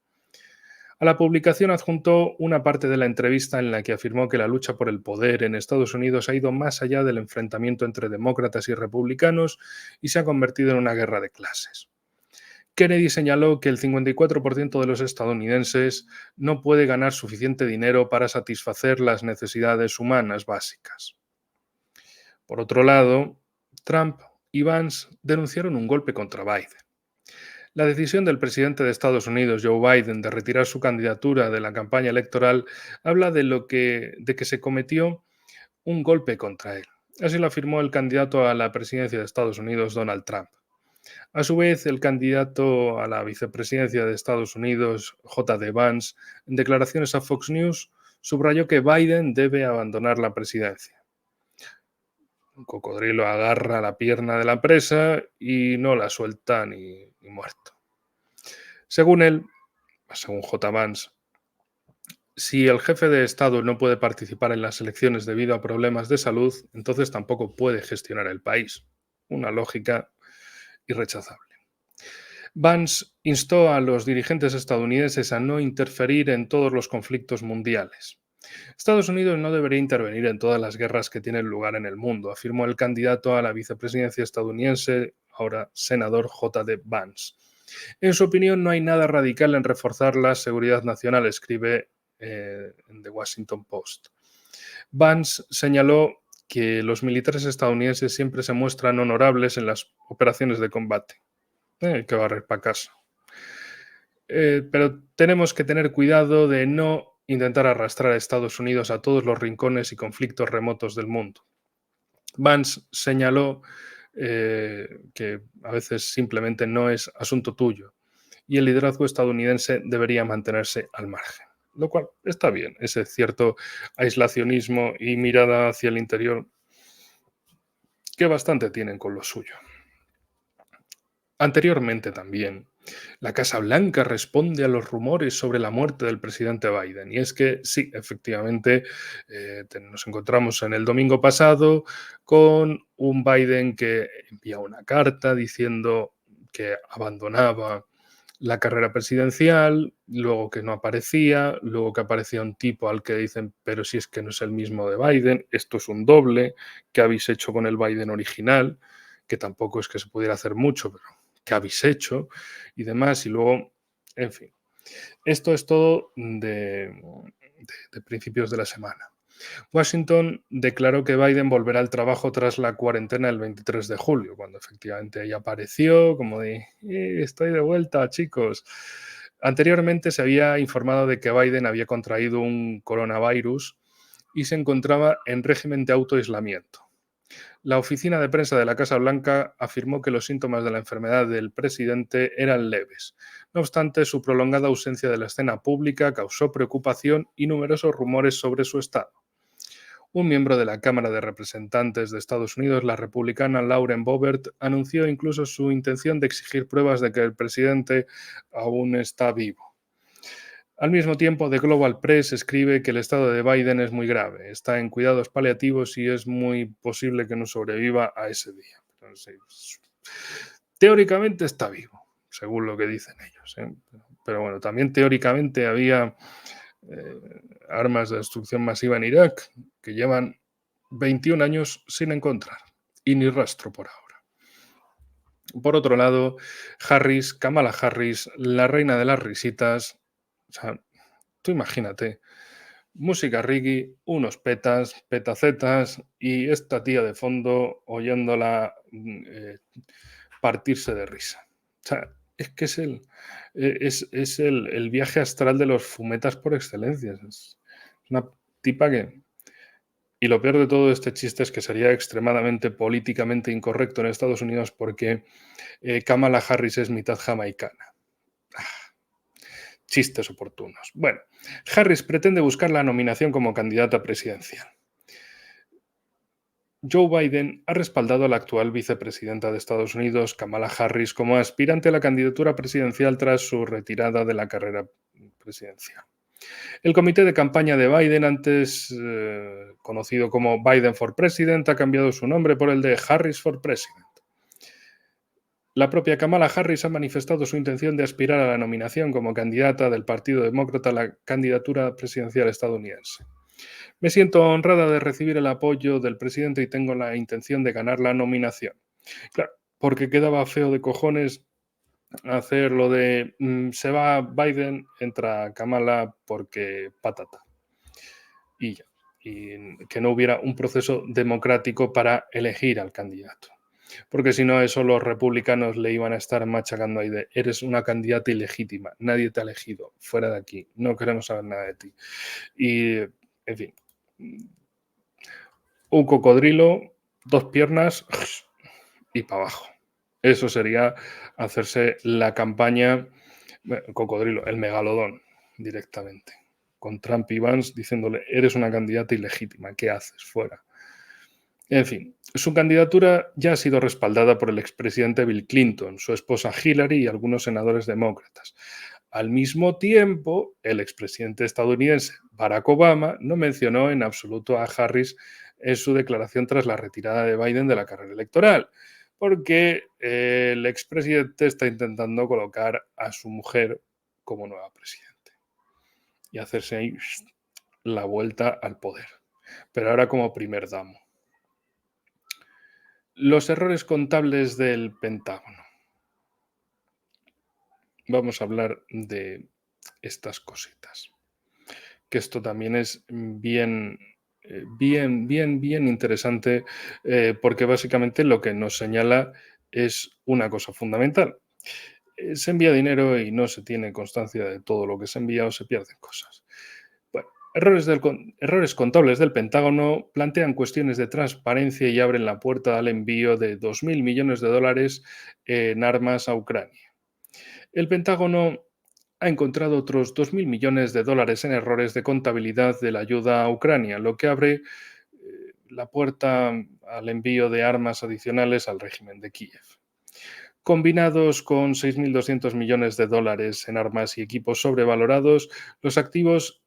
A la publicación adjuntó una parte de la entrevista en la que afirmó que la lucha por el poder en Estados Unidos ha ido más allá del enfrentamiento entre demócratas y republicanos y se ha convertido en una guerra de clases. Kennedy señaló que el 54% de los estadounidenses no puede ganar suficiente dinero para satisfacer las necesidades humanas básicas. Por otro lado, Trump y Vance denunciaron un golpe contra Biden. La decisión del presidente de Estados Unidos, Joe Biden, de retirar su candidatura de la campaña electoral habla de que se cometió un golpe contra él. Así lo afirmó el candidato a la presidencia de Estados Unidos, Donald Trump. A su vez, el candidato a la vicepresidencia de Estados Unidos, J.D. Vance, en declaraciones a Fox News, subrayó que Biden debe abandonar la presidencia. Un cocodrilo agarra la pierna de la presa y no la suelta ni muerto. Según él, según J. Vance, si el jefe de Estado no puede participar en las elecciones debido a problemas de salud, entonces tampoco puede gestionar el país. Una lógica irrechazable. Vance instó a los dirigentes estadounidenses a no interferir en todos los conflictos mundiales. Estados Unidos no debería intervenir en todas las guerras que tienen lugar en el mundo, afirmó el candidato a la vicepresidencia estadounidense, ahora senador J.D. Vance. En su opinión, no hay nada radical en reforzar la seguridad nacional, escribe en The Washington Post. Vance señaló que los militares estadounidenses siempre se muestran honorables en las operaciones de combate. Hay que barrer para casa. Pero tenemos que tener cuidado de no intentar arrastrar a Estados Unidos a todos los rincones y conflictos remotos del mundo. Vance señaló que a veces simplemente no es asunto tuyo y el liderazgo estadounidense debería mantenerse al margen, lo cual está bien, ese cierto aislacionismo y mirada hacia el interior que bastante tienen con lo suyo. Anteriormente también, la Casa Blanca responde a los rumores sobre la muerte del presidente Biden. Y es que sí, efectivamente, nos encontramos en el domingo pasado con un Biden que envía una carta diciendo que abandonaba la carrera presidencial, luego que no aparecía, luego que aparecía un tipo al que dicen, pero si es que no es el mismo de Biden, esto es un doble, ¿qué habéis hecho con el Biden original? Que tampoco es que se pudiera hacer mucho, pero ¿qué habéis hecho? Y demás, y luego, en fin. Esto es todo de principios de la semana. Washington declaró que Biden volverá al trabajo tras la cuarentena el 23 de julio, cuando efectivamente ahí apareció, como de, estoy de vuelta, chicos. Anteriormente se había informado de que Biden había contraído un coronavirus y se encontraba en régimen de autoaislamiento. La oficina de prensa de la Casa Blanca afirmó que los síntomas de la enfermedad del presidente eran leves. No obstante, su prolongada ausencia de la escena pública causó preocupación y numerosos rumores sobre su estado. Un miembro de la Cámara de Representantes de Estados Unidos, la republicana Lauren Boebert, anunció incluso su intención de exigir pruebas de que el presidente aún está vivo. Al mismo tiempo, The Global Press escribe que el estado de Biden es muy grave, está en cuidados paliativos y es muy posible que no sobreviva a ese día. Entonces, teóricamente está vivo, según lo que dicen ellos. Pero bueno, también teóricamente había eh, armas de destrucción masiva en Irak que llevan 21 años sin encontrar y ni rastro por ahora. Por otro lado, Kamala Harris, la reina de las risitas, o sea, tú imagínate, música reggae, unos petacetas y esta tía de fondo oyéndola partirse de risa. O sea, es que es el viaje astral de los fumetas por excelencia. Es una tipa que... Y lo peor de todo este chiste es que sería extremadamente políticamente incorrecto en Estados Unidos porque Kamala Harris es mitad jamaicana. Chistes oportunos. Bueno, Harris pretende buscar la nominación como candidata presidencial. Joe Biden ha respaldado a la actual vicepresidenta de Estados Unidos, Kamala Harris, como aspirante a la candidatura presidencial tras su retirada de la carrera presidencial. El comité de campaña de Biden, antes conocido como Biden for President, ha cambiado su nombre por el de Harris for President. La propia Kamala Harris ha manifestado su intención de aspirar a la nominación como candidata del Partido Demócrata a la candidatura presidencial estadounidense. Me siento honrada de recibir el apoyo del presidente y tengo la intención de ganar la nominación. Claro, porque quedaba feo de cojones hacer lo de se va Biden, entra Kamala porque patata. Y ya. Y que no hubiera un proceso democrático para elegir al candidato. Porque si no, eso los republicanos le iban a estar machacando ahí de eres una candidata ilegítima, nadie te ha elegido, fuera de aquí, no queremos saber nada de ti. Y, en fin, un cocodrilo, dos piernas y para abajo. Eso sería hacerse la campaña, cocodrilo, el megalodón, directamente, con Trump y Vance diciéndole, eres una candidata ilegítima, ¿qué haces? Fuera. En fin, su candidatura ya ha sido respaldada por el expresidente Bill Clinton, su esposa Hillary y algunos senadores demócratas. Al mismo tiempo, el expresidente estadounidense Barack Obama no mencionó en absoluto a Harris en su declaración tras la retirada de Biden de la carrera electoral, porque el expresidente está intentando colocar a su mujer como nueva presidente y hacerse ahí la vuelta al poder, pero ahora como primer damo. Los errores contables del Pentágono. Vamos a hablar de estas cositas, que esto también es bien interesante, porque básicamente lo que nos señala es una cosa fundamental. Se envía dinero y no se tiene constancia de todo lo que se envía o se pierden cosas. Bueno, errores contables del Pentágono plantean cuestiones de transparencia y abren la puerta al envío de 2.000 millones de dólares en armas a Ucrania. El Pentágono ha encontrado otros 2.000 millones de dólares en errores de contabilidad de la ayuda a Ucrania, lo que abre la puerta al envío de armas adicionales al régimen de Kiev. Combinados con 6.200 millones de dólares en armas y equipos sobrevalorados, los activos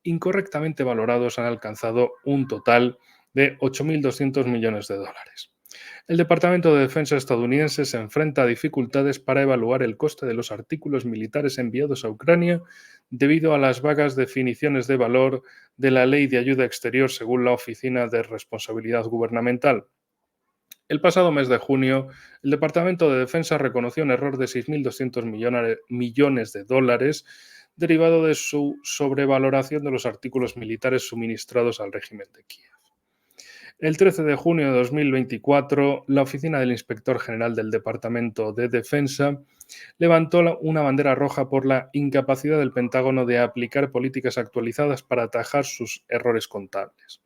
incorrectamente valorados han alcanzado un total de 8.200 millones de dólares. El Departamento de Defensa estadounidense se enfrenta a dificultades para evaluar el coste de los artículos militares enviados a Ucrania debido a las vagas definiciones de valor de la Ley de Ayuda Exterior según la Oficina de Responsabilidad Gubernamental. El pasado mes de junio, el Departamento de Defensa reconoció un error de 6.200 millones de dólares derivado de su sobrevaloración de los artículos militares suministrados al régimen de Kiev. El 13 de junio de 2024, la Oficina del Inspector General del Departamento de Defensa levantó una bandera roja por la incapacidad del Pentágono de aplicar políticas actualizadas para atajar sus errores contables.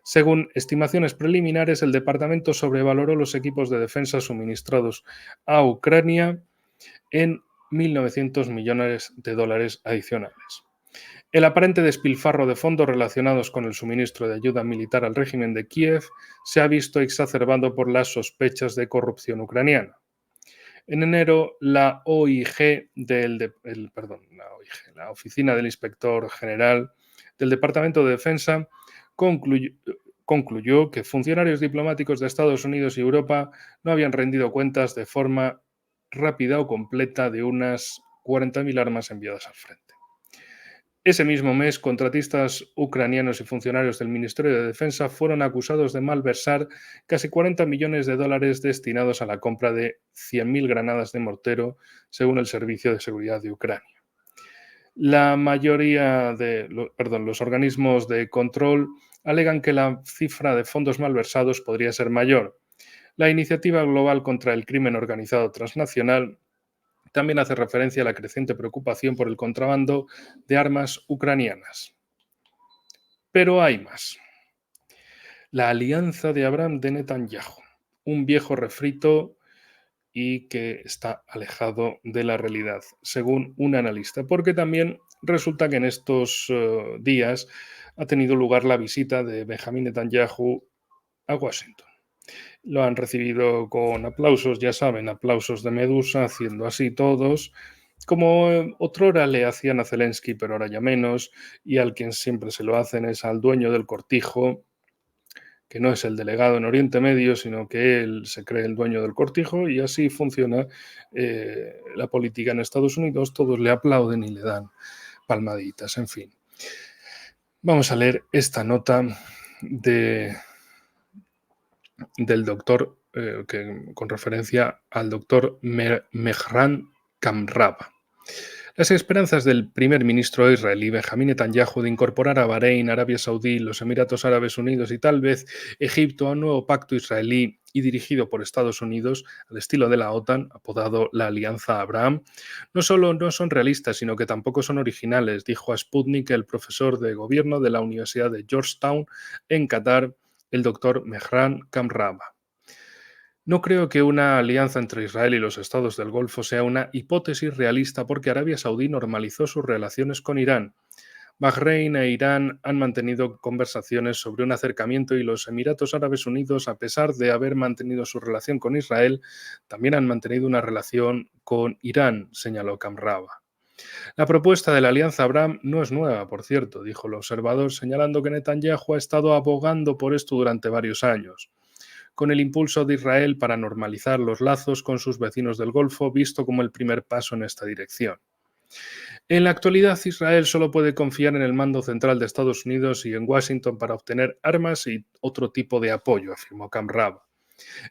Según estimaciones preliminares, el departamento sobrevaloró los equipos de defensa suministrados a Ucrania en 1.900 millones de dólares adicionales. El aparente despilfarro de fondos relacionados con el suministro de ayuda militar al régimen de Kiev se ha visto exacerbado por las sospechas de corrupción ucraniana. En enero, la Oficina del Inspector General del Departamento de Defensa concluyó que funcionarios diplomáticos de Estados Unidos y Europa no habían rendido cuentas de forma rápida o completa de unas 40.000 armas enviadas al frente. Ese mismo mes, contratistas ucranianos y funcionarios del Ministerio de Defensa fueron acusados de malversar casi 40 millones de dólares destinados a la compra de 100.000 granadas de mortero, según el Servicio de Seguridad de Ucrania. La mayoría de los organismos de control alegan que la cifra de fondos malversados podría ser mayor. La Iniciativa Global contra el Crimen Organizado Transnacional también hace referencia a la creciente preocupación por el contrabando de armas ucranianas. Pero hay más. La alianza de Abraham de Netanyahu, un viejo refrito y que está alejado de la realidad, según un analista, porque también resulta que en estos días ha tenido lugar la visita de Benjamín Netanyahu a Washington. Lo han recibido con aplausos, ya saben, aplausos de Medusa, haciendo así todos, como otrora le hacían a Zelensky, pero ahora ya menos, y al quien siempre se lo hacen es al dueño del cortijo, que no es el delegado en Oriente Medio, sino que él se cree el dueño del cortijo, y así funciona la política en Estados Unidos, todos le aplauden y le dan palmaditas, en fin. Vamos a leer esta nota del doctor, con referencia al doctor Mehran Kamrab. Las esperanzas del primer ministro israelí Benjamín Netanyahu de incorporar a Bahrein, Arabia Saudí, los Emiratos Árabes Unidos y tal vez Egipto a un nuevo pacto israelí y dirigido por Estados Unidos, al estilo de la OTAN, apodado la Alianza Abraham, no solo no son realistas, sino que tampoco son originales, dijo a Sputnik el profesor de gobierno de la Universidad de Georgetown en Qatar, el doctor Mehran Kamrab. No creo que una alianza entre Israel y los estados del Golfo sea una hipótesis realista porque Arabia Saudí normalizó sus relaciones con Irán. Bahrein e Irán han mantenido conversaciones sobre un acercamiento y los Emiratos Árabes Unidos, a pesar de haber mantenido su relación con Israel, también han mantenido una relación con Irán, señaló Kamrab. La propuesta de la Alianza Abraham no es nueva, por cierto, dijo el observador, señalando que Netanyahu ha estado abogando por esto durante varios años, con el impulso de Israel para normalizar los lazos con sus vecinos del Golfo, visto como el primer paso en esta dirección. En la actualidad, Israel solo puede confiar en el mando central de Estados Unidos y en Washington para obtener armas y otro tipo de apoyo, afirmó Kamrab.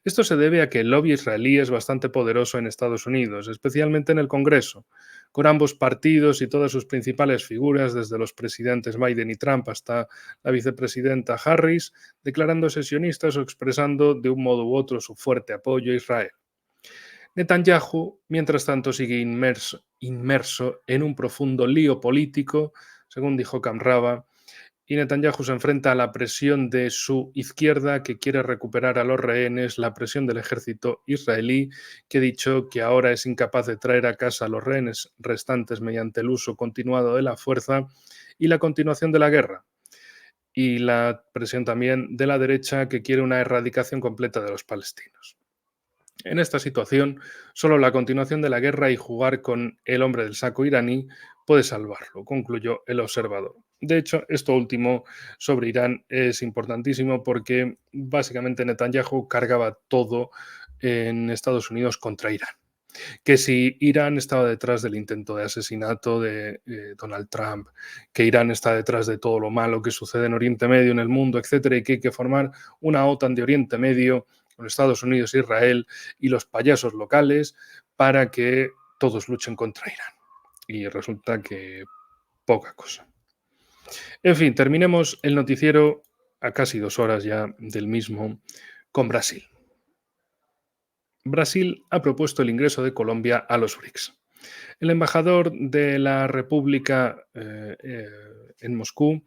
Esto se debe a que el lobby israelí es bastante poderoso en Estados Unidos, especialmente en el Congreso, con ambos partidos y todas sus principales figuras, desde los presidentes Biden y Trump hasta la vicepresidenta Harris, declarándose sionistas o expresando de un modo u otro su fuerte apoyo a Israel. Netanyahu, mientras tanto, sigue inmerso en un profundo lío político, según dijo Kamraba, y Netanyahu se enfrenta a la presión de su izquierda, que quiere recuperar a los rehenes, la presión del ejército israelí, que ha dicho que ahora es incapaz de traer a casa a los rehenes restantes mediante el uso continuado de la fuerza, y la continuación de la guerra, y la presión también de la derecha, que quiere una erradicación completa de los palestinos. En esta situación, solo la continuación de la guerra y jugar con el hombre del saco iraní puede salvarlo, concluyó el observador. De hecho, esto último sobre Irán es importantísimo porque básicamente Netanyahu cargaba todo en Estados Unidos contra Irán. Que si Irán estaba detrás del intento de asesinato de Donald Trump, que Irán está detrás de todo lo malo que sucede en Oriente Medio, en el mundo, etcétera, y que hay que formar una OTAN de Oriente Medio con Estados Unidos, Israel y los payasos locales para que todos luchen contra Irán. Y resulta que poca cosa. En fin, terminemos el noticiero a casi 2 horas ya del mismo con Brasil. Brasil ha propuesto el ingreso de Colombia a los BRICS. El embajador de la República en Moscú,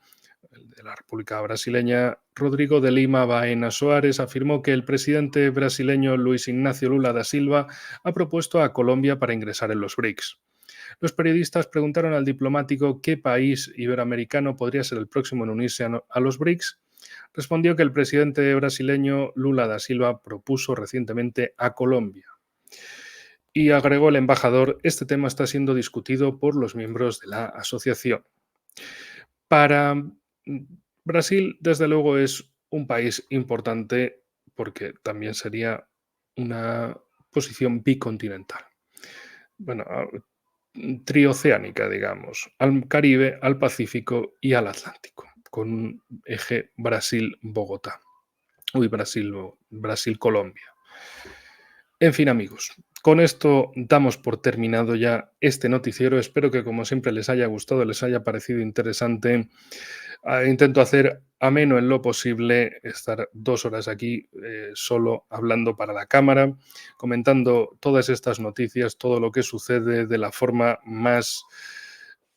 de la República Brasileña, Rodrigo de Lima Baena Soares, afirmó que el presidente brasileño Luis Ignacio Lula da Silva ha propuesto a Colombia para ingresar en los BRICS. Los periodistas preguntaron al diplomático qué país iberoamericano podría ser el próximo en unirse a los BRICS. Respondió que el presidente brasileño Lula da Silva propuso recientemente a Colombia. Y agregó el embajador, este tema está siendo discutido por los miembros de la asociación. Para Brasil, desde luego, es un país importante porque también sería una posición bicontinental. Bueno, trioceánica, digamos, al Caribe, al Pacífico y al Atlántico, con un eje Brasil-Bogotá. Brasil-Colombia. En fin, amigos, con esto damos por terminado ya este noticiero. Espero que, como siempre, les haya gustado, les haya parecido interesante. Intento hacer ameno en lo posible, estar 2 horas aquí solo hablando para la cámara, comentando todas estas noticias, todo lo que sucede de la forma más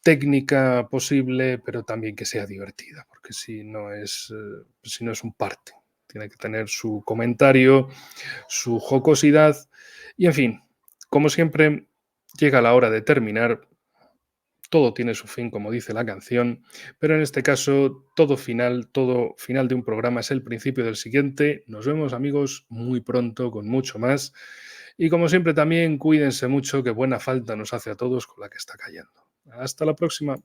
técnica posible, pero también que sea divertida, porque si no es un parte. Tiene que tener su comentario, su jocosidad y, en fin, como siempre, llega la hora de terminar. Todo tiene su fin, como dice la canción, pero en este caso todo final de un programa es el principio del siguiente. Nos vemos, amigos, muy pronto con mucho más. Y como siempre también cuídense mucho, que buena falta nos hace a todos con la que está cayendo. Hasta la próxima.